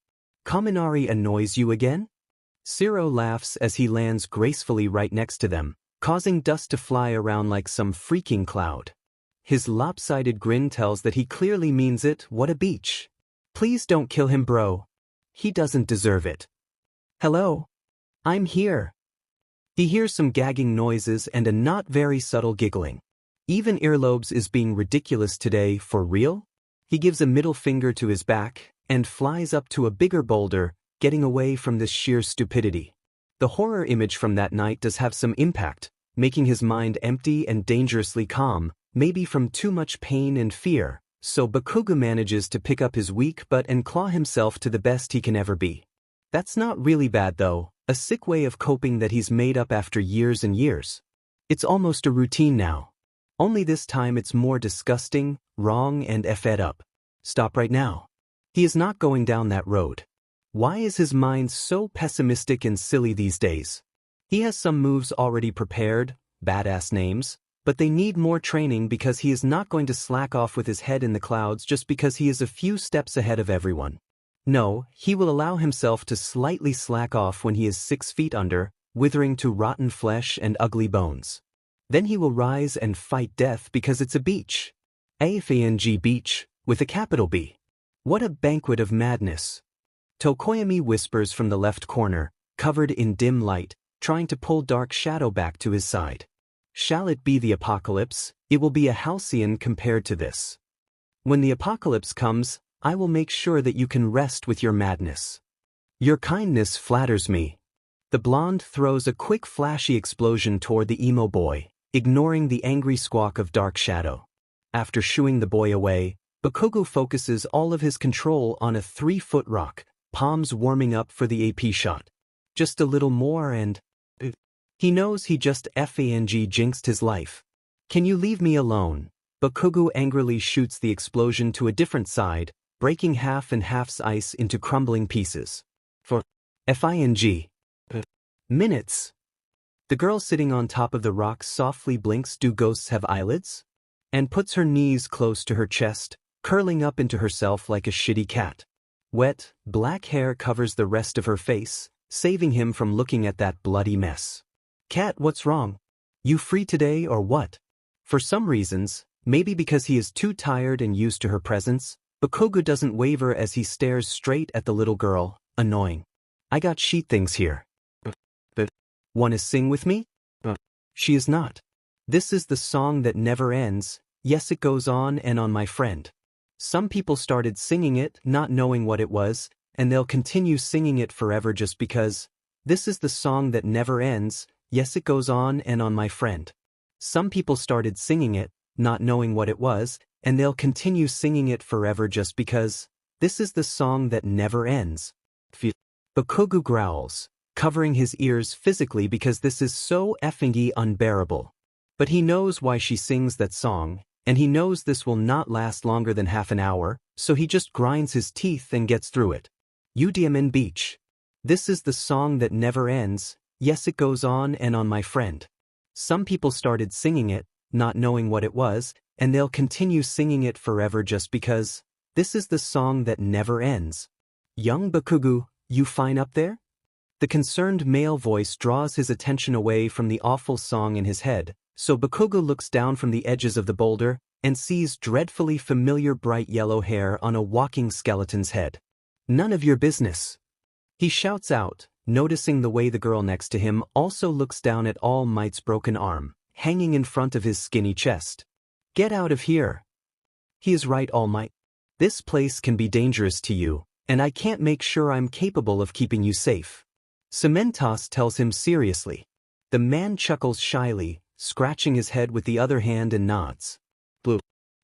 Kaminari annoys you again? Zero laughs as he lands gracefully right next to them, causing dust to fly around like some freaking cloud. His lopsided grin tells that he clearly means it. What a beach. Please don't kill him, bro. He doesn't deserve it. Hello? I'm here. He hears some gagging noises and a not very subtle giggling. Even earlobes is being ridiculous today, for real? He gives a middle finger to his back and flies up to a bigger boulder, getting away from this sheer stupidity. The horror image from that night does have some impact, making his mind empty and dangerously calm, maybe from too much pain and fear, so Bakugo manages to pick up his weak butt and claw himself to the best he can ever be. That's not really bad though, a sick way of coping that he's made up after years and years. It's almost a routine now. Only this time it's more disgusting, wrong and effed up. Stop right now. He is not going down that road. Why is his mind so pessimistic and silly these days? He has some moves already prepared, badass names, but they need more training because he is not going to slack off with his head in the clouds just because he is a few steps ahead of everyone. No, he will allow himself to slightly slack off when he is 6 feet under, withering to rotten flesh and ugly bones. Then he will rise and fight death because it's a beach. AFANG beach, with a capital B. What a banquet of madness. Tokoyami whispers from the left corner, covered in dim light, trying to pull Dark Shadow back to his side. Shall it be the apocalypse? It will be a halcyon compared to this. When the apocalypse comes, I will make sure that you can rest with your madness. Your kindness flatters me. The blonde throws a quick flashy explosion toward the emo boy, ignoring the angry squawk of Dark Shadow. After shooing the boy away, Bakugo focuses all of his control on a 3-foot rock, palms warming up for the AP shot. Just a little more and... He knows he just FANG jinxed his life. Can you leave me alone? Bakugo angrily shoots the explosion to a different side, breaking half and half's ice into crumbling pieces. For FING. Minutes. The girl sitting on top of the rock softly blinks. Do ghosts have eyelids? And puts her knees close to her chest, curling up into herself like a shitty cat. Wet, black hair covers the rest of her face, saving him from looking at that bloody mess. Cat, what's wrong? You free today or what? For some reasons, maybe because he is too tired and used to her presence, Bakugo doesn't waver as he stares straight at the little girl, annoying. I got sheet things here. Wanna sing with me? She is not. This is the song that never ends. Yes, it goes on and on, my friend. Some people started singing it, not knowing what it was, and they'll continue singing it forever just because. This is the song that never ends, yes it goes on and on my friend. Some people started singing it, not knowing what it was, and they'll continue singing it forever just because. This is the song that never ends. Bakugo growls, covering his ears physically because this is so effing unbearable. But he knows why she sings that song, and he knows this will not last longer than half an hour, so he just grinds his teeth and gets through it. UDMN Beach. This is the song that never ends, yes it goes on and on my friend. Some people started singing it, not knowing what it was, and they'll continue singing it forever just because. This is the song that never ends. Young Bakugo, you fine up there? The concerned male voice draws his attention away from the awful song in his head, so Bakugo looks down from the edges of the boulder and sees dreadfully familiar bright yellow hair on a walking skeleton's head. None of your business. He shouts out, noticing the way the girl next to him also looks down at All Might's broken arm, hanging in front of his skinny chest. Get out of here. He is right, All Might. This place can be dangerous to you, and I can't make sure I'm capable of keeping you safe. Cementos tells him seriously. The man chuckles shyly, scratching his head with the other hand and nods. Blue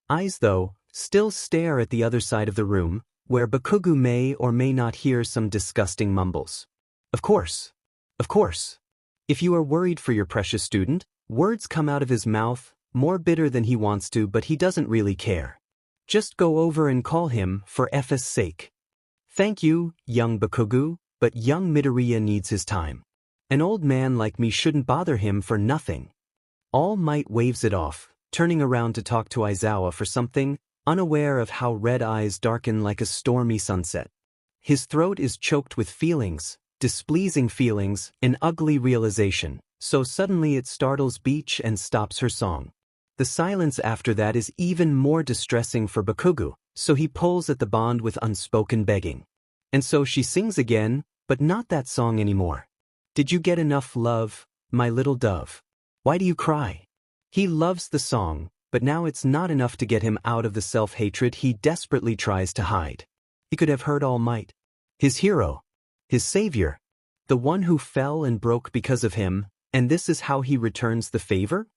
eyes, though, still stare at the other side of the room, where Bakugo may or may not hear some disgusting mumbles. Of course. Of course. If you are worried for your precious student, words come out of his mouth, more bitter than he wants to, but he doesn't really care. Just go over and call him, for F's sake. Thank you, young Bakugo, but young Midoriya needs his time. An old man like me shouldn't bother him for nothing. All Might waves it off, turning around to talk to Aizawa for something, unaware of how red eyes darken like a stormy sunset. His throat is choked with feelings, displeasing feelings, an ugly realization, so suddenly it startles Beach and stops her song. The silence after that is even more distressing for Bakugo, so he pulls at the bond with unspoken begging. And so she sings again, but not that song anymore. Did you get enough love, my little dove? Why do you cry? He loves the song, but now it's not enough to get him out of the self-hatred he desperately tries to hide. He could have heard All Might. His hero. His savior. The one who fell and broke because of him, and this is how he returns the favor?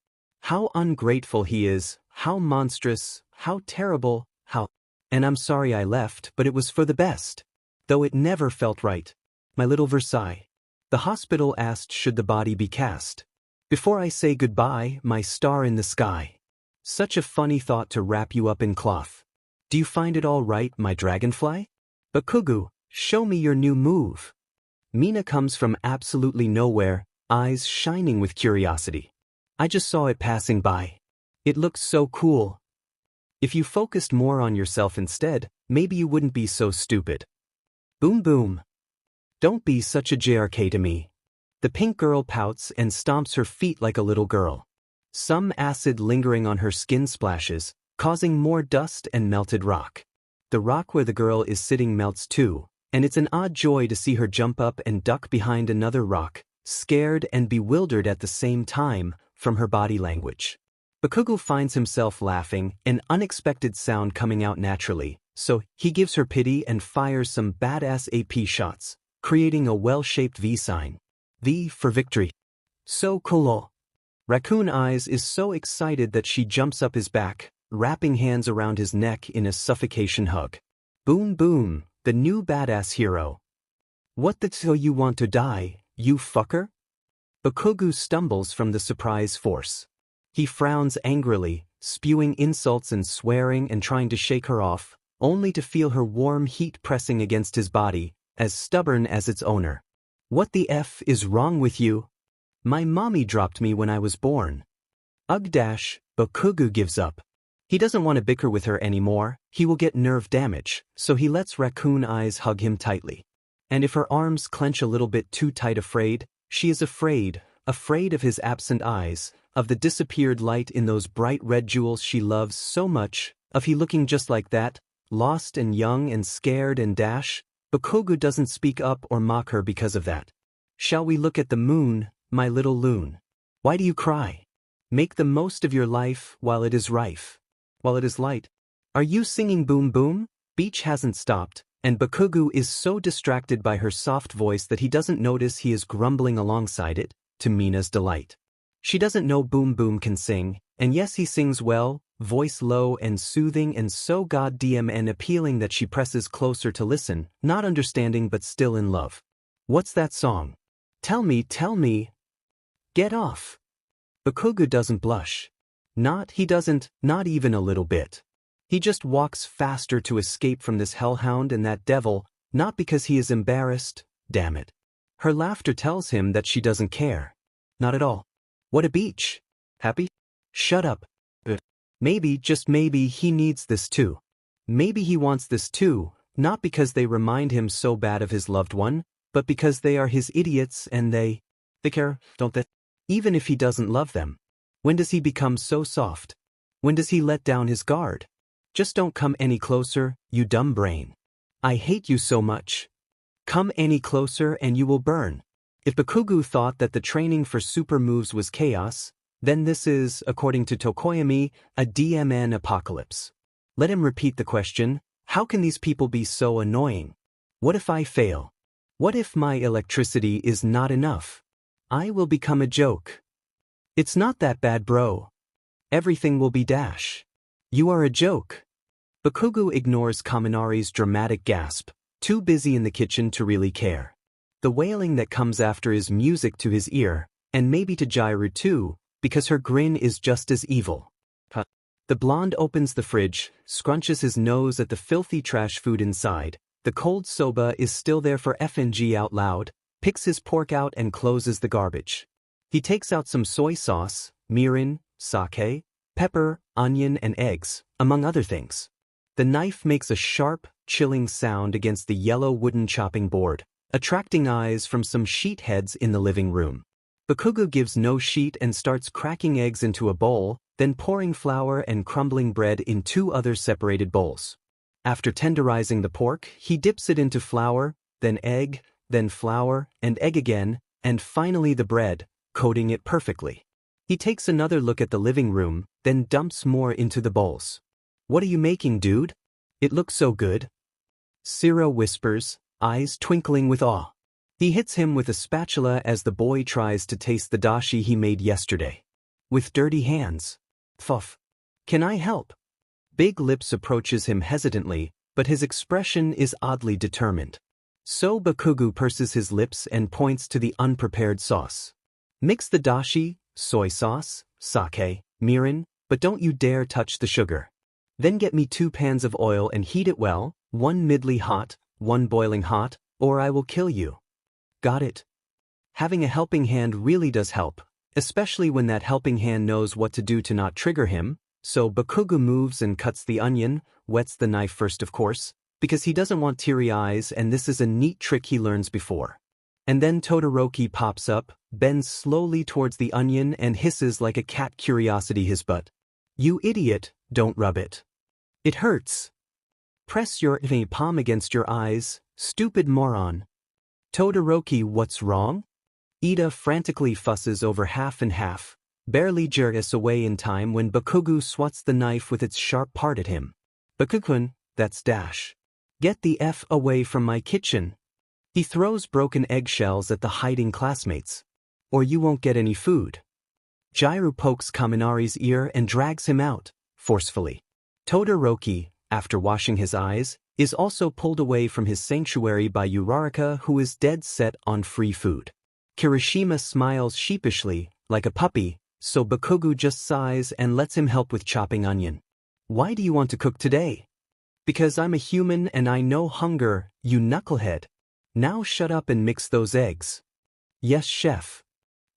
How ungrateful he is, how monstrous, how terrible, how... And I'm sorry I left, but it was for the best. Though it never felt right. My little Versailles. The hospital asked should the body be cast. Before I say goodbye, my star in the sky. Such a funny thought to wrap you up in cloth. Do you find it all right, my dragonfly? Bakugo, show me your new move. Mina comes from absolutely nowhere, eyes shining with curiosity. I just saw it passing by. It looks so cool. If you focused more on yourself instead, maybe you wouldn't be so stupid. Boom boom. Don't be such a JRK to me. The pink girl pouts and stomps her feet like a little girl. Some acid lingering on her skin splashes, causing more dust and melted rock. The rock where the girl is sitting melts too, and it's an odd joy to see her jump up and duck behind another rock, scared and bewildered at the same time, from her body language. Bakugo finds himself laughing, an unexpected sound coming out naturally, so he gives her pity and fires some badass AP shots, creating a well-shaped V sign. V for victory. So cool. Raccoon Eyes is so excited that she jumps up his back, wrapping hands around his neck in a suffocation hug. Boom boom, the new badass hero. What the so you want to die, you fucker? Bakugo stumbles from the surprise force. He frowns angrily, spewing insults and swearing and trying to shake her off, only to feel her warm heat pressing against his body, as stubborn as its owner. What the F is wrong with you? My mommy dropped me when I was born. Ugh dash, Bakugo gives up. He doesn't want to bicker with her anymore, he will get nerve damage, so he lets Raccoon Eyes hug him tightly. And if her arms clench a little bit too tight she is afraid of his absent eyes, of the disappeared light in those bright red jewels she loves so much, of he looking just like that, lost and young and scared and dash. Bakugo doesn't speak up or mock her because of that. Shall we look at the moon, my little loon? Why do you cry? Make the most of your life while it is rife. While it is light. Are you singing boom boom? Beach hasn't stopped, And Bakugu is so distracted by her soft voice that he doesn't notice he is grumbling alongside it, to Mina's delight. She doesn't know Boom Boom can sing, and yes, he sings well, voice low and soothing and so goddamn and appealing that she presses closer to listen, not understanding but still in love. What's that song? Tell me, tell me. Get off. Bakugu doesn't blush. He doesn't, not even a little bit. He just walks faster to escape from this hellhound and that devil, not because he is embarrassed, damn it. Her laughter tells him that she doesn't care. Not at all. What a beach. Happy? Shut up. Maybe, just maybe, he needs this too. Maybe he wants this too, not because they remind him so bad of his loved one, but because they are his idiots and they care, don't they? Even if he doesn't love them. When does he become so soft? When does he let down his guard? Just don't come any closer, you dumb brain. I hate you so much. Come any closer and you will burn. If Bakugu thought that the training for super moves was chaos, then this is, according to Tokoyami, a DMN apocalypse. Let him repeat the question, how can these people be so annoying? What if I fail? What if my electricity is not enough? I will become a joke. It's not that bad, bro. Everything will be dash. You are a joke. Bakugu ignores Kaminari's dramatic gasp, too busy in the kitchen to really care. The wailing that comes after is music to his ear, and maybe to Jairu too, because her grin is just as evil. The blonde opens the fridge, scrunches his nose at the filthy trash food inside. The cold soba is still there for FNG out loud, picks his pork out and closes the garbage. He takes out some soy sauce, mirin, sake, pepper, onion and eggs, among other things. The knife makes a sharp, chilling sound against the yellow wooden chopping board, attracting eyes from some sheet heads in the living room. Bakugu gives no sheet and starts cracking eggs into a bowl, then pouring flour and crumbling bread in two other separated bowls. After tenderizing the pork, he dips it into flour, then egg, then flour and egg again, and finally the bread, coating it perfectly. He takes another look at the living room, then dumps more into the bowls. What are you making, dude? It looks so good. Siro whispers, eyes twinkling with awe. He hits him with a spatula as the boy tries to taste the dashi he made yesterday. With dirty hands. Pfuff. Can I help? Big Lips approaches him hesitantly, but his expression is oddly determined. So Bakugu purses his lips and points to the unprepared sauce. Mix the dashi, soy sauce, sake, mirin, but don't you dare touch the sugar. Then get me 2 pans of oil and heat it well, 1 midly hot, 1 boiling hot, or I will kill you. Got it? Having a helping hand really does help, especially when that helping hand knows what to do to not trigger him, so Bakugu moves and cuts the onion, wets the knife first of course, because he doesn't want teary eyes and this is a neat trick he learns before. And then Todoroki pops up, bends slowly towards the onion and hisses like a cat curiosity his butt. You idiot, don't rub it. It hurts. Press your palm against your eyes, stupid moron. Todoroki, what's wrong? Ida frantically fusses over half and half, barely jerks away in time when Bakugu swats the knife with its sharp part at him. Bakukun, that's dash. Get the F away from my kitchen. He throws broken eggshells at the hiding classmates. Or you won't get any food. Jairu pokes Kaminari's ear and drags him out, forcefully. Todoroki, after washing his eyes, is also pulled away from his sanctuary by Uraraka, who is dead set on free food. Kirishima smiles sheepishly, like a puppy, so Bakugu just sighs and lets him help with chopping onion. Why do you want to cook today? Because I'm a human and I know hunger, you knucklehead. Now shut up and mix those eggs. Yes, chef.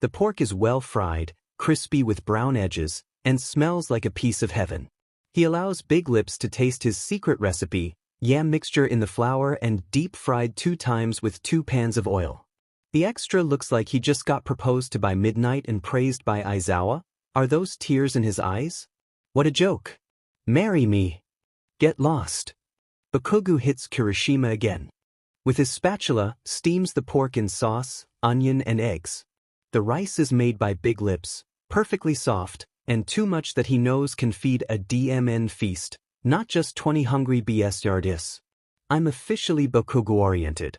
The pork is well fried, crispy with brown edges, and smells like a piece of heaven. He allows Big Lips to taste his secret recipe, yam mixture in the flour and deep fried 2 times with 2 pans of oil. The extra looks like he just got proposed to by midnight and praised by Aizawa. Are those tears in his eyes? What a joke. Marry me. Get lost. Bakugu hits Kirishima again. With his spatula, steams the pork in sauce, onion and eggs. The rice is made by Big Lips, perfectly soft, and too much that he knows can feed a DMN feast, not just 20 hungry BS yardis. I'm officially Bokugu-oriented.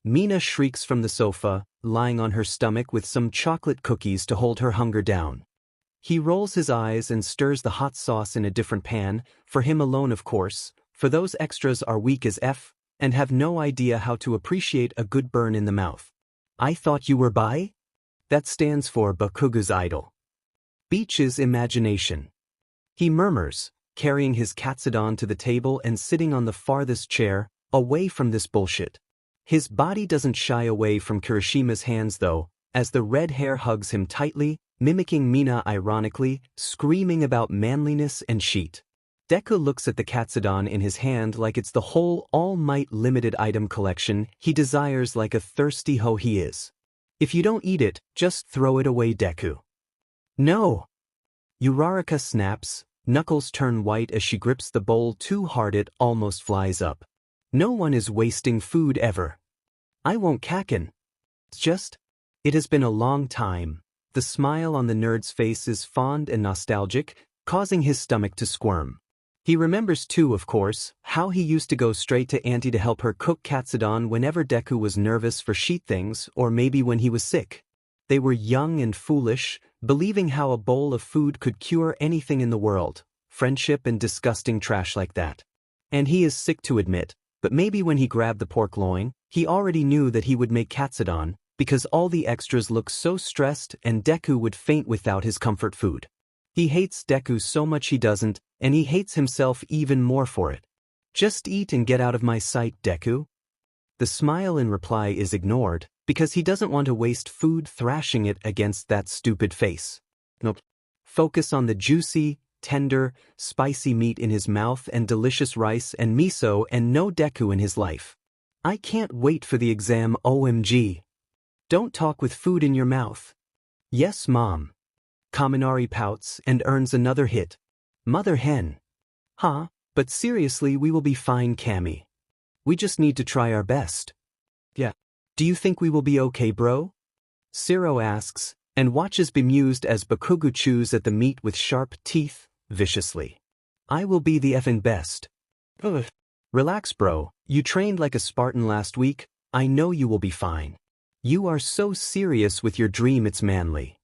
Mina shrieks from the sofa, lying on her stomach with some chocolate cookies to hold her hunger down. He rolls his eyes and stirs the hot sauce in a different pan, for him alone of course, for those extras are weak as F, and have no idea how to appreciate a good burn in the mouth. I thought you were bi? That stands for Bakugu's idol. Beach's imagination. He murmurs, carrying his katsudon to the table and sitting on the farthest chair, away from this bullshit. His body doesn't shy away from Kirishima's hands though, as the red hair hugs him tightly, mimicking Mina ironically, screaming about manliness and sheet. Deku looks at the katsudon in his hand like it's the whole All Might limited item collection he desires like a thirsty hoe he is. If you don't eat it, just throw it away, Deku. No! Uraraka snaps, knuckles turn white as she grips the bowl too hard it almost flies up. No one is wasting food ever. I won't kaken. It's just, it has been a long time. The smile on the nerd's face is fond and nostalgic, causing his stomach to squirm. He remembers too, of course, how he used to go straight to Auntie to help her cook katsudon whenever Deku was nervous for sheet things or maybe when he was sick. They were young and foolish, believing how a bowl of food could cure anything in the world, friendship and disgusting trash like that. And he is sick to admit, but maybe when he grabbed the pork loin, he already knew that he would make katsudon, because all the extras look so stressed and Deku would faint without his comfort food. He hates Deku so much he doesn't, and he hates himself even more for it. Just eat and get out of my sight, Deku. The smile in reply is ignored, because he doesn't want to waste food thrashing it against that stupid face. Nope. Focus on the juicy, tender, spicy meat in his mouth and delicious rice and miso and no Deku in his life. I can't wait for the exam, OMG. Don't talk with food in your mouth. Yes, Mom. Kaminari pouts and earns another hit. Mother hen. Huh, but seriously we will be fine, Cammy. We just need to try our best. Yeah. Do you think we will be okay, bro? Siro asks, and watches bemused as Bakugu chews at the meat with sharp teeth, viciously. I will be the effing best. Ugh. Relax, bro. You trained like a Spartan last week. I know you will be fine. You are so serious with your dream, it's manly.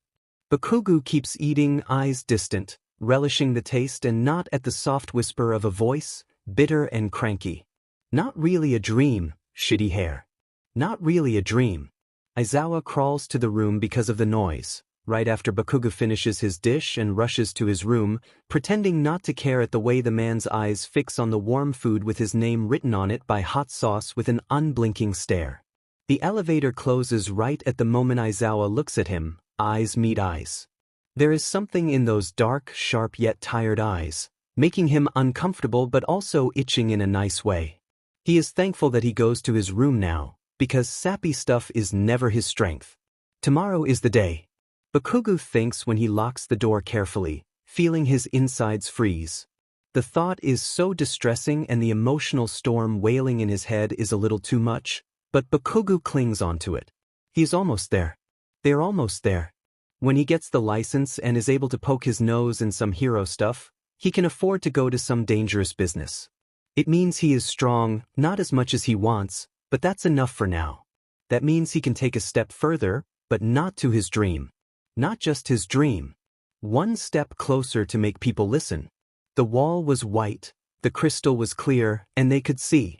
Bakugu keeps eating, eyes distant, relishing the taste and not at the soft whisper of a voice, bitter and cranky. Not really a dream, shitty hair. Not really a dream. Aizawa crawls to the room because of the noise, right after Bakugu finishes his dish and rushes to his room, pretending not to care at the way the man's eyes fix on the warm food with his name written on it by hot sauce with an unblinking stare. The elevator closes right at the moment Aizawa looks at him, eyes meet eyes. There is something in those dark, sharp yet tired eyes, making him uncomfortable but also itching in a nice way. He is thankful that he goes to his room now, because sappy stuff is never his strength. Tomorrow is the day. Bakugu thinks when he locks the door carefully, feeling his insides freeze. The thought is so distressing and the emotional storm wailing in his head is a little too much, but Bakugu clings onto it. He is almost there. They're almost there. When he gets the license and is able to poke his nose in some hero stuff, he can afford to go to some dangerous business. It means he is strong, not as much as he wants, but that's enough for now. That means he can take a step further, but not to his dream. Not just his dream. One step closer to make people listen. The wall was white, the crystal was clear, and they could see.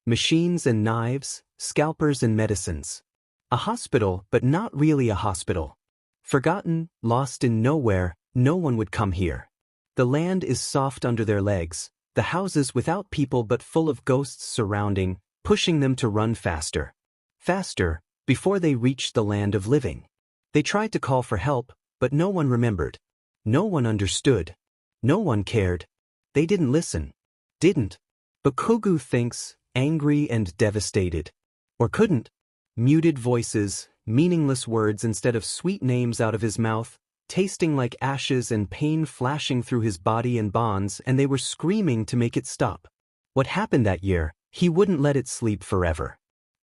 Machines and knives, scalpers and medicines. A hospital, but not really a hospital. Forgotten, lost in nowhere, no one would come here. The land is soft under their legs, the houses without people but full of ghosts surrounding, pushing them to run faster. Faster, before they reached the land of living. They tried to call for help, but no one remembered. No one understood. No one cared. They didn't listen. Didn't. Bakugu thinks, angry and devastated. Or couldn't. Muted voices, meaningless words instead of sweet names out of his mouth, tasting like ashes and pain flashing through his body and bonds, and they were screaming to make it stop. What happened that year, he wouldn't let it sleep forever.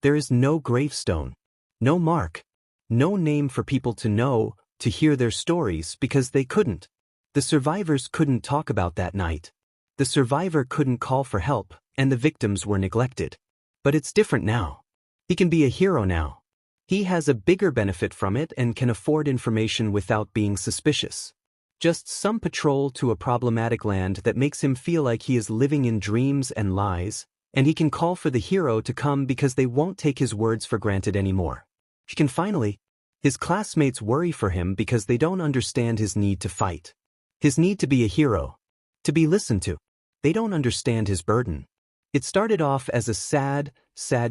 There is no gravestone. No mark. No name for people to know, to hear their stories because they couldn't. The survivors couldn't talk about that night. The survivor couldn't call for help and the victims were neglected. But it's different now. He can be a hero now. He has a bigger benefit from it and can afford information without being suspicious. Just some patrol to a problematic land that makes him feel like he is living in dreams and lies, and he can call for the hero to come because they won't take his words for granted anymore. He can finally. His classmates worry for him because they don't understand his need to fight. His need to be a hero. To be listened to. They don't understand his burden. It started off as a sad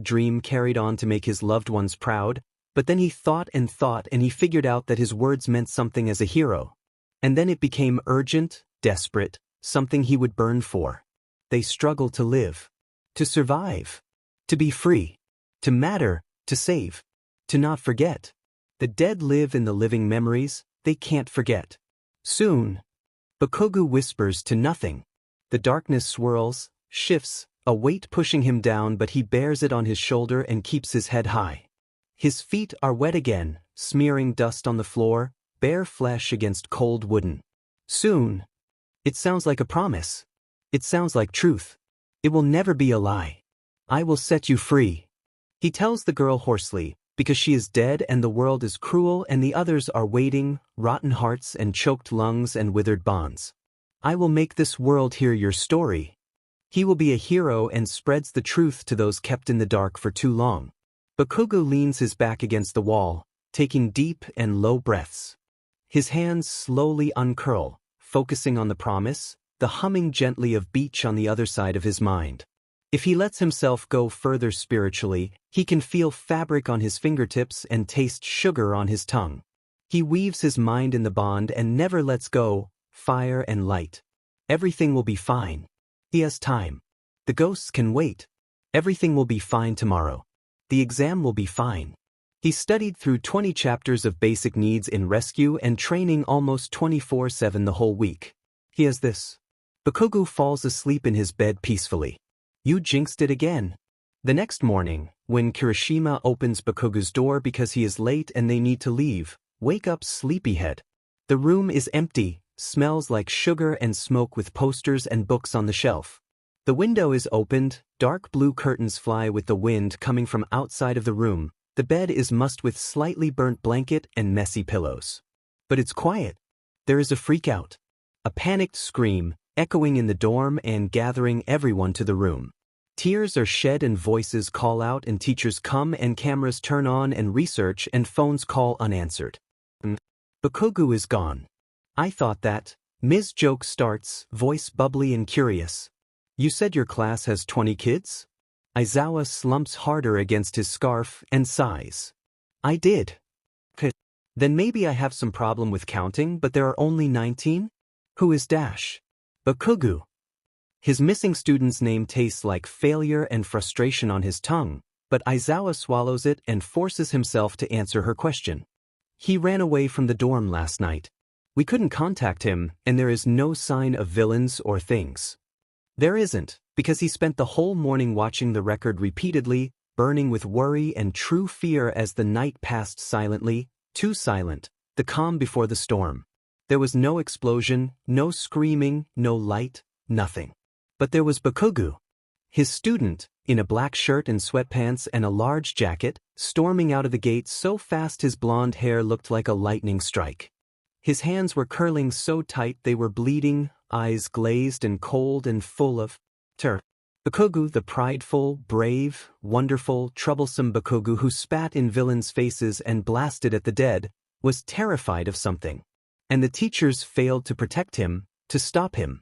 dream carried on to make his loved ones proud, but then he thought and he figured out that his words meant something as a hero. And then it became urgent, desperate, something he would burn for. They struggle to live. To survive. To be free. To matter. To save. To not forget. The dead live in the living memories they can't forget. Soon. Bakugo whispers to nothing. The darkness swirls, shifts, a weight pushing him down, but he bears it on his shoulder and keeps his head high. His feet are wet again, smearing dust on the floor, bare flesh against cold wooden. Soon. It sounds like a promise. It sounds like truth. It will never be a lie. I will set you free. He tells the girl hoarsely, because she is dead and the world is cruel and the others are waiting, rotten hearts and choked lungs and withered bonds. I will make this world hear your story. He will be a hero and spreads the truth to those kept in the dark for too long. Bakugo leans his back against the wall, taking deep and low breaths. His hands slowly uncurl, focusing on the promise, the humming gently of beach on the other side of his mind. If he lets himself go further spiritually, he can feel fabric on his fingertips and taste sugar on his tongue. He weaves his mind in the bond and never lets go, fire and light. Everything will be fine. He has time. The ghosts can wait. Everything will be fine tomorrow. The exam will be fine. He studied through 20 chapters of basic needs in rescue and training almost 24/7 the whole week. He has this. Bakugo falls asleep in his bed peacefully. You jinxed it again. The next morning, when Kirishima opens Bakugo's door because he is late and they need to leave, wake up sleepyhead. The room is empty, smells like sugar and smoke with posters and books on the shelf. The window is opened, dark blue curtains fly with the wind coming from outside of the room. The bed is mussed with slightly burnt blanket and messy pillows. But it's quiet. There is a freak-out. A panicked scream, echoing in the dorm and gathering everyone to the room. Tears are shed and voices call out and teachers come and cameras turn on and research and phones call unanswered. Bakugo is gone. I thought that. Ms. Joke starts, voice bubbly and curious. You said your class has 20 kids? Aizawa slumps harder against his scarf and sighs. I did. Then maybe I have some problem with counting, but there are only 19? Who is Dash? Bakugo. His missing student's name tastes like failure and frustration on his tongue, but Aizawa swallows it and forces himself to answer her question. He ran away from the dorm last night. We couldn't contact him, and there is no sign of villains or things. There isn't, because he spent the whole morning watching the record repeatedly, burning with worry and true fear as the night passed silently, too silent, the calm before the storm. There was no explosion, no screaming, no light, nothing. But there was Bakugo. His student, in a black shirt and sweatpants and a large jacket, storming out of the gate so fast his blonde hair looked like a lightning strike. His hands were curling so tight they were bleeding, eyes glazed and cold and full of terror. Bakugo, the prideful, brave, wonderful, troublesome Bakugo who spat in villains' faces and blasted at the dead, was terrified of something. And the teachers failed to protect him, to stop him.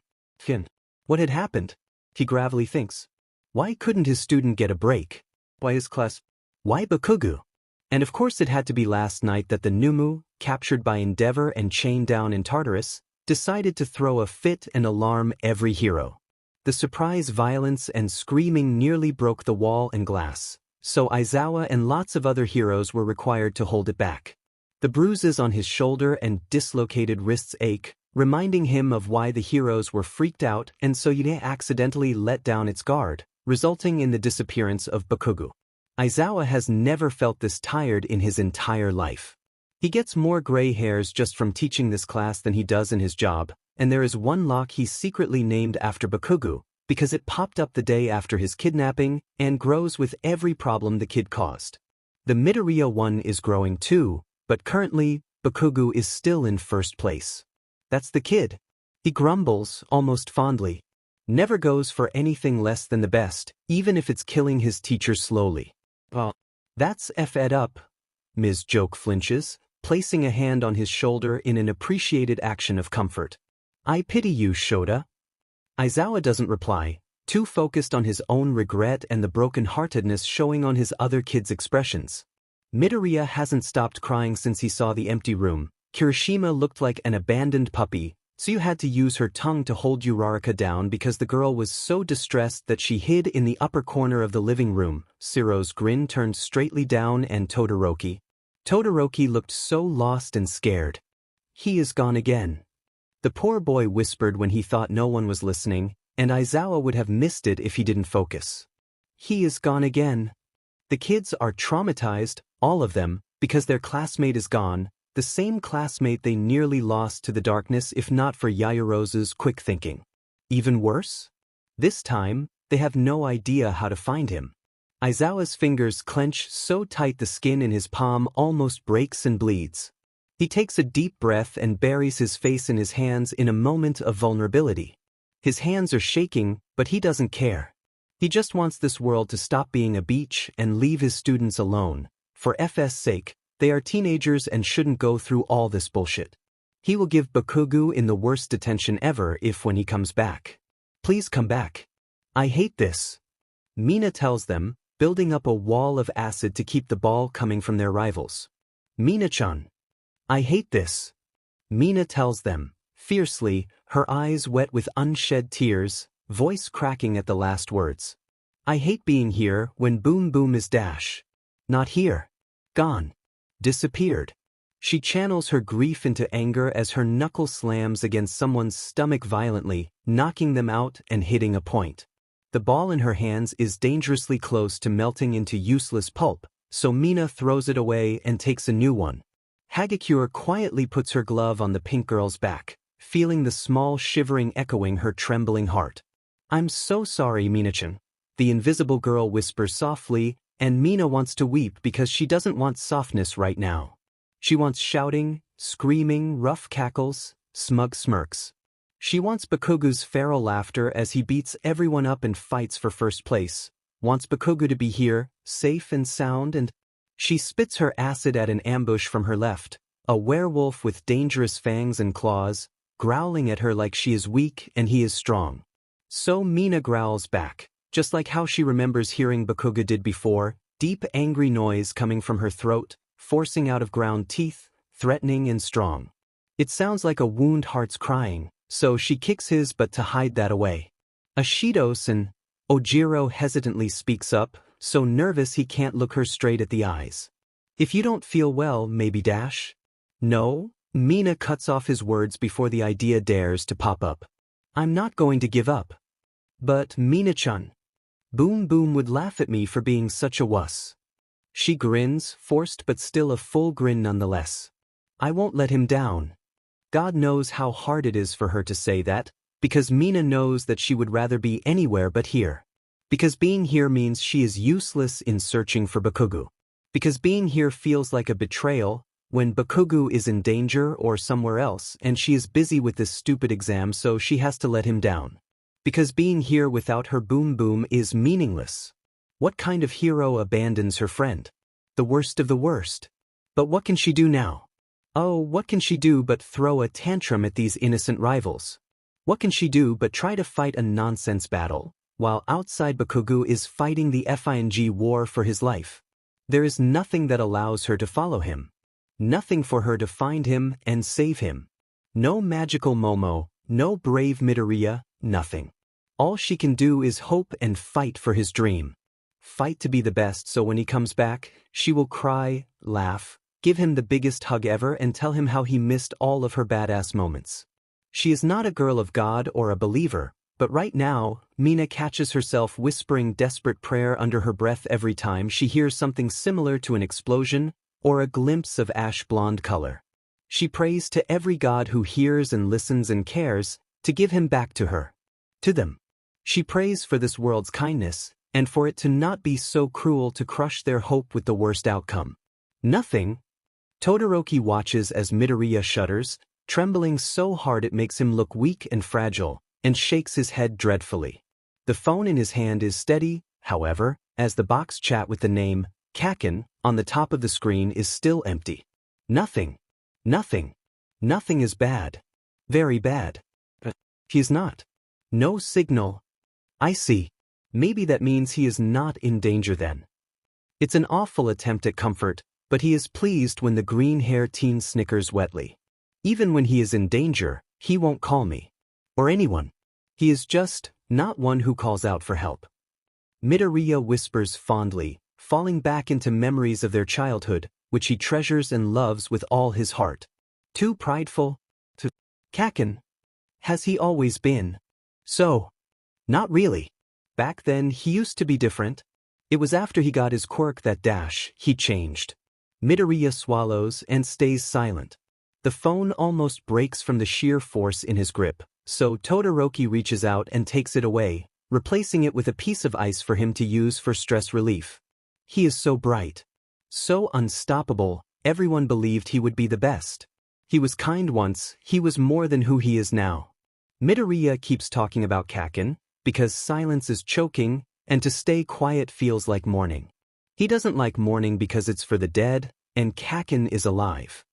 What had happened? He gravely thinks. Why couldn't his student get a break? Why his class? Why Bakugo? And of course it had to be last night that the Numu, captured by Endeavor and chained down in Tartarus, decided to throw a fit and alarm every hero. The surprise violence and screaming nearly broke the wall and glass, so Aizawa and lots of other heroes were required to hold it back. The bruises on his shoulder and dislocated wrists ache, reminding him of why the heroes were freaked out and so Yude accidentally let down its guard, resulting in the disappearance of Bakugo. Aizawa has never felt this tired in his entire life. He gets more gray hairs just from teaching this class than he does in his job, and there is one lock he's secretly named after Bakugo, because it popped up the day after his kidnapping and grows with every problem the kid caused. The Midoriya one is growing too, but currently, Bakugo is still in first place. That's the kid. He grumbles, almost fondly. Never goes for anything less than the best, even if it's killing his teacher slowly. Well, that's F'd up. Ms. Joke flinches, placing a hand on his shoulder in an appreciated action of comfort. I pity you, Shota. Aizawa doesn't reply, too focused on his own regret and the broken-heartedness showing on his other kids' expressions. Midoriya hasn't stopped crying since he saw the empty room. Kirishima looked like an abandoned puppy, so you had to use her tongue to hold Uraraka down because the girl was so distressed that she hid in the upper corner of the living room. Siro's grin turned straightly down and Todoroki. Todoroki looked so lost and scared. He is gone again. The poor boy whispered when he thought no one was listening, and Aizawa would have missed it if he didn't focus. He is gone again. The kids are traumatized, all of them, because their classmate is gone, the same classmate they nearly lost to the darkness if not for Yaoyorozu's quick thinking. Even worse? This time, they have no idea how to find him. Aizawa's fingers clench so tight the skin in his palm almost breaks and bleeds. He takes a deep breath and buries his face in his hands in a moment of vulnerability. His hands are shaking, but he doesn't care. He just wants this world to stop being a beach and leave his students alone. For FS sake, they are teenagers and shouldn't go through all this bullshit. He will give Bakugo in the worst detention ever if when he comes back. Please come back. I hate this. Mina tells them, building up a wall of acid to keep the ball coming from their rivals. Mina-chan. I hate this. Mina tells them, fiercely, her eyes wet with unshed tears, voice cracking at the last words. I hate being here when Boom Boom is dash. Not here. Gone. Disappeared. She channels her grief into anger as her knuckle slams against someone's stomach violently, knocking them out and hitting a point. The ball in her hands is dangerously close to melting into useless pulp, so Mina throws it away and takes a new one. Hagakure quietly puts her glove on the pink girl's back, feeling the small shivering echoing her trembling heart. I'm so sorry, Mina-chan. The invisible girl whispers softly, and Mina wants to weep because she doesn't want softness right now. She wants shouting, screaming, rough cackles, smug smirks. She wants Bakugo's feral laughter as he beats everyone up and fights for first place, wants Bakugo to be here, safe and sound, and she spits her acid at an ambush from her left, a werewolf with dangerous fangs and claws, growling at her like she is weak and he is strong. So Mina growls back, just like how she remembers hearing Bakugo did before, deep angry noise coming from her throat, forcing out of ground teeth, threatening and strong. It sounds like a wound heart's crying, so she kicks his butt to hide that away. Ashido-san, Ojiro hesitantly speaks up, so nervous he can't look her straight at the eyes. If you don't feel well, maybe dash? No? Mina cuts off his words before the idea dares to pop up. I'm not going to give up. But Mina-chan. Boom Boom would laugh at me for being such a wuss. She grins, forced but still a full grin nonetheless. I won't let him down. God knows how hard it is for her to say that, because Mina knows that she would rather be anywhere but here. Because being here means she is useless in searching for Bakugo. Because being here feels like a betrayal, when Bakugo is in danger or somewhere else and she is busy with this stupid exam so she has to let him down. Because being here without her Boom Boom is meaningless. What kind of hero abandons her friend? The worst of the worst. But what can she do now? Oh, what can she do but throw a tantrum at these innocent rivals? What can she do but try to fight a nonsense battle, while outside Bakugo is fighting the FING war for his life? There is nothing that allows her to follow him. Nothing for her to find him and save him. No magical Momo, no brave Midoriya, nothing. All she can do is hope and fight for his dream. Fight to be the best so when he comes back, she will cry, laugh, give him the biggest hug ever and tell him how he missed all of her badass moments. She is not a girl of God or a believer, but right now, Mina catches herself whispering desperate prayer under her breath every time she hears something similar to an explosion or a glimpse of ash blonde color. She prays to every god who hears and listens and cares to give him back to her. To them. She prays for this world's kindness, and for it to not be so cruel to crush their hope with the worst outcome. Nothing. Todoroki watches as Midoriya shudders, trembling so hard it makes him look weak and fragile, and shakes his head dreadfully. The phone in his hand is steady, however, as the box chat with the name, Kaken, on the top of the screen is still empty. Nothing. Nothing. Nothing is bad. Very bad. He is not. No signal. I see. Maybe that means he is not in danger then. It's an awful attempt at comfort, but he is pleased when the green-haired teen snickers wetly. Even when he is in danger, he won't call me. Or anyone. He is just not one who calls out for help. Midoriya whispers fondly, falling back into memories of their childhood, which he treasures and loves with all his heart. Too prideful? Kaken. Has he always been? So. Not really. Back then he used to be different. It was after he got his quirk that he changed. Midoriya swallows and stays silent. The phone almost breaks from the sheer force in his grip, so Todoroki reaches out and takes it away, replacing it with a piece of ice for him to use for stress relief. He is so bright. So unstoppable, everyone believed he would be the best. He was kind once, he was more than who he is now. Midoriya keeps talking about Kaken, because silence is choking, and to stay quiet feels like mourning. He doesn't like mourning because it's for the dead, and Kaken is alive.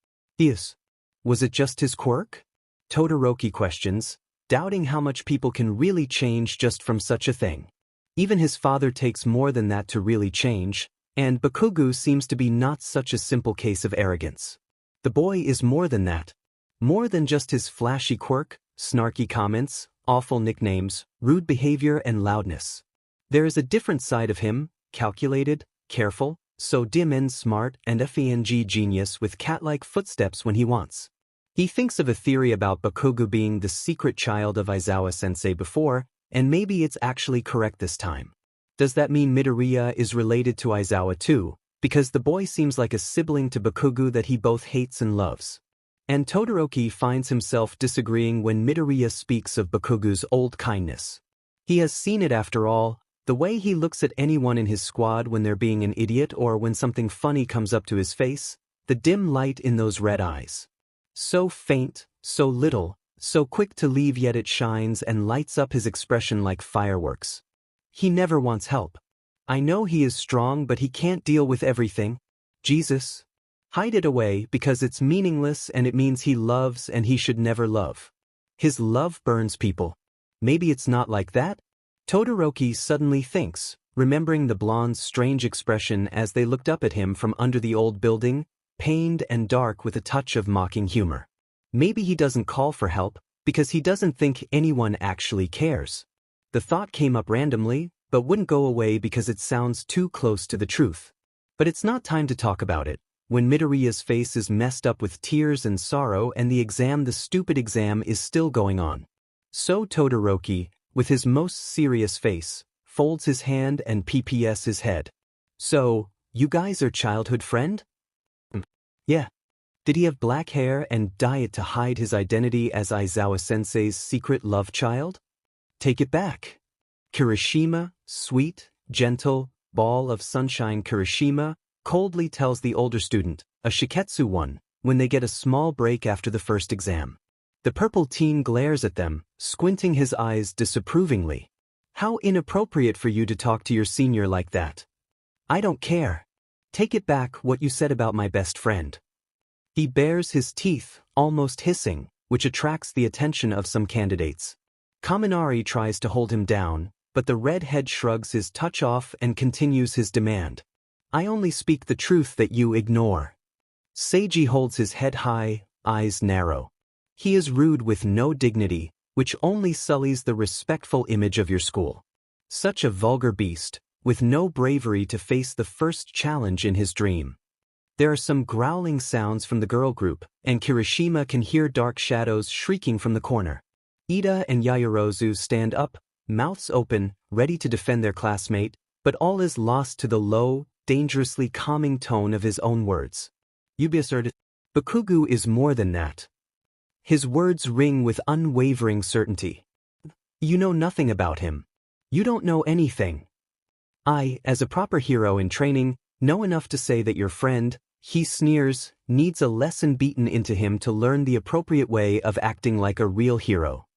Was it just his quirk? Todoroki questions, doubting how much people can really change just from such a thing. Even his father takes more than that to really change, and Bakugo seems to be not such a simple case of arrogance. The boy is more than that. More than just his flashy quirk, snarky comments, awful nicknames, rude behavior and loudness. There is a different side of him, calculated, careful, so dim and smart and a FNG genius with cat-like footsteps when he wants. He thinks of a theory about Bakugo being the secret child of Aizawa-sensei before, and maybe it's actually correct this time. Does that mean Midoriya is related to Aizawa too, because the boy seems like a sibling to Bakugo that he both hates and loves? And Todoroki finds himself disagreeing when Midoriya speaks of Bakugo's old kindness. He has seen it after all, the way he looks at anyone in his squad when they're being an idiot or when something funny comes up to his face, the dim light in those red eyes. So faint, so little, so quick to leave yet it shines and lights up his expression like fireworks. He never wants help. I know he is strong but he can't deal with everything. Jesus. Hide it away because it's meaningless and it means he loves and he should never love. His love burns people. Maybe it's not like that? Todoroki suddenly thinks, remembering the blonde's strange expression as they looked up at him from under the old building, pained and dark with a touch of mocking humor. Maybe he doesn't call for help because he doesn't think anyone actually cares. The thought came up randomly, but wouldn't go away because it sounds too close to the truth. But it's not time to talk about it, when Midoriya's face is messed up with tears and sorrow and the stupid exam is still going on. So Todoroki, with his most serious face, folds his hand and PPS his head. So, you guys are childhood friend? Yeah. Did he have black hair and dye it to hide his identity as Aizawa-sensei's secret love child? Take it back. Kirishima, sweet, gentle, ball of sunshine Kirishima, coldly tells the older student, a Shiketsu one, when they get a small break after the first exam. The purple teen glares at them, squinting his eyes disapprovingly. How inappropriate for you to talk to your senior like that. I don't care. Take it back what you said about my best friend. He bares his teeth, almost hissing, which attracts the attention of some candidates. Kaminari tries to hold him down, but the redhead shrugs his touch off and continues his demand. I only speak the truth that you ignore. Seiji holds his head high, eyes narrow. He is rude with no dignity, which only sullies the respectful image of your school. Such a vulgar beast, with no bravery to face the first challenge in his dream. There are some growling sounds from the girl group, and Kirishima can hear dark shadows shrieking from the corner. Ida and Yaoyorozu stand up, mouths open, ready to defend their classmate, but all is lost to the low, dangerously calming tone of his own words. Bakugo is more than that. His words ring with unwavering certainty. You know nothing about him. You don't know anything. I, as a proper hero in training, know enough to say that your friend, he sneers, needs a lesson beaten into him to learn the appropriate way of acting like a real hero.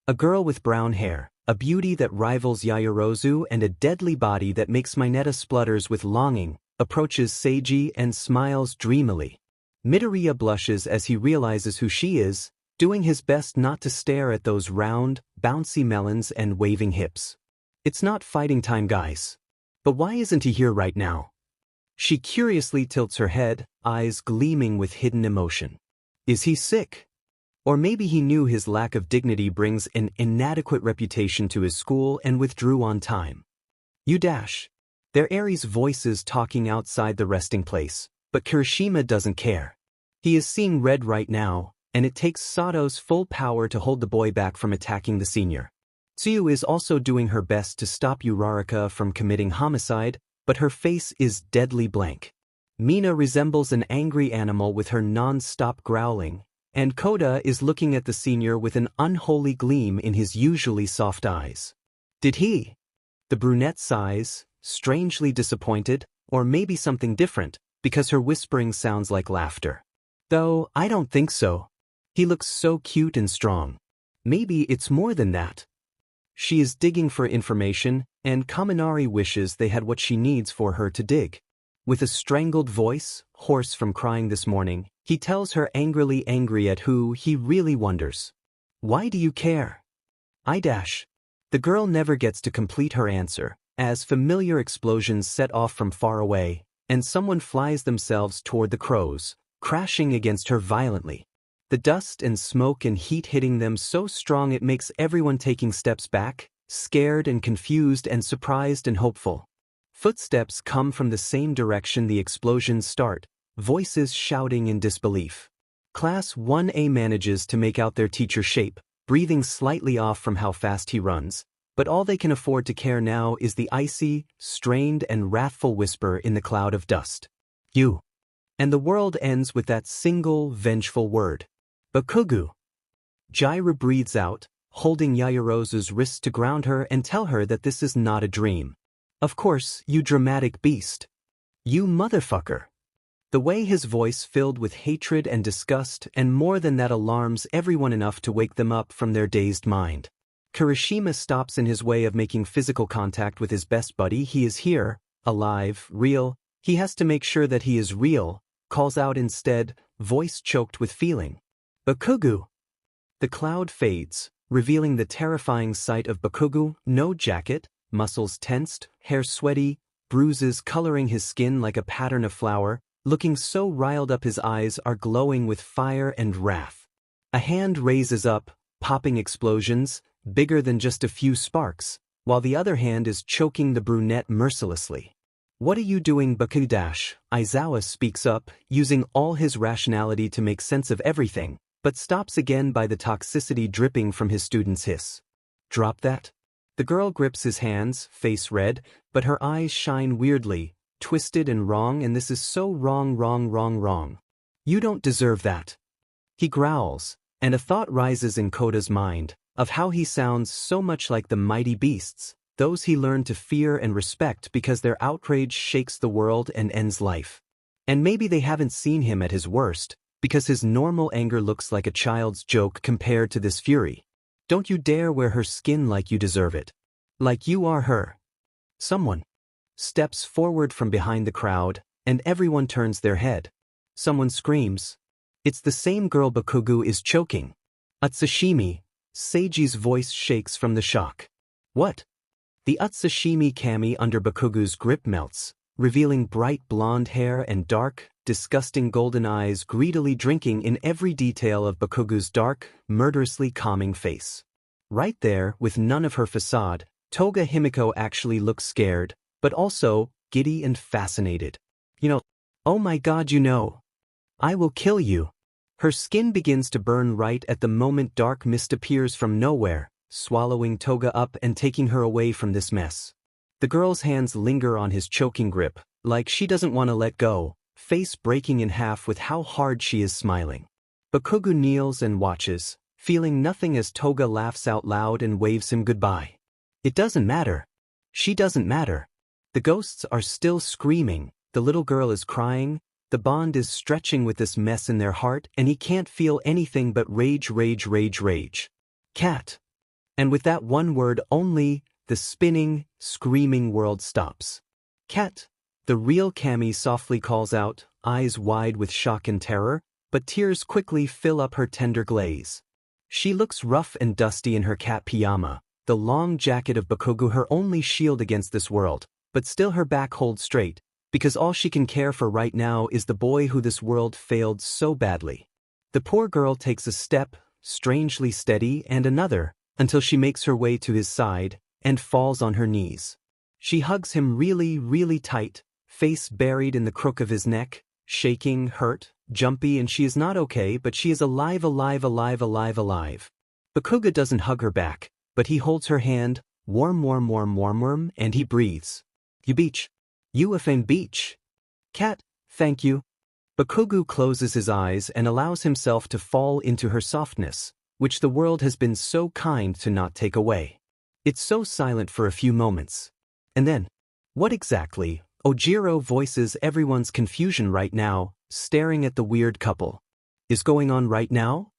A girl with brown hair, a beauty that rivals Yaoyorozu and a deadly body that makes Mineta splutters with longing, approaches Seiji and smiles dreamily. Midoriya blushes as he realizes who she is, doing his best not to stare at those round, bouncy melons and waving hips. It's not fighting time, guys. But why isn't he here right now? She curiously tilts her head, eyes gleaming with hidden emotion. Is he sick? Or maybe he knew his lack of dignity brings an inadequate reputation to his school and withdrew on time. You dash. They're Aries' voices talking outside the resting place, but Kirishima doesn't care. He is seeing red right now, and it takes Sato's full power to hold the boy back from attacking the senior. Tsuyu is also doing her best to stop Uraraka from committing homicide, but her face is deadly blank. Mina resembles an angry animal with her non-stop growling, and Koda is looking at the senior with an unholy gleam in his usually soft eyes. Did he? The brunette sighs, strangely disappointed, or maybe something different, because her whispering sounds like laughter. Though, I don't think so. He looks so cute and strong. Maybe it's more than that. She is digging for information, and Kaminari wishes they had what she needs for her to dig. With a strangled voice, hoarse from crying this morning, he tells her angrily angry at who he really wonders. Why do you care? I dash. The girl never gets to complete her answer, as familiar explosions set off from far away, and someone flies themselves toward the crows, crashing against her violently. The dust and smoke and heat hitting them so strong it makes everyone taking steps back, scared and confused and surprised and hopeful. Footsteps come from the same direction the explosions start, voices shouting in disbelief. Class 1A manages to make out their teacher's shape, breathing slightly off from how fast he runs, but all they can afford to care now is the icy, strained and wrathful whisper in the cloud of dust. You. And the world ends with that single, vengeful word. Bakugu. Jaira breathes out, holding Yaoyorozu's wrists to ground her and tell her that this is not a dream. Of course, you dramatic beast. You motherfucker. The way his voice filled with hatred and disgust and more than that alarms everyone enough to wake them up from their dazed mind. Kirishima stops in his way of making physical contact with his best buddy. He is here, alive, real. He has to make sure that he is real, calls out instead, voice choked with feeling. Bakugu. The cloud fades, revealing the terrifying sight of Bakugu, no jacket, muscles tensed, hair sweaty, bruises coloring his skin like a pattern of flour, looking so riled up his eyes are glowing with fire and wrath. A hand raises up, popping explosions, bigger than just a few sparks, while the other hand is choking the brunette mercilessly. What are you doing, Bakudash? Aizawa speaks up, using all his rationality to make sense of everything, but stops again by the toxicity dripping from his student's hiss. Drop that? The girl grips his hands, face red, but her eyes shine weirdly, twisted and wrong, and this is so wrong. You don't deserve that. He growls, and a thought rises in Koda's mind, of how he sounds so much like the mighty beasts, those he learned to fear and respect because their outrage shakes the world and ends life. And maybe they haven't seen him at his worst, because his normal anger looks like a child's joke compared to this fury. Don't you dare wear her skin like you deserve it. Like you are her. Someone steps forward from behind the crowd, and everyone turns their head. Someone screams. It's the same girl Bakugu is choking. Utsushimi. Seiji's voice shakes from the shock. What? The Utsushimi kami under Bakugu's grip melts, revealing bright blonde hair and dark, disgusting golden eyes greedily drinking in every detail of Bakugu's dark, murderously calming face. Right there, with none of her facade, Toga Himiko actually looks scared, but also giddy and fascinated. Oh my god, I will kill you. Her skin begins to burn right at the moment dark mist appears from nowhere, swallowing Toga up and taking her away from this mess. The girl's hands linger on his choking grip, like she doesn't want to let go, face breaking in half with how hard she is smiling. Bakugu kneels and watches, feeling nothing as Toga laughs out loud and waves him goodbye. It doesn't matter. She doesn't matter. The ghosts are still screaming, the little girl is crying, the bond is stretching with this mess in their heart, and he can't feel anything but rage, rage, rage, rage. Cat. And with that one word only, the spinning, screaming world stops. Cat. The real Cammy softly calls out, eyes wide with shock and terror, but tears quickly fill up her tender glaze. She looks rough and dusty in her cat pyjama, the long jacket of Bakugo her only shield against this world, but still her back holds straight, because all she can care for right now is the boy who this world failed so badly. The poor girl takes a step, strangely steady, and another, until she makes her way to his side, and falls on her knees. She hugs him really, really tight, face buried in the crook of his neck, shaking, hurt, jumpy, and she is not okay, but she is alive, alive, alive, alive, alive. Bakugo doesn't hug her back, but he holds her hand, warm, warm, warm, warm, warm, and he breathes. You beach. You offend beach. Cat, thank you. Bakugo closes his eyes and allows himself to fall into her softness, which the world has been so kind to not take away. It's so silent for a few moments. And then, what exactly? Ojiro voices everyone's confusion right now, staring at the weird couple. Is going on right now?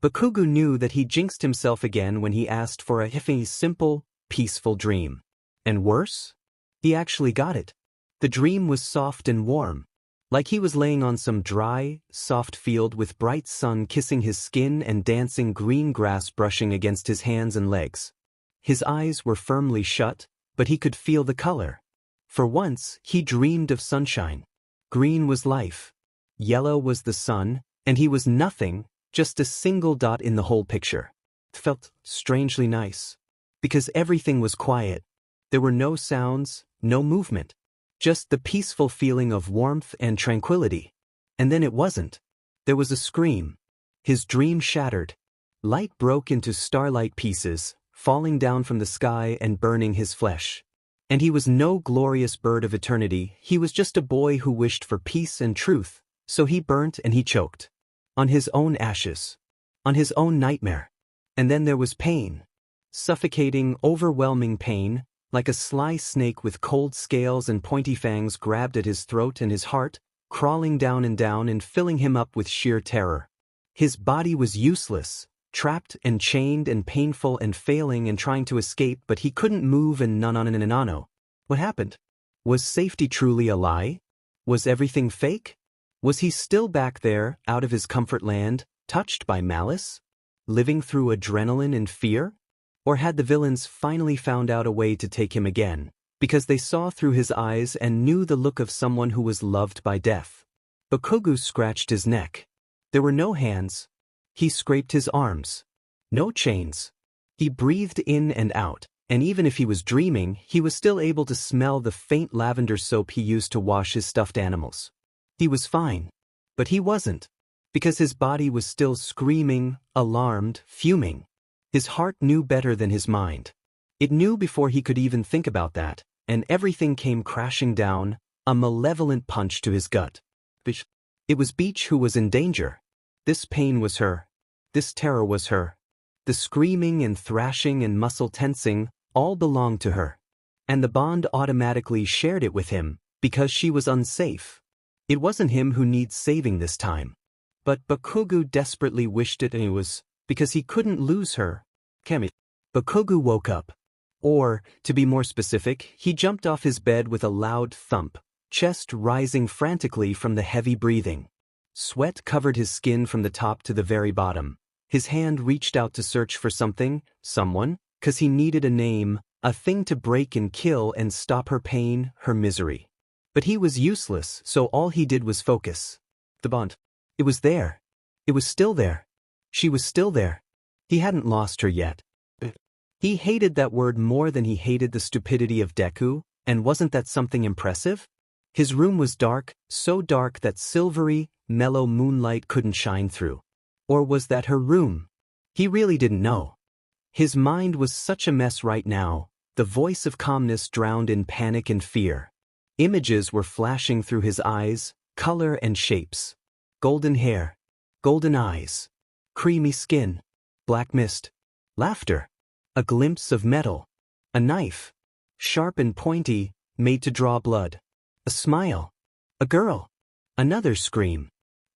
Bakugo knew that he jinxed himself again when he asked for a simple, peaceful dream. And worse? He actually got it. The dream was soft and warm. Like he was laying on some dry, soft field with bright sun kissing his skin and dancing green grass brushing against his hands and legs. His eyes were firmly shut, but he could feel the color. For once, he dreamed of sunshine. Green was life. Yellow was the sun, and he was nothing, just a single dot in the whole picture. It felt strangely nice. Because everything was quiet. There were no sounds, no movement. Just the peaceful feeling of warmth and tranquility. And then it wasn't. There was a scream. His dream shattered. Light broke into starlight pieces, falling down from the sky and burning his flesh. And he was no glorious bird of eternity, he was just a boy who wished for peace and truth, so he burnt and he choked. On his own ashes. On his own nightmare. And then there was pain. Suffocating, overwhelming pain, like a sly snake with cold scales and pointy fangs grabbed at his throat and his heart, crawling down and filling him up with sheer terror. His body was useless. Trapped and chained and painful and failing and trying to escape, but he couldn't move and nano. What happened? Was safety truly a lie? Was everything fake? Was he still back there, out of his comfort land, touched by malice? Living through adrenaline and fear? Or had the villains finally found out a way to take him again, because they saw through his eyes and knew the look of someone who was loved by death? Bakugo scratched his neck. There were no hands. He scraped his arms. No chains. He breathed in and out, and even if he was dreaming, he was still able to smell the faint lavender soap he used to wash his stuffed animals. He was fine. But he wasn't. Because his body was still screaming, alarmed, fuming. His heart knew better than his mind. It knew before he could even think about that, and everything came crashing down, a malevolent punch to his gut. It was Beach who was in danger. This pain was her. This terror was her. The screaming and thrashing and muscle tensing all belonged to her. And the bond automatically shared it with him, because she was unsafe. It wasn't him who needs saving this time. But Bakugo desperately wished it, and it was because he couldn't lose her. Bakugo woke up. Or, to be more specific, he jumped off his bed with a loud thump, chest rising frantically from the heavy breathing. Sweat covered his skin from the top to the very bottom. His hand reached out to search for something, someone, 'cause he needed a name, a thing to break and kill and stop her pain, her misery. But he was useless, so all he did was focus. The bond. It was there. It was still there. She was still there. He hadn't lost her yet. He hated that word more than he hated the stupidity of Deku, and wasn't that something impressive? His room was dark, so dark that silvery, mellow moonlight couldn't shine through. Or was that her room? He really didn't know. His mind was such a mess right now, the voice of calmness drowned in panic and fear. Images were flashing through his eyes, color and shapes. Golden hair. Golden eyes. Creamy skin. Black mist. Laughter. A glimpse of metal. A knife. Sharp and pointy, made to draw blood. A smile. A girl. Another scream.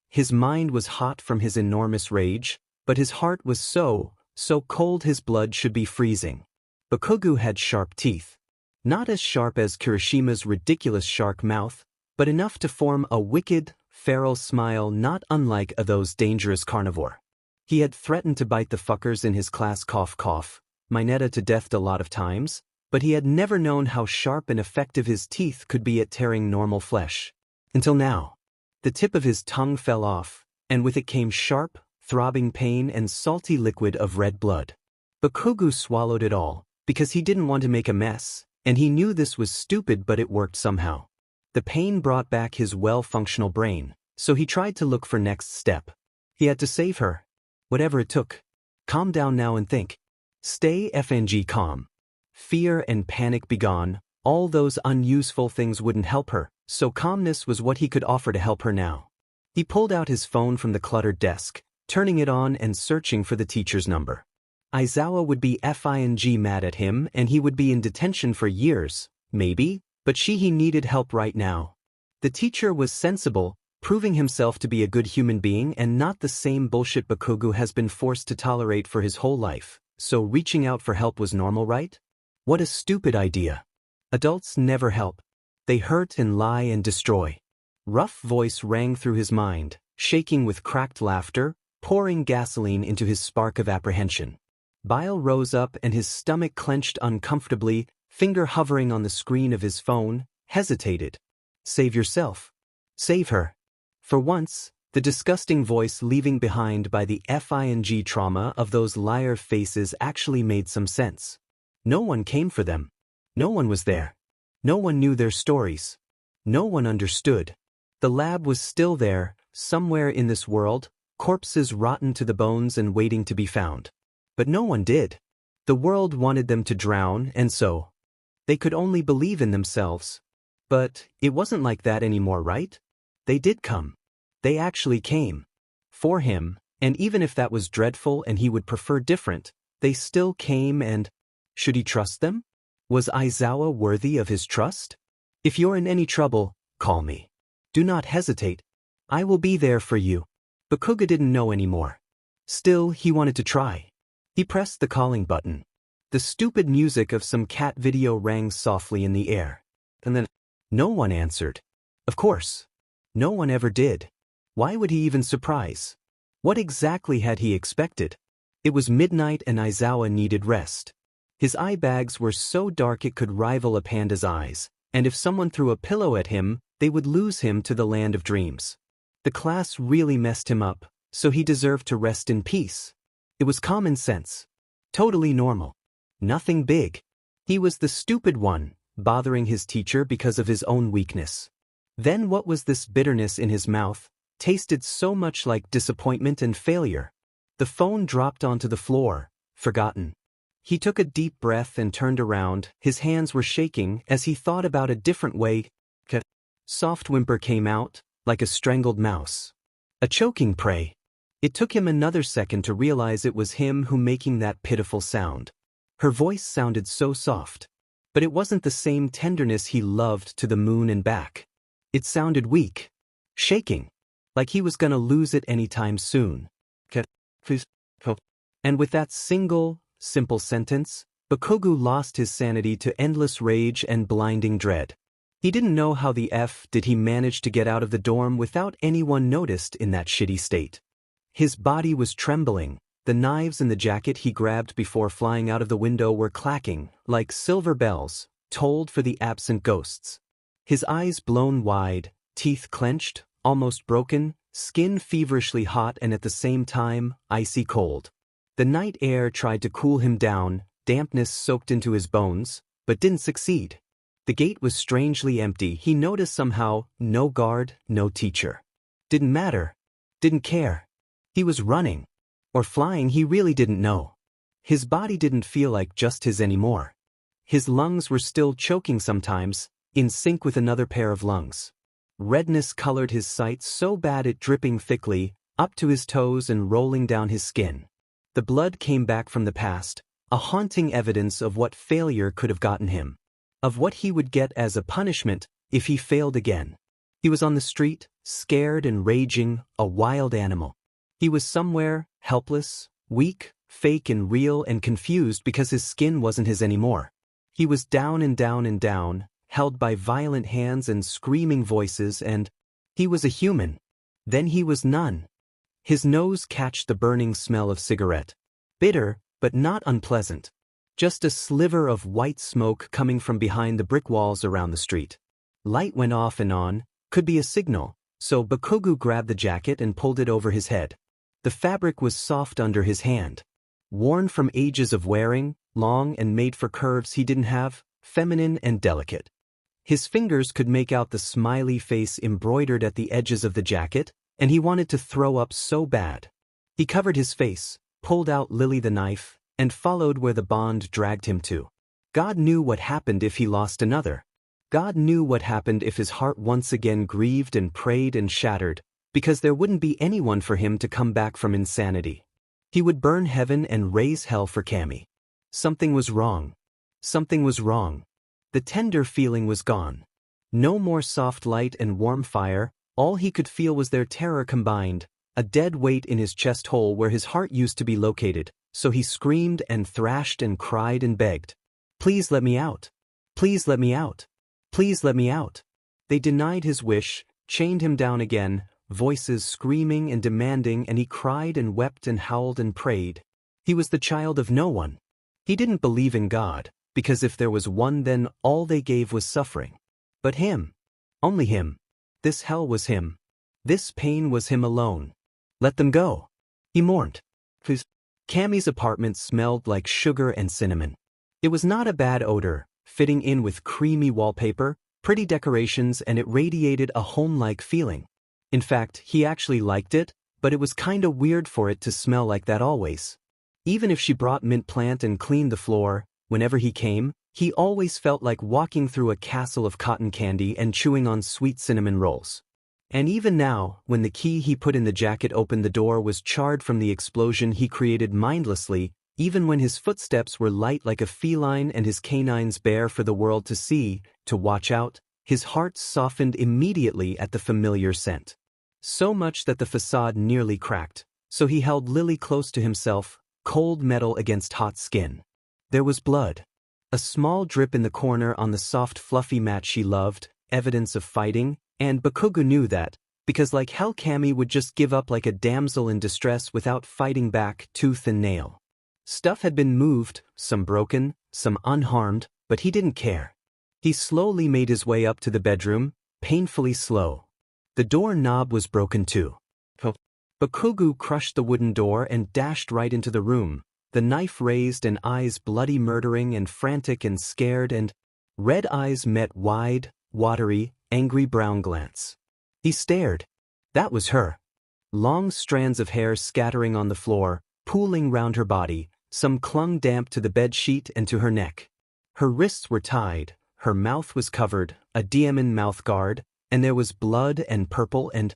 His mind was hot from his enormous rage, but his heart was so cold his blood should be freezing. Bakugo had sharp teeth. Not as sharp as Kirishima's ridiculous shark mouth, but enough to form a wicked, feral smile not unlike those dangerous carnivore. He had threatened to bite the fuckers in his class Mineta to death a lot of times, but he had never known how sharp and effective his teeth could be at tearing normal flesh. Until now. The tip of his tongue fell off, and with it came sharp, throbbing pain and salty liquid of red blood. Bakugo swallowed it all, because he didn't want to make a mess, and he knew this was stupid but it worked somehow. The pain brought back his well-functional brain, so he tried to look for next step. He had to save her. Whatever it took. Calm down now and think. Stay FNG calm. Fear and panic be gone, all those unuseful things wouldn't help her, so calmness was what he could offer to help her now. He pulled out his phone from the cluttered desk, turning it on and searching for the teacher's number. Aizawa would be FING mad at him and he would be in detention for years, maybe, but he needed help right now. The teacher was sensible, proving himself to be a good human being and not the same bullshit Bakugo has been forced to tolerate for his whole life, so reaching out for help was normal, right? What a stupid idea. Adults never help. They hurt and lie and destroy. Rough voice rang through his mind, shaking with cracked laughter, pouring gasoline into his spark of apprehension. Bile rose up and his stomach clenched uncomfortably, finger hovering on the screen of his phone, hesitated. Save yourself. Save her. For once, the disgusting voice leaving behind by the FING trauma of those liar faces actually made some sense. No one came for them. No one was there. No one knew their stories. No one understood. The lab was still there, somewhere in this world, corpses rotten to the bones and waiting to be found. But no one did. The world wanted them to drown, and so they could only believe in themselves. But it wasn't like that anymore, right? They did come. They actually came. For him, and even if that was dreadful and he would prefer different, they still came and should he trust them? Was Aizawa worthy of his trust? If you're in any trouble, call me. Do not hesitate. I will be there for you. Bakugo didn't know anymore. Still, he wanted to try. He pressed the calling button. The stupid music of some cat video rang softly in the air. And then, no one answered. Of course. No one ever did. Why would he even surprise? What exactly had he expected? It was midnight and Aizawa needed rest. His eye bags were so dark it could rival a panda's eyes, and if someone threw a pillow at him, they would lose him to the land of dreams. The class really messed him up, so he deserved to rest in peace. It was common sense. Totally normal. Nothing big. He was the stupid one, bothering his teacher because of his own weakness. Then what was this bitterness in his mouth, tasted so much like disappointment and failure? The phone dropped onto the floor, forgotten. He took a deep breath and turned around, his hands were shaking as he thought about a different way. Soft whimper came out, like a strangled mouse. A choking prey. It took him another second to realize it was him who making that pitiful sound. Her voice sounded so soft. But it wasn't the same tenderness he loved to the moon and back. It sounded weak. Shaking. Like he was gonna lose it anytime soon. And with that simple sentence, Bakugo lost his sanity to endless rage and blinding dread. He didn't know how the F did he manage to get out of the dorm without anyone noticed in that shitty state. His body was trembling, the knives in the jacket he grabbed before flying out of the window were clacking, like silver bells, tolled for the absent ghosts. His eyes blown wide, teeth clenched, almost broken, skin feverishly hot and at the same time, icy cold. The night air tried to cool him down, dampness soaked into his bones, but didn't succeed. The gate was strangely empty. He noticed somehow, no guard, no teacher. Didn't matter. Didn't care. He was running. Or flying, he really didn't know. His body didn't feel like just his anymore. His lungs were still choking sometimes, in sync with another pair of lungs. Redness colored his sight so bad it dripping thickly, up to his toes and rolling down his skin. The blood came back from the past, a haunting evidence of what failure could have gotten him, of what he would get as a punishment if he failed again. He was on the street, scared and raging, a wild animal. He was somewhere, helpless, weak, fake and real and confused because his skin wasn't his anymore. He was down and down and down, held by violent hands and screaming voices, and he was a human. Then he was none. His nose catched the burning smell of cigarette. Bitter, but not unpleasant. Just a sliver of white smoke coming from behind the brick walls around the street. Light went off and on, could be a signal, so Bakugo grabbed the jacket and pulled it over his head. The fabric was soft under his hand. Worn from ages of wearing, long and made for curves he didn't have, feminine and delicate. His fingers could make out the smiley face embroidered at the edges of the jacket, and he wanted to throw up so bad. He covered his face, pulled out Lily the knife, and followed where the bond dragged him to. God knew what happened if he lost another. God knew what happened if his heart once again grieved and prayed and shattered, because there wouldn't be anyone for him to come back from insanity. He would burn heaven and raise hell for Cammy. Something was wrong. Something was wrong. The tender feeling was gone. No more soft light and warm fire, all he could feel was their terror combined, a dead weight in his chest hole where his heart used to be located, so he screamed and thrashed and cried and begged. Please let me out. Please let me out. Please let me out. They denied his wish, chained him down again, voices screaming and demanding, and he cried and wept and howled and prayed. He was the child of no one. He didn't believe in God, because if there was one then all they gave was suffering. But him. Only him. This hell was him. This pain was him alone. Let them go. He mourned. Cammy's apartment smelled like sugar and cinnamon. It was not a bad odor, fitting in with creamy wallpaper, pretty decorations, and it radiated a home-like feeling. In fact, he actually liked it, but it was kinda weird for it to smell like that always. Even if she brought mint plant and cleaned the floor, whenever he came, he always felt like walking through a castle of cotton candy and chewing on sweet cinnamon rolls. And even now, when the key he put in the jacket opened the door was charred from the explosion he created mindlessly, even when his footsteps were light like a feline and his canines bare for the world to see, to watch out, his heart softened immediately at the familiar scent. So much that the facade nearly cracked, so he held Lily close to himself, cold metal against hot skin. There was blood. A small drip in the corner on the soft fluffy mat she loved, evidence of fighting, and Bakugo knew that, because like hell Cammy would just give up like a damsel in distress without fighting back tooth and nail. Stuff had been moved, some broken, some unharmed, but he didn't care. He slowly made his way up to the bedroom, painfully slow. The door knob was broken too. Bakugo crushed the wooden door and dashed right into the room, the knife raised and eyes bloody, murdering and frantic and scared, and red eyes met wide, watery, angry brown glance. He stared. That was her. Long strands of hair scattering on the floor, pooling round her body, some clung damp to the bed sheet and to her neck. Her wrists were tied, her mouth was covered, a diamond mouth guard, and there was blood and purple and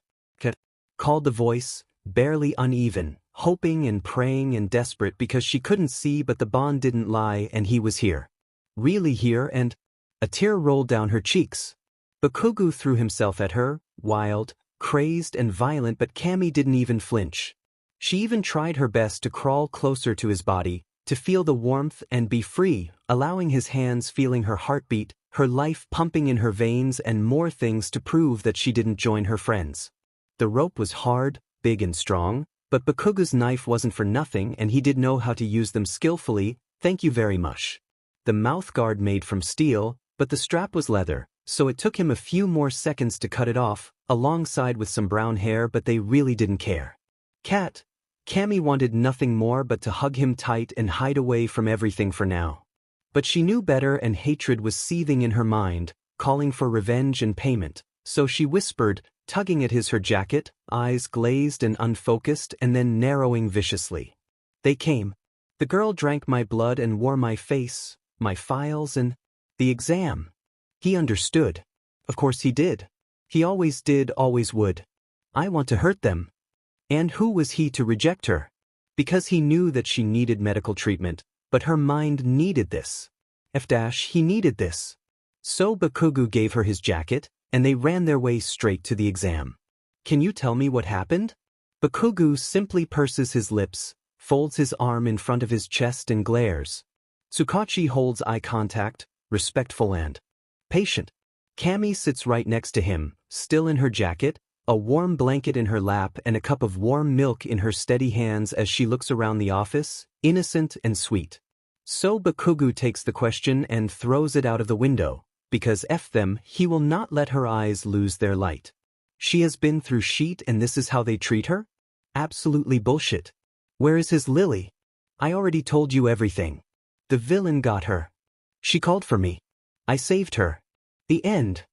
called the voice, barely uneven, hoping and praying and desperate because she couldn't see, but the bond didn't lie and he was here. Really here, and a tear rolled down her cheeks. Bakugo threw himself at her, wild, crazed and violent, but Cammy didn't even flinch. She even tried her best to crawl closer to his body, to feel the warmth and be free, allowing his hands feeling her heartbeat, her life pumping in her veins, and more things to prove that she didn't join her friends. The rope was hard, big and strong, but Bakugo's knife wasn't for nothing and he did know how to use them skillfully, thank you very much. The mouthguard made from steel, but the strap was leather, so it took him a few more seconds to cut it off, alongside with some brown hair, but they really didn't care. Cammy wanted nothing more but to hug him tight and hide away from everything for now. But she knew better and hatred was seething in her mind, calling for revenge and payment, so she whispered, tugging at her jacket, eyes glazed and unfocused and then narrowing viciously. They came. The girl drank my blood and wore my face, my files and the exam. He understood. Of course he did. He always did, always would. I want to hurt them. And who was he to reject her? Because he knew that she needed medical treatment, But her mind needed this. He needed this. So Bakugo gave her his jacket, and they ran their way straight to the exam. Can you tell me what happened? Bakugo simply purses his lips, folds his arm in front of his chest and glares. Tsukachi holds eye contact, respectful and patient. Kami sits right next to him, still in her jacket, a warm blanket in her lap and a cup of warm milk in her steady hands as she looks around the office, innocent and sweet. So Bakugo takes the question and throws it out of the window, because F them, he will not let her eyes lose their light. She has been through shit and this is how they treat her? Absolutely bullshit. Where is his Lily? I already told you everything. The villain got her. She called for me. I saved her. The end.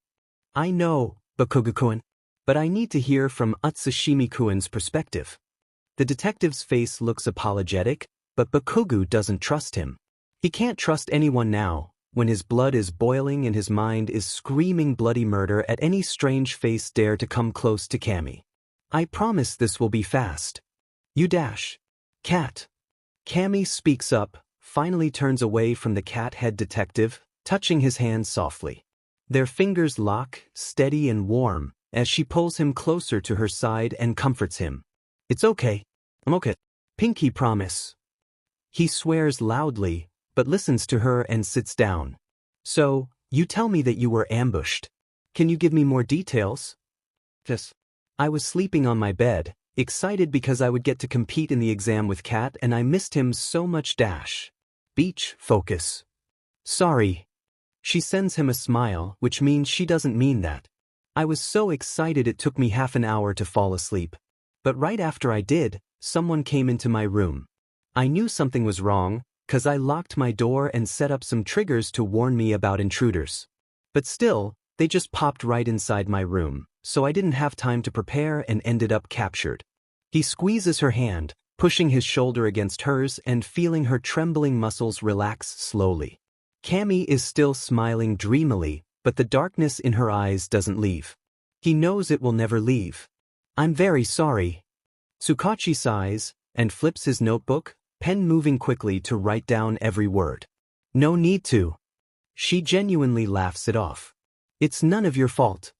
I know, Bakugo-kun. But I need to hear from Utsushimi-kun's perspective. The detective's face looks apologetic, but Bakugo doesn't trust him. He can't trust anyone now, when his blood is boiling and his mind is screaming bloody murder at any strange face dare to come close to Kami. I promise this will be fast. You dash. Cat. Kami speaks up, finally turns away from the cat head detective, touching his hand softly. Their fingers lock, steady and warm, as she pulls him closer to her side and comforts him. It's okay. I'm okay. Pinky promise. He swears loudly, but listens to her and sits down. So, you tell me that you were ambushed. Can you give me more details? Yes. I was sleeping on my bed, excited because I would get to compete in the exam with Kat and I missed him so much dash. Beach, focus. Sorry. She sends him a smile, which means she doesn't mean that. I was so excited it took me half an hour to fall asleep. But right after I did, someone came into my room. I knew something was wrong, 'cause I locked my door and set up some triggers to warn me about intruders. But still, they just popped right inside my room, so I didn't have time to prepare and ended up captured. He squeezes her hand, pushing his shoulder against hers and feeling her trembling muscles relax slowly. Kami is still smiling dreamily, but the darkness in her eyes doesn't leave. He knows it will never leave. I'm very sorry. Tsukachi sighs, and flips his notebook, pen moving quickly to write down every word. No need to. She genuinely laughs it off. It's none of your fault.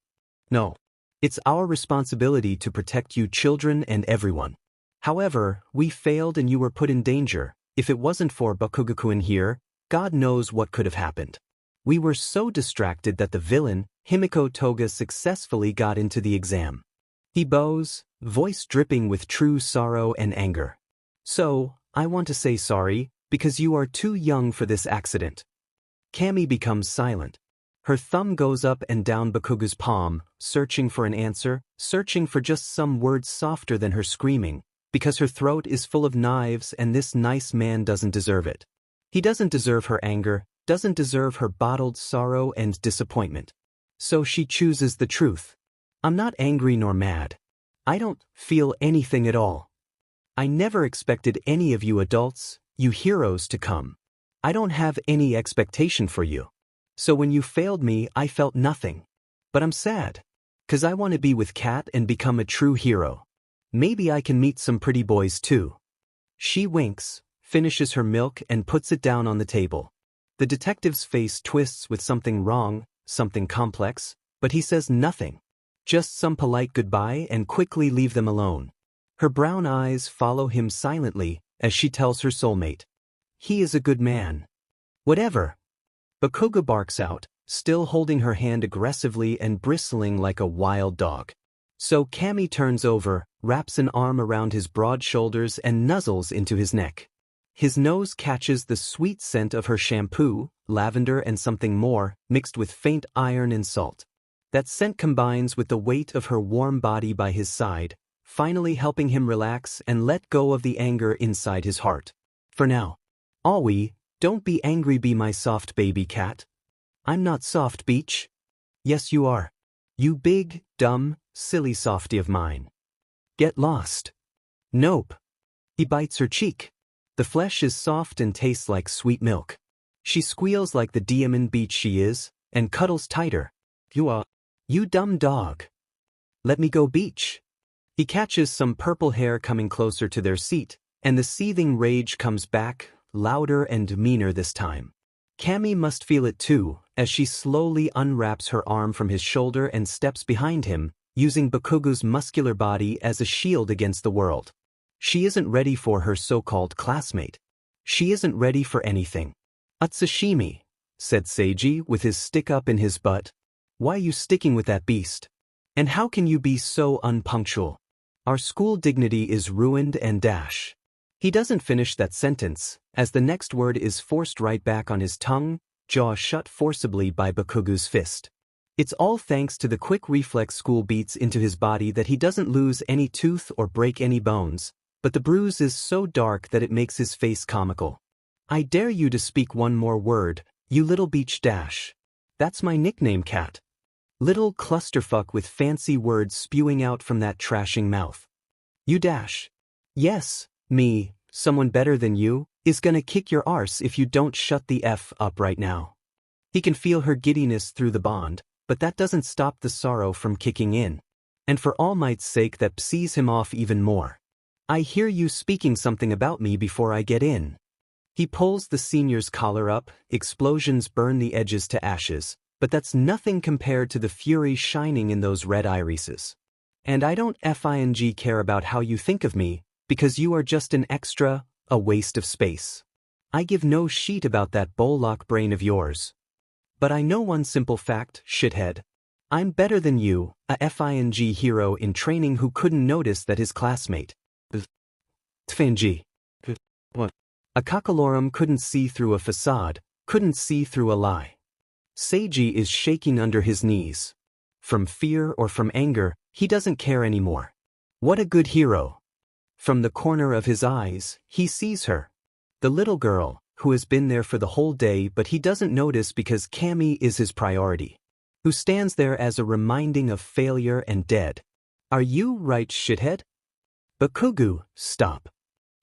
No. It's our responsibility to protect you children and everyone. However, we failed and you were put in danger. If it wasn't for Bakugo-kun here, God knows what could have happened. We were so distracted that the villain, Himiko Toga, successfully got into the exam. He bows, voice dripping with true sorrow and anger. So, I want to say sorry, because you are too young for this accident. Kami becomes silent. Her thumb goes up and down Bakugo's palm, searching for an answer, searching for just some words softer than her screaming, because her throat is full of knives and this nice man doesn't deserve it. He doesn't deserve her anger, doesn't deserve her bottled sorrow and disappointment. So she chooses the truth. I'm not angry nor mad. I don't feel anything at all. I never expected any of you adults, you heroes, to come. I don't have any expectation for you. So when you failed me, I felt nothing. But I'm sad. 'Cause I want to be with Kat and become a true hero. Maybe I can meet some pretty boys too. She winks, finishes her milk and puts it down on the table. The detective's face twists with something wrong, something complex, but he says nothing. Just some polite goodbye and quickly leave them alone. Her brown eyes follow him silently as she tells her soulmate. He is a good man. Whatever. Bakugo barks out, still holding her hand aggressively and bristling like a wild dog. So Kami turns over, wraps an arm around his broad shoulders and nuzzles into his neck. His nose catches the sweet scent of her shampoo, lavender and something more, mixed with faint iron and salt. That scent combines with the weight of her warm body by his side, finally helping him relax and let go of the anger inside his heart. For now. Aoi, don't be angry, be my soft baby cat. I'm not soft, Beach. Yes you are. You big, dumb, silly softy of mine. Get lost. Nope. He bites her cheek. The flesh is soft and tastes like sweet milk. She squeals like the demon Beach she is, and cuddles tighter. You dumb dog. Let me go, Beach. He catches some purple hair coming closer to their seat, and the seething rage comes back, louder and meaner this time. Cammy must feel it too, as she slowly unwraps her arm from his shoulder and steps behind him, using Bakugu's muscular body as a shield against the world. She isn't ready for her so-called classmate. She isn't ready for anything. "Atsushimi," said Seiji with his stick up in his butt. "Why you sticking with that beast? And how can you be so unpunctual? Our school dignity is ruined and dash." He doesn't finish that sentence, as the next word is forced right back on his tongue, jaw shut forcibly by Bakugu's fist. It's all thanks to the quick reflex school beats into his body that he doesn't lose any tooth or break any bones, but the bruise is so dark that it makes his face comical. "I dare you to speak one more word, you little beach dash. That's my nickname, cat." Little clusterfuck with fancy words spewing out from that trashing mouth. "You dash. Yes, me, someone better than you, is gonna kick your arse if you don't shut the F up right now." He can feel her giddiness through the bond, but that doesn't stop the sorrow from kicking in. And for All Might's sake, that pisses him off even more. "I hear you speaking something about me before I get in." He pulls the senior's collar up, explosions burn the edges to ashes, but that's nothing compared to the fury shining in those red irises. "And I don't FING care about how you think of me, because you are just an extra, a waste of space. I give no shit about that Bollock brain of yours. But I know one simple fact, shithead. I'm better than you, a FING hero in training who couldn't notice that his classmate, FING, what? A cockalorum couldn't see through a facade, couldn't see through a lie." Seiji is shaking under his knees. From fear or from anger, he doesn't care anymore. What a good hero. From the corner of his eyes, he sees her. The little girl, who has been there for the whole day but he doesn't notice because Cammy is his priority. Who stands there as a reminding of failure and dead. "Are you right, shithead?" "Bakugu, stop."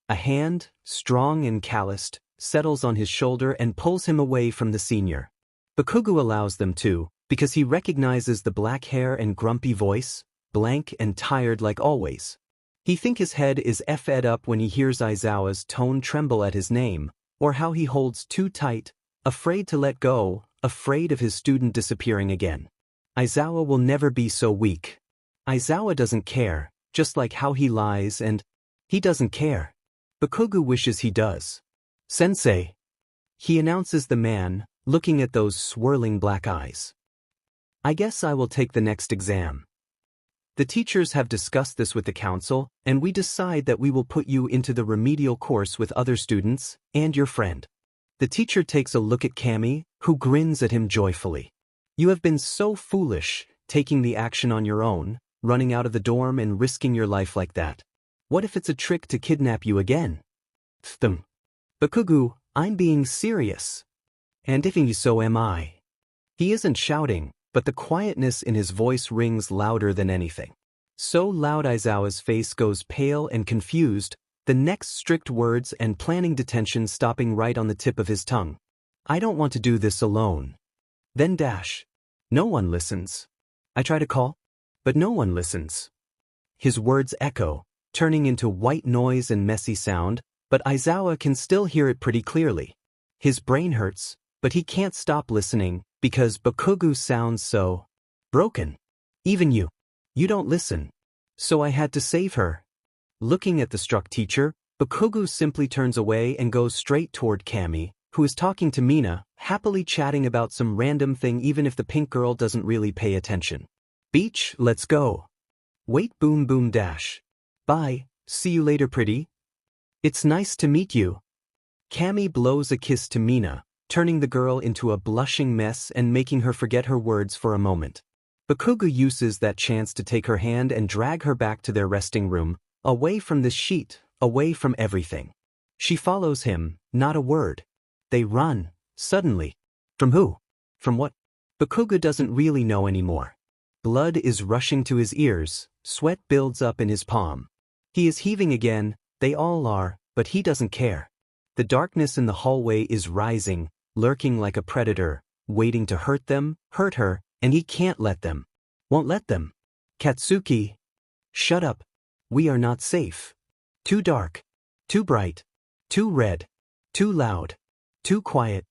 A hand, strong and calloused, settles on his shoulder and pulls him away from the senior. Bakugu allows them to, because he recognizes the black hair and grumpy voice, blank and tired like always. He thinks his head is fed up when he hears Aizawa's tone tremble at his name, or how he holds too tight, afraid to let go, afraid of his student disappearing again. Aizawa will never be so weak. Aizawa doesn't care, just like how he lies and he doesn't care. Bakugu wishes he does. "Sensei," he announces the man, looking at those swirling black eyes. "I guess I will take the next exam. The teachers have discussed this with the council, and we decide that we will put you into the remedial course with other students, and your friend." The teacher takes a look at Cammy, who grins at him joyfully. "You have been so foolish, taking the action on your own, running out of the dorm and risking your life like that. What if it's a trick to kidnap you again?" "Bakugu, I'm being serious. And if so am I." He isn't shouting, but the quietness in his voice rings louder than anything. So loud Aizawa's face goes pale and confused, the next strict words and planning detention stopping right on the tip of his tongue. "I don't want to do this alone." Then dash. No one listens. I try to call, but no one listens. His words echo, turning into white noise and messy sound, but Aizawa can still hear it pretty clearly. His brain hurts, but he can't stop listening, because Bakugu sounds so broken. "Even you don't listen. So I had to save her." Looking at the struck teacher, Bakugu simply turns away and goes straight toward Cammy, who is talking to Mina, happily chatting about some random thing even if the pink girl doesn't really pay attention. "Beach, let's go." "Wait, boom boom dash. Bye, see you later pretty. It's nice to meet you." Cammy blows a kiss to Mina, turning the girl into a blushing mess and making her forget her words for a moment. Bakugu uses that chance to take her hand and drag her back to their resting room, away from the sheet, away from everything. She follows him, not a word. They run, suddenly. From who? From what? Bakugu doesn't really know anymore. Blood is rushing to his ears, sweat builds up in his palm. He is heaving again, they all are, but he doesn't care. The darkness in the hallway is rising, lurking like a predator, waiting to hurt them, hurt her, and he can't let them. Won't let them. "Katsuki. Shut up. We are not safe. Too dark. Too bright. Too red. Too loud. Too quiet.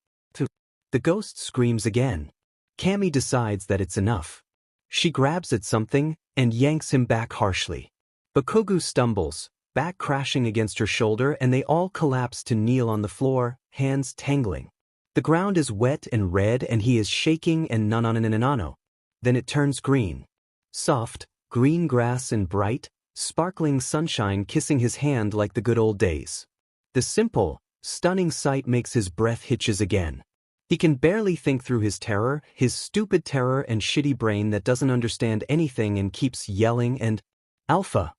The ghost screams again. Cammy decides that it's enough. She grabs at something and yanks him back harshly. Bakugo stumbles, back crashing against her shoulder, and they all collapse to kneel on the floor, hands tangling. The ground is wet and red and he is shaking and nananananano. Then it turns green. Soft, green grass and bright, sparkling sunshine kissing his hand like the good old days. The simple, stunning sight makes his breath hitches again. He can barely think through his terror, his stupid terror and shitty brain that doesn't understand anything and keeps yelling and, "Alpha!"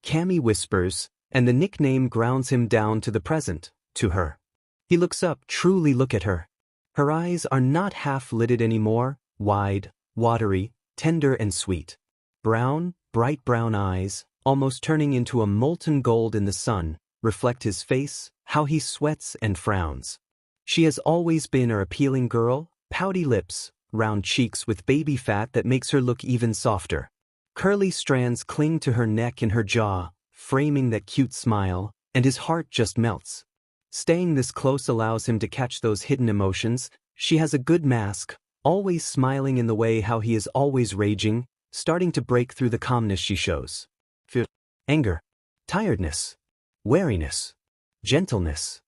Cammy whispers, and the nickname grounds him down to the present, to her. He looks up, truly look at her. Her eyes are not half-lidded anymore, wide, watery, tender and sweet. Brown, bright brown eyes, almost turning into a molten gold in the sun, reflect his face, how he sweats and frowns. She has always been an appealing girl, pouty lips, round cheeks with baby fat that makes her look even softer. Curly strands cling to her neck and her jaw, framing that cute smile, and his heart just melts. Staying this close allows him to catch those hidden emotions. She has a good mask, always smiling in the way how he is always raging, starting to break through the calmness she shows. Fear, anger, tiredness, wariness, gentleness.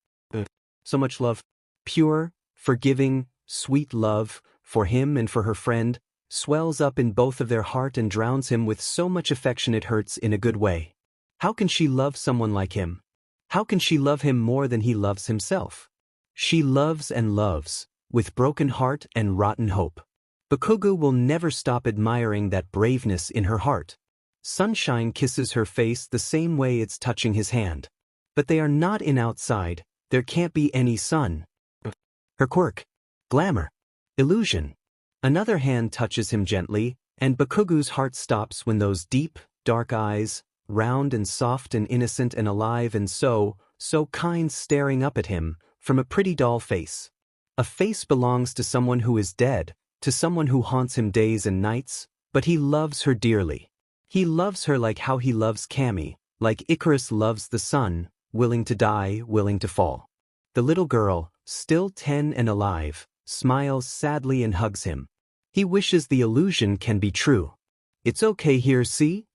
So much love. Pure, forgiving, sweet love, for him and for her friend, swells up in both of their heart and drowns him with so much affection it hurts in a good way. How can she love someone like him? How can she love him more than he loves himself? She loves and loves, with broken heart and rotten hope. Bakugo will never stop admiring that braveness in her heart. Sunshine kisses her face the same way it's touching his hand. But they are not in outside, there can't be any sun. Her quirk, glamour, illusion. Another hand touches him gently, and Bakugo's heart stops when those deep, dark eyes, round and soft and innocent and alive and so kind staring up at him, from a pretty doll face. A face belongs to someone who is dead, to someone who haunts him days and nights, but he loves her dearly. He loves her like how he loves Cammy, like Icarus loves the sun, willing to die, willing to fall. The little girl, still 10 and alive, smiles sadly and hugs him. He wishes the illusion can be true. It's okay here, see?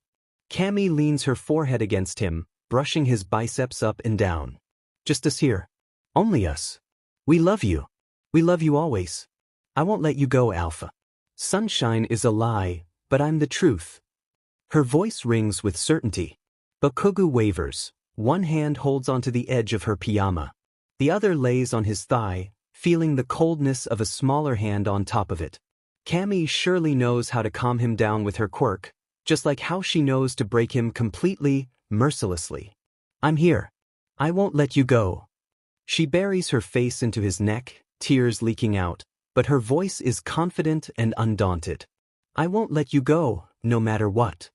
Cammy leans her forehead against him, brushing his biceps up and down. Just us here. Only us. We love you. We love you always. I won't let you go, Alpha. Sunshine is a lie, but I'm the truth. Her voice rings with certainty. Bakugo wavers. One hand holds onto the edge of her pajama. The other lays on his thigh, feeling the coldness of a smaller hand on top of it. Cammy surely knows how to calm him down with her quirk, just like how she knows to break him completely, mercilessly. I'm here. I won't let you go. She buries her face into his neck, tears leaking out, but her voice is confident and undaunted. I won't let you go, no matter what.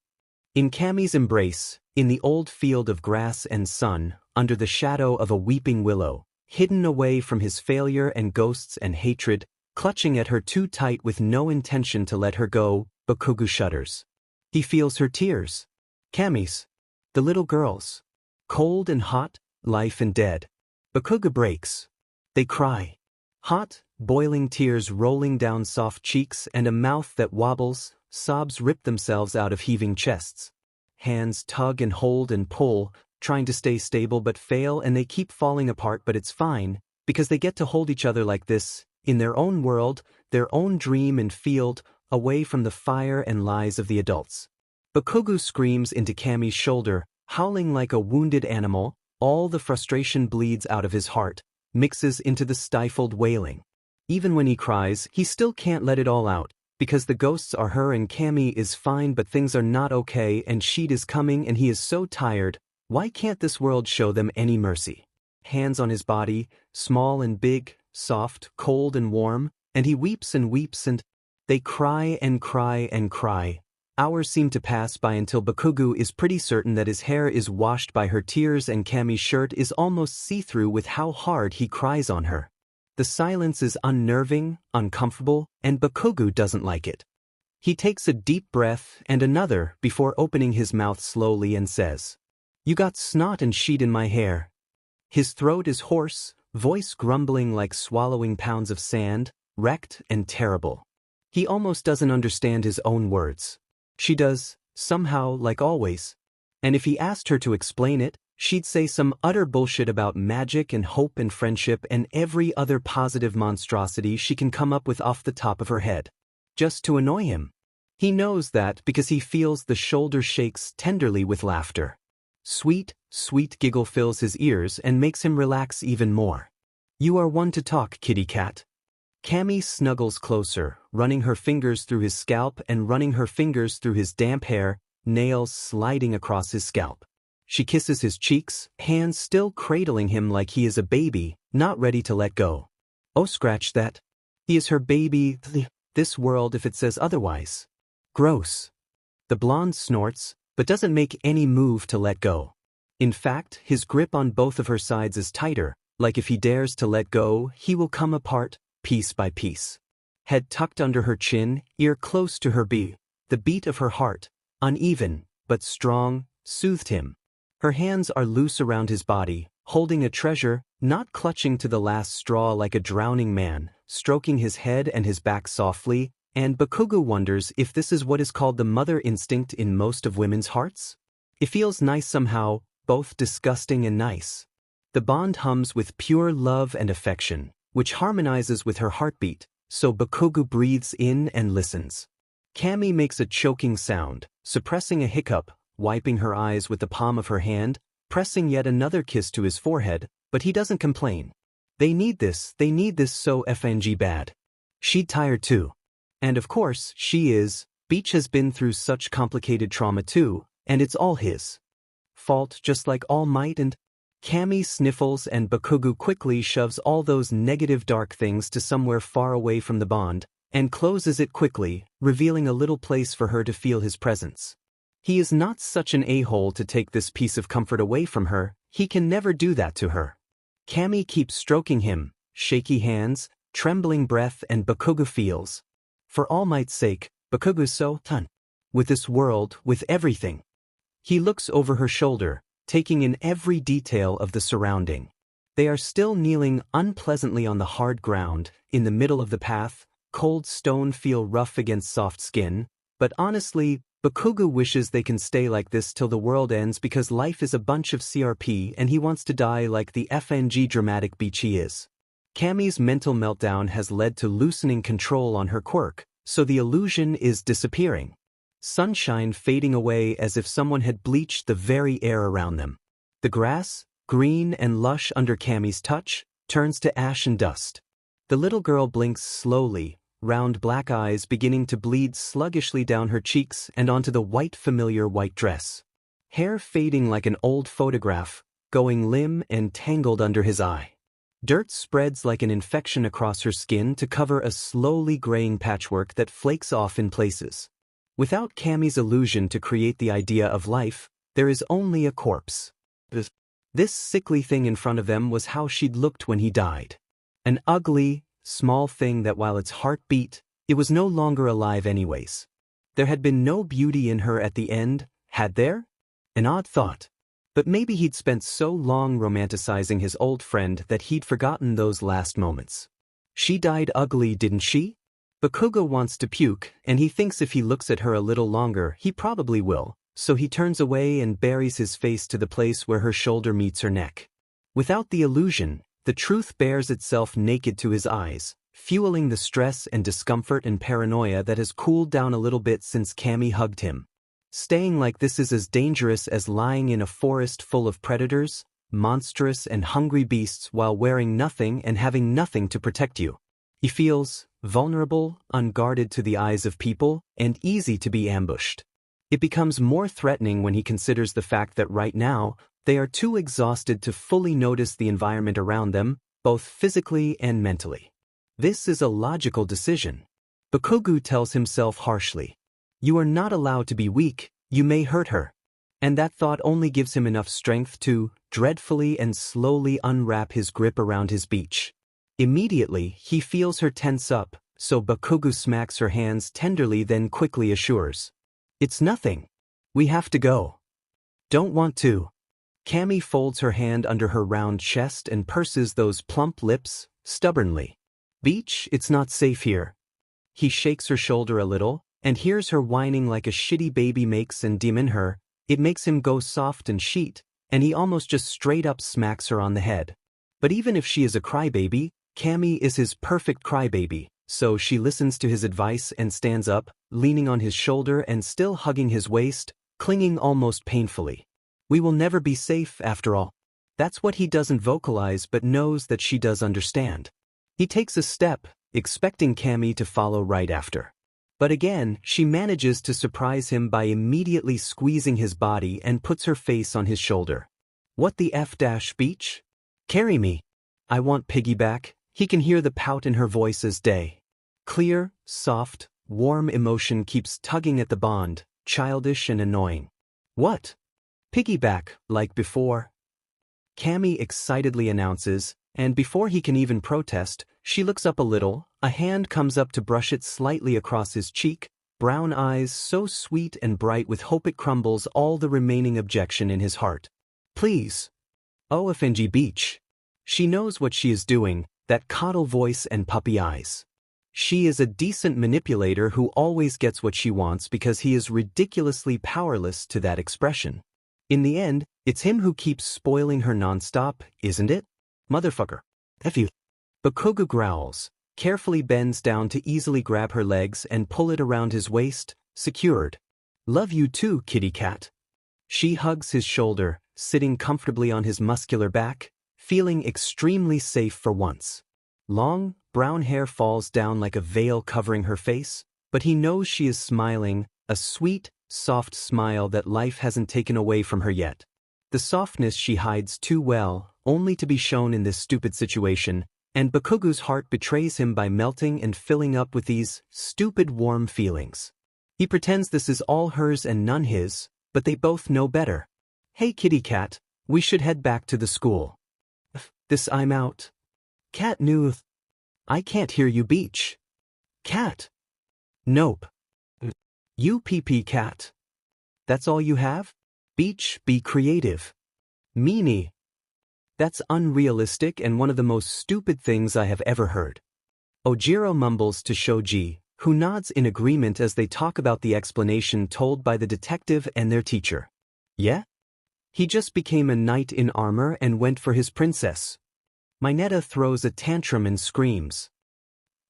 In Cammy's embrace, in the old field of grass and sun, under the shadow of a weeping willow, hidden away from his failure and ghosts and hatred, clutching at her too tight with no intention to let her go, Bakugo shudders. He feels her tears. Cammy's. The little girl's. Cold and hot, life and dead. Bakugo breaks. They cry. Hot, boiling tears rolling down soft cheeks and a mouth that wobbles, sobs rip themselves out of heaving chests. Hands tug and hold and pull, trying to stay stable but fail, and they keep falling apart, but it's fine, because they get to hold each other like this, in their own world, their own dream and field, away from the fire and lies of the adults. Bakugo screams into Cammy's shoulder, howling like a wounded animal. All the frustration bleeds out of his heart, mixes into the stifled wailing. Even when he cries, he still can't let it all out, because the ghosts are her and Cammy is fine, but things are not okay, and Sheet is coming and he is so tired. Why can't this world show them any mercy? Hands on his body, small and big, soft, cold and warm, and he weeps and weeps and they cry and cry and cry. Hours seem to pass by until Bakugo is pretty certain that his hair is washed by her tears and Cammy's shirt is almost see-through with how hard he cries on her. The silence is unnerving, uncomfortable, and Bakugo doesn't like it. He takes a deep breath and another before opening his mouth slowly and says, "You got snot and sheet in my hair." His throat is hoarse, voice grumbling like swallowing pounds of sand, wrecked and terrible. He almost doesn't understand his own words. She does, somehow, like always. And if he asked her to explain it, she'd say some utter bullshit about magic and hope and friendship and every other positive monstrosity she can come up with off the top of her head. Just to annoy him. He knows that because he feels the shoulder shakes tenderly with laughter. Sweet, sweet giggle fills his ears and makes him relax even more. You are one to talk, kitty cat. Cammy snuggles closer, running her fingers through his scalp and running her fingers through his damp hair, nails sliding across his scalp. She kisses his cheeks, hands still cradling him like he is a baby, not ready to let go. Oh, scratch that. He is her baby, this world if it says otherwise. Gross. The blonde snorts, but doesn't make any move to let go. In fact, his grip on both of her sides is tighter, like if he dares to let go, he will come apart, piece by piece. Head tucked under her chin, ear close to her the beat of her heart, uneven, but strong, soothed him. Her hands are loose around his body, holding a treasure, not clutching to the last straw like a drowning man, stroking his head and his back softly, and Bakugo wonders if this is what is called the mother instinct in most of women's hearts? It feels nice somehow, both disgusting and nice. The bond hums with pure love and affection, which harmonizes with her heartbeat, so Bakugo breathes in and listens. Cammy makes a choking sound, suppressing a hiccup, wiping her eyes with the palm of her hand, pressing yet another kiss to his forehead, but he doesn't complain. They need this so FNG bad. She'd tired too. And of course, she is. Beach has been through such complicated trauma too, and it's all his fault, just like All Might. And Cammy sniffles and Bakugo quickly shoves all those negative dark things to somewhere far away from the bond, and closes it quickly, revealing a little place for her to feel his presence. He is not such an a-hole to take this piece of comfort away from her, he can never do that to her. Cammy keeps stroking him, shaky hands, trembling breath, and Bakugo feels. For All Might's sake, Bakugo's so done with this world, with everything. He looks over her shoulder, taking in every detail of the surrounding. They are still kneeling unpleasantly on the hard ground, in the middle of the path. Cold stone feel rough against soft skin, but honestly, Bakugo wishes they can stay like this till the world ends because life is a bunch of CRP and he wants to die like the FNG dramatic beach he is. Cammy's mental meltdown has led to loosening control on her quirk, so the illusion is disappearing. Sunshine fading away as if someone had bleached the very air around them. The grass, green and lush under Cammy's touch, turns to ash and dust. The little girl blinks slowly, round black eyes beginning to bleed sluggishly down her cheeks and onto the familiar white dress. Hair fading like an old photograph, going limp and tangled under his eye. Dirt spreads like an infection across her skin to cover a slowly graying patchwork that flakes off in places. Without Cammy's illusion to create the idea of life, there is only a corpse. This sickly thing in front of them was how she'd looked when he died. An ugly, small thing that while its heart beat, it was no longer alive anyways. There had been no beauty in her at the end, had there? An odd thought. But maybe he'd spent so long romanticizing his old friend that he'd forgotten those last moments. She died ugly, didn't she? Bakugo wants to puke, and he thinks if he looks at her a little longer he probably will, so he turns away and buries his face to the place where her shoulder meets her neck. Without the illusion, the truth bears itself naked to his eyes, fueling the stress and discomfort and paranoia that has cooled down a little bit since Cammy hugged him. Staying like this is as dangerous as lying in a forest full of predators, monstrous and hungry beasts while wearing nothing and having nothing to protect you. He feels vulnerable, unguarded to the eyes of people, and easy to be ambushed. It becomes more threatening when he considers the fact that right now, they are too exhausted to fully notice the environment around them, both physically and mentally. This is a logical decision. Bakugo tells himself harshly. You are not allowed to be weak, you may hurt her. And that thought only gives him enough strength to, dreadfully and slowly unwrap his grip around his beach. Immediately, he feels her tense up, so Bakugo smacks her hands tenderly then quickly assures. It's nothing. We have to go. Don't want to. Cammy folds her hand under her round chest and purses those plump lips, stubbornly. Beach, it's not safe here. He shakes her shoulder a little, and hears her whining like a shitty baby makes and demon her. It makes him go soft and sheet, and he almost just straight up smacks her on the head. But even if she is a crybaby, Cammy is his perfect crybaby, so she listens to his advice and stands up, leaning on his shoulder and still hugging his waist, clinging almost painfully. We will never be safe after all. That's what he doesn't vocalize but knows that she does understand. He takes a step, expecting Cammy to follow right after. But again, she manages to surprise him by immediately squeezing his body and puts her face on his shoulder. What the F-Beach? Carry me. I want piggyback. He can hear the pout in her voice as day. Clear, soft, warm emotion keeps tugging at the bond, childish and annoying. What? Piggyback, like before? Cammy excitedly announces, and before he can even protest, she looks up a little, a hand comes up to brush it slightly across his cheek, brown eyes so sweet and bright with hope it crumbles all the remaining objection in his heart. Please. OFNG Beach. She knows what she is doing, that coddle voice and puppy eyes. She is a decent manipulator who always gets what she wants because he is ridiculously powerless to that expression. In the end, it's him who keeps spoiling her nonstop, isn't it? Motherfucker. F you. Bakugo growls, carefully bends down to easily grab her legs and pull it around his waist, secured. Love you too, kitty cat. She hugs his shoulder, sitting comfortably on his muscular back, feeling extremely safe for once. Long, brown hair falls down like a veil covering her face, but he knows she is smiling, a sweet, soft smile that life hasn't taken away from her yet. The softness she hides too well, only to be shown in this stupid situation, and Bakugo's heart betrays him by melting and filling up with these stupid warm feelings. He pretends this is all hers and none his, but they both know better. Hey kitty cat, we should head back to the school. This I'm out. Cat knew. I can't hear you Beach. Cat. Nope. You PP cat. That's all you have? Beach, be creative. Meanie. That's unrealistic and one of the most stupid things I have ever heard. Ojiro mumbles to Shoji, who nods in agreement as they talk about the explanation told by the detective and their teacher. Yeah? He just became a knight in armor and went for his princess. Mineta throws a tantrum and screams.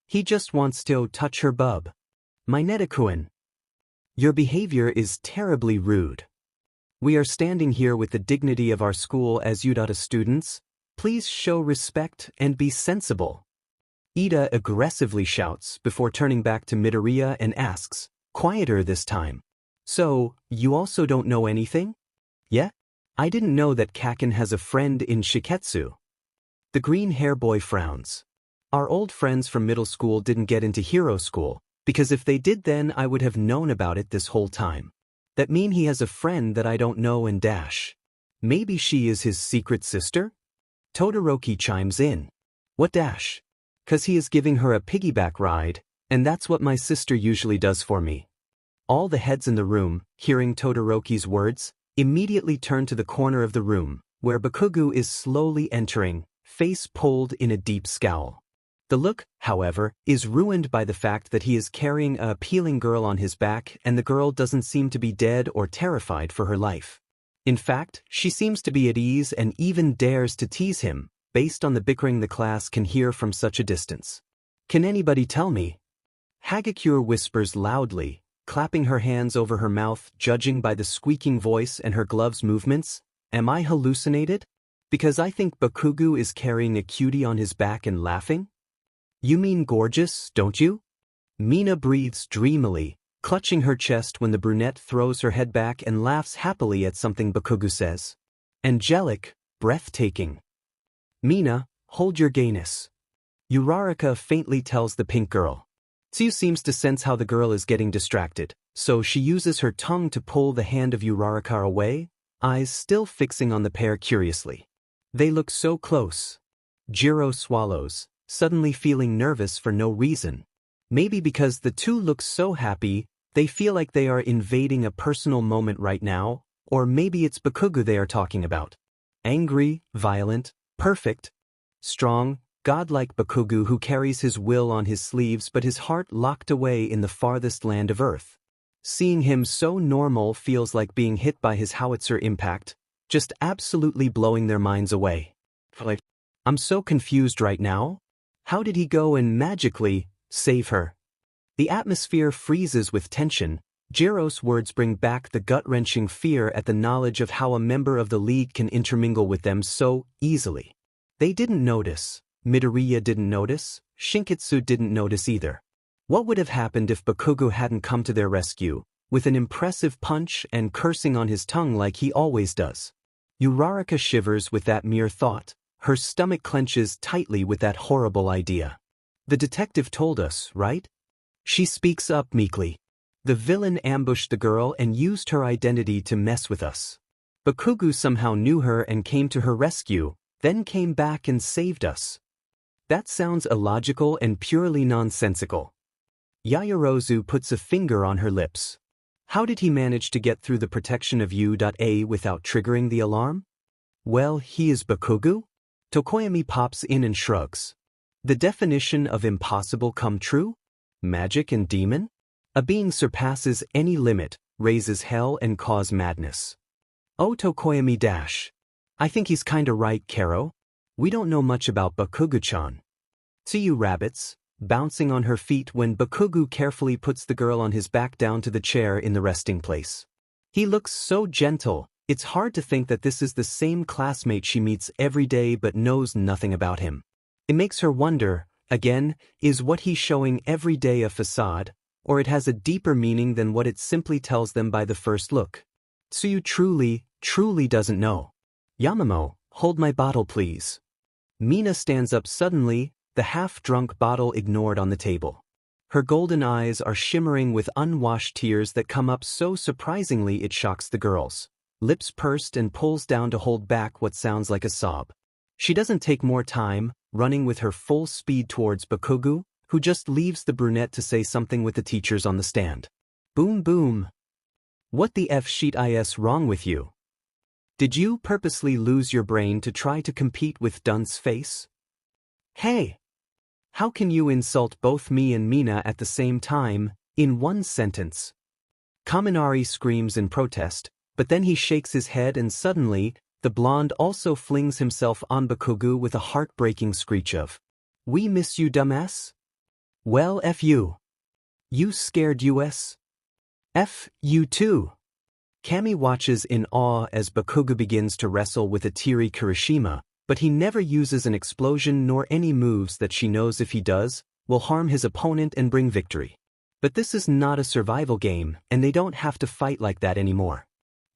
He just wants to touch her bub. Mineta-kun. Your behavior is terribly rude. We are standing here with the dignity of our school as Udata students. Please show respect and be sensible. Ida aggressively shouts before turning back to Midoriya and asks, quieter this time. So, you also don't know anything? Yeah? I didn't know that Kaken has a friend in Shiketsu. The green hair boy frowns. Our old friends from middle school didn't get into hero school, because if they did then I would have known about it this whole time. That mean he has a friend that I don't know and dash. Maybe she is his secret sister? Todoroki chimes in. What dash? 'Cause he is giving her a piggyback ride, and that's what my sister usually does for me. All the heads in the room, hearing Todoroki's words, immediately turn to the corner of the room, where Bakugo is slowly entering, face pulled in a deep scowl. The look, however, is ruined by the fact that he is carrying a appealing girl on his back and the girl doesn't seem to be dead or terrified for her life. In fact, she seems to be at ease and even dares to tease him, based on the bickering the class can hear from such a distance. Can anybody tell me? Hagakure whispers loudly, clapping her hands over her mouth, judging by the squeaking voice and her gloves' movements. Am I hallucinated? Because I think Bakugo is carrying a cutie on his back and laughing? You mean gorgeous, don't you? Mina breathes dreamily, clutching her chest when the brunette throws her head back and laughs happily at something Bakugo says. Angelic, breathtaking. Mina, hold your gayness. Uraraka faintly tells the pink girl. Tsu seems to sense how the girl is getting distracted, so she uses her tongue to pull the hand of Uraraka away, eyes still fixing on the pair curiously. They look so close. Jiro swallows, suddenly feeling nervous for no reason. Maybe because the two look so happy, they feel like they are invading a personal moment right now, or maybe it's Bakugo they are talking about. Angry, violent, perfect, strong, godlike Bakugo who carries his will on his sleeves but his heart locked away in the farthest land of Earth. Seeing him so normal feels like being hit by his howitzer impact, just absolutely blowing their minds away. I'm so confused right now. How did he go and magically save her? The atmosphere freezes with tension. Jiro's words bring back the gut-wrenching fear at the knowledge of how a member of the League can intermingle with them so easily. They didn't notice. Midoriya didn't notice. Shinkitsu didn't notice either. What would have happened if Bakugo hadn't come to their rescue, with an impressive punch and cursing on his tongue like he always does? Uraraka shivers with that mere thought. Her stomach clenches tightly with that horrible idea. The detective told us, right? She speaks up meekly. The villain ambushed the girl and used her identity to mess with us. Bakugo somehow knew her and came to her rescue, then came back and saved us. That sounds illogical and purely nonsensical. Yaoyorozu puts a finger on her lips. How did he manage to get through the protection of U.A without triggering the alarm? Well, he is Bakugo? Tokoyami pops in and shrugs. The definition of impossible come true? Magic and demon? A being surpasses any limit, raises hell and cause madness. Oh Tokoyami dash. I think he's kinda right, Karo. We don't know much about Bakugo-chan. See you rabbits, bouncing on her feet when Bakugo carefully puts the girl on his back down to the chair in the resting place. He looks so gentle. It's hard to think that this is the same classmate she meets every day but knows nothing about him. It makes her wonder, again, is what he's showing every day a facade, or it has a deeper meaning than what it simply tells them by the first look? Tsuyu truly doesn't know. Yamamo, hold my bottle please. Mina stands up suddenly, the half-drunk bottle ignored on the table. Her golden eyes are shimmering with unwashed tears that come up so surprisingly it shocks the girls. Lips pursed and pulls down to hold back what sounds like a sob. She doesn't take more time, running with her full speed towards Bakugo, who just leaves the brunette to say something with the teachers on the stand. Boom boom. What the F shit is wrong with you? Did you purposely lose your brain to try to compete with Dunce Face? Hey! How can you insult both me and Mina at the same time, in one sentence? Kaminari screams in protest, but then he shakes his head and suddenly, the blonde also flings himself on Bakugo with a heartbreaking screech of, "We miss you, dumbass? Well, F you. You scared us? F you too." Kami watches in awe as Bakugo begins to wrestle with a teary Kirishima, but he never uses an explosion nor any moves that she knows if he does, will harm his opponent and bring victory. But this is not a survival game, and they don't have to fight like that anymore.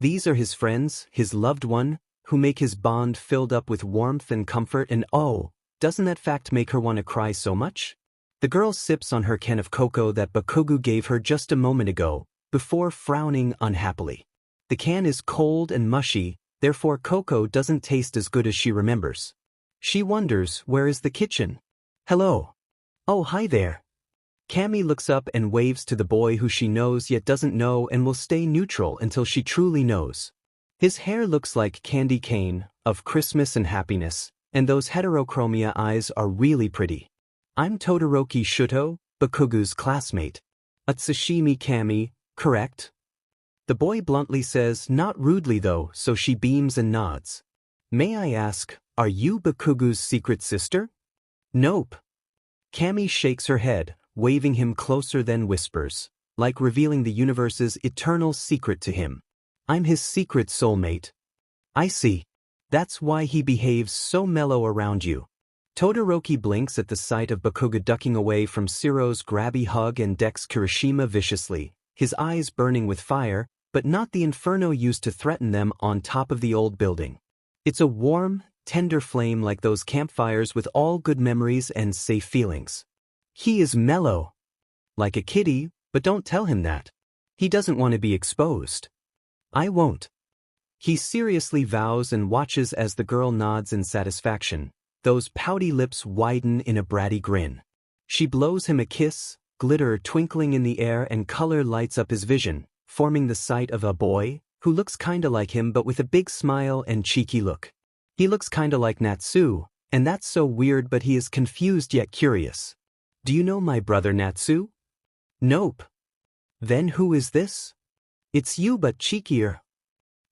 These are his friends, his loved one, who make his bond filled up with warmth and comfort, and oh, doesn't that fact make her want to cry so much? The girl sips on her can of cocoa that Bakugo gave her just a moment ago, before frowning unhappily. The can is cold and mushy, therefore cocoa doesn't taste as good as she remembers. She wonders, where is the kitchen? Hello. Oh, hi there. Kami looks up and waves to the boy who she knows yet doesn't know and will stay neutral until she truly knows. His hair looks like candy cane, of Christmas and happiness, and those heterochromia eyes are really pretty. I'm Todoroki Shuto, Bakugo's classmate. Atsushimi Kami, correct? The boy bluntly says, not rudely though, so she beams and nods. May I ask, are you Bakugo's secret sister? Nope. Kami shakes her head, waving him closer then whispers, like revealing the universe's eternal secret to him. I'm his secret soulmate. I see. That's why he behaves so mellow around you. Todoroki blinks at the sight of Bakugo ducking away from Shiro's grabby hug and decks Kirishima viciously, his eyes burning with fire, but not the inferno used to threaten them on top of the old building. It's a warm, tender flame like those campfires with all good memories and safe feelings. He is mellow. Like a kitty, but don't tell him that. He doesn't want to be exposed. I won't. He seriously vows and watches as the girl nods in satisfaction. Those pouty lips widen in a bratty grin. She blows him a kiss, glitter twinkling in the air and color lights up his vision, forming the sight of a boy, who looks kinda like him but with a big smile and cheeky look. He looks kinda like Natsu, and that's so weird, but he is confused yet curious. Do you know my brother Natsu? Nope. Then who is this? It's you but cheekier.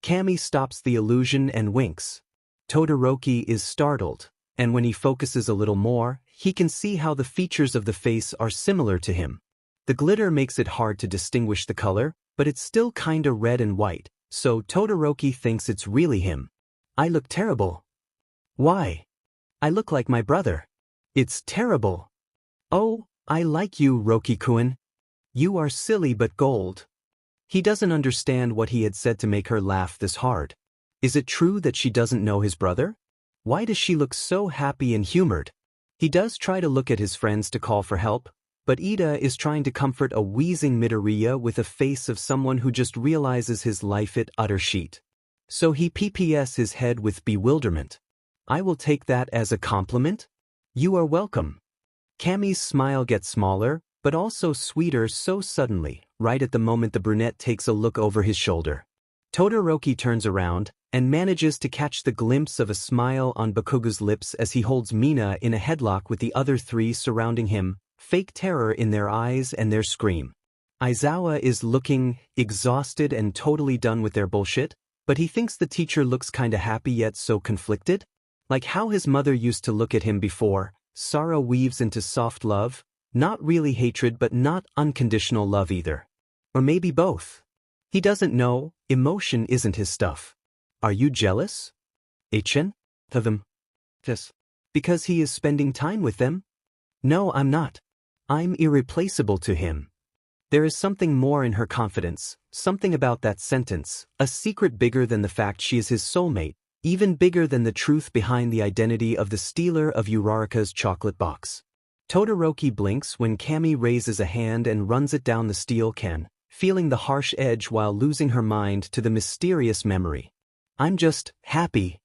Kami stops the illusion and winks. Todoroki is startled, and when he focuses a little more, he can see how the features of the face are similar to him. The glitter makes it hard to distinguish the color, but it's still kinda red and white, so Todoroki thinks it's really him. I look terrible. Why? I look like my brother. It's terrible. Oh, I like you, Roki-kun. You are silly but gold. He doesn't understand what he had said to make her laugh this hard. Is it true that she doesn't know his brother? Why does she look so happy and humored? He does try to look at his friends to call for help, but Ida is trying to comfort a wheezing Midoriya with a face of someone who just realizes his life at utter shit. So he pps his head with bewilderment. I will take that as a compliment. You are welcome. Kami's smile gets smaller, but also sweeter so suddenly, right at the moment the brunette takes a look over his shoulder. Todoroki turns around and manages to catch the glimpse of a smile on Bakugo's lips as he holds Mina in a headlock with the other three surrounding him, fake terror in their eyes and their scream. Aizawa is looking exhausted and totally done with their bullshit, but he thinks the teacher looks kinda happy yet so conflicted. Like how his mother used to look at him before, sorrow weaves into soft love, not really hatred but not unconditional love either. Or maybe both. He doesn't know, emotion isn't his stuff. Are you jealous? Echen? Of them? Yes. Because he is spending time with them? No, I'm not. I'm irreplaceable to him. There is something more in her confidence, something about that sentence, a secret bigger than the fact she is his soulmate, even bigger than the truth behind the identity of the stealer of Uraraka's chocolate box. Todoroki blinks when Kami raises a hand and runs it down the steel can, feeling the harsh edge while losing her mind to the mysterious memory. I'm just happy.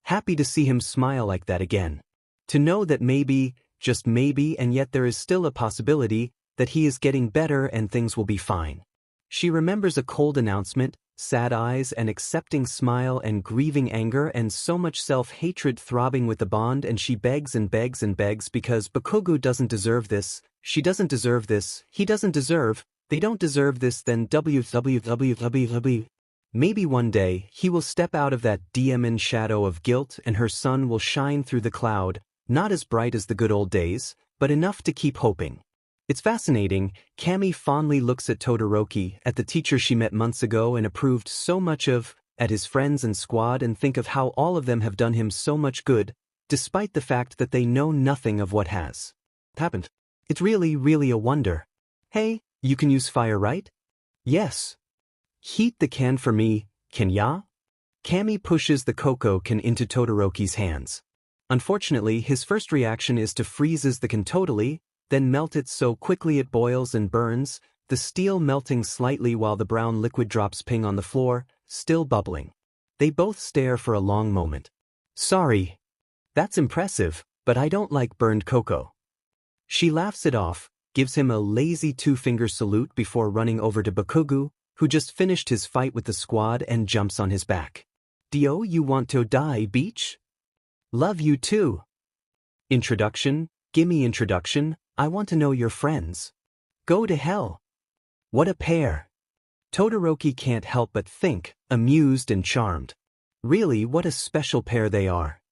Happy to see him smile like that again. To know that maybe, just maybe, and yet there is still a possibility that he is getting better and things will be fine. She remembers a cold announcement, sad eyes, an accepting smile and grieving anger and so much self-hatred throbbing with the bond, and she begs and begs and begs because Bakugo doesn't deserve this, she doesn't deserve this, he doesn't deserve, they don't deserve this, then www. Maybe one day he will step out of that demon shadow of guilt and her sun will shine through the cloud, not as bright as the good old days, but enough to keep hoping. It's fascinating. Kami fondly looks at Todoroki, at the teacher she met months ago and approved so much of, at his friends and squad, and think of how all of them have done him so much good, despite the fact that they know nothing of what has happened. It's really a wonder. Hey, you can use fire, right? Yes. Heat the can for me, can ya? Kami pushes the cocoa can into Todoroki's hands. Unfortunately, his first reaction is to freezes the can totally, then melt it so quickly it boils and burns, the steel melting slightly while the brown liquid drops ping on the floor, still bubbling. They both stare for a long moment. Sorry. That's impressive, but I don't like burned cocoa. She laughs it off, gives him a lazy two-finger salute before running over to Bakugo, who just finished his fight with the squad and jumps on his back. Dio, you want to die, beach? Love you too. Introduction, gimme introduction, I want to know your friends. Go to hell. What a pair. Todoroki can't help but think, amused and charmed. Really, what a special pair they are.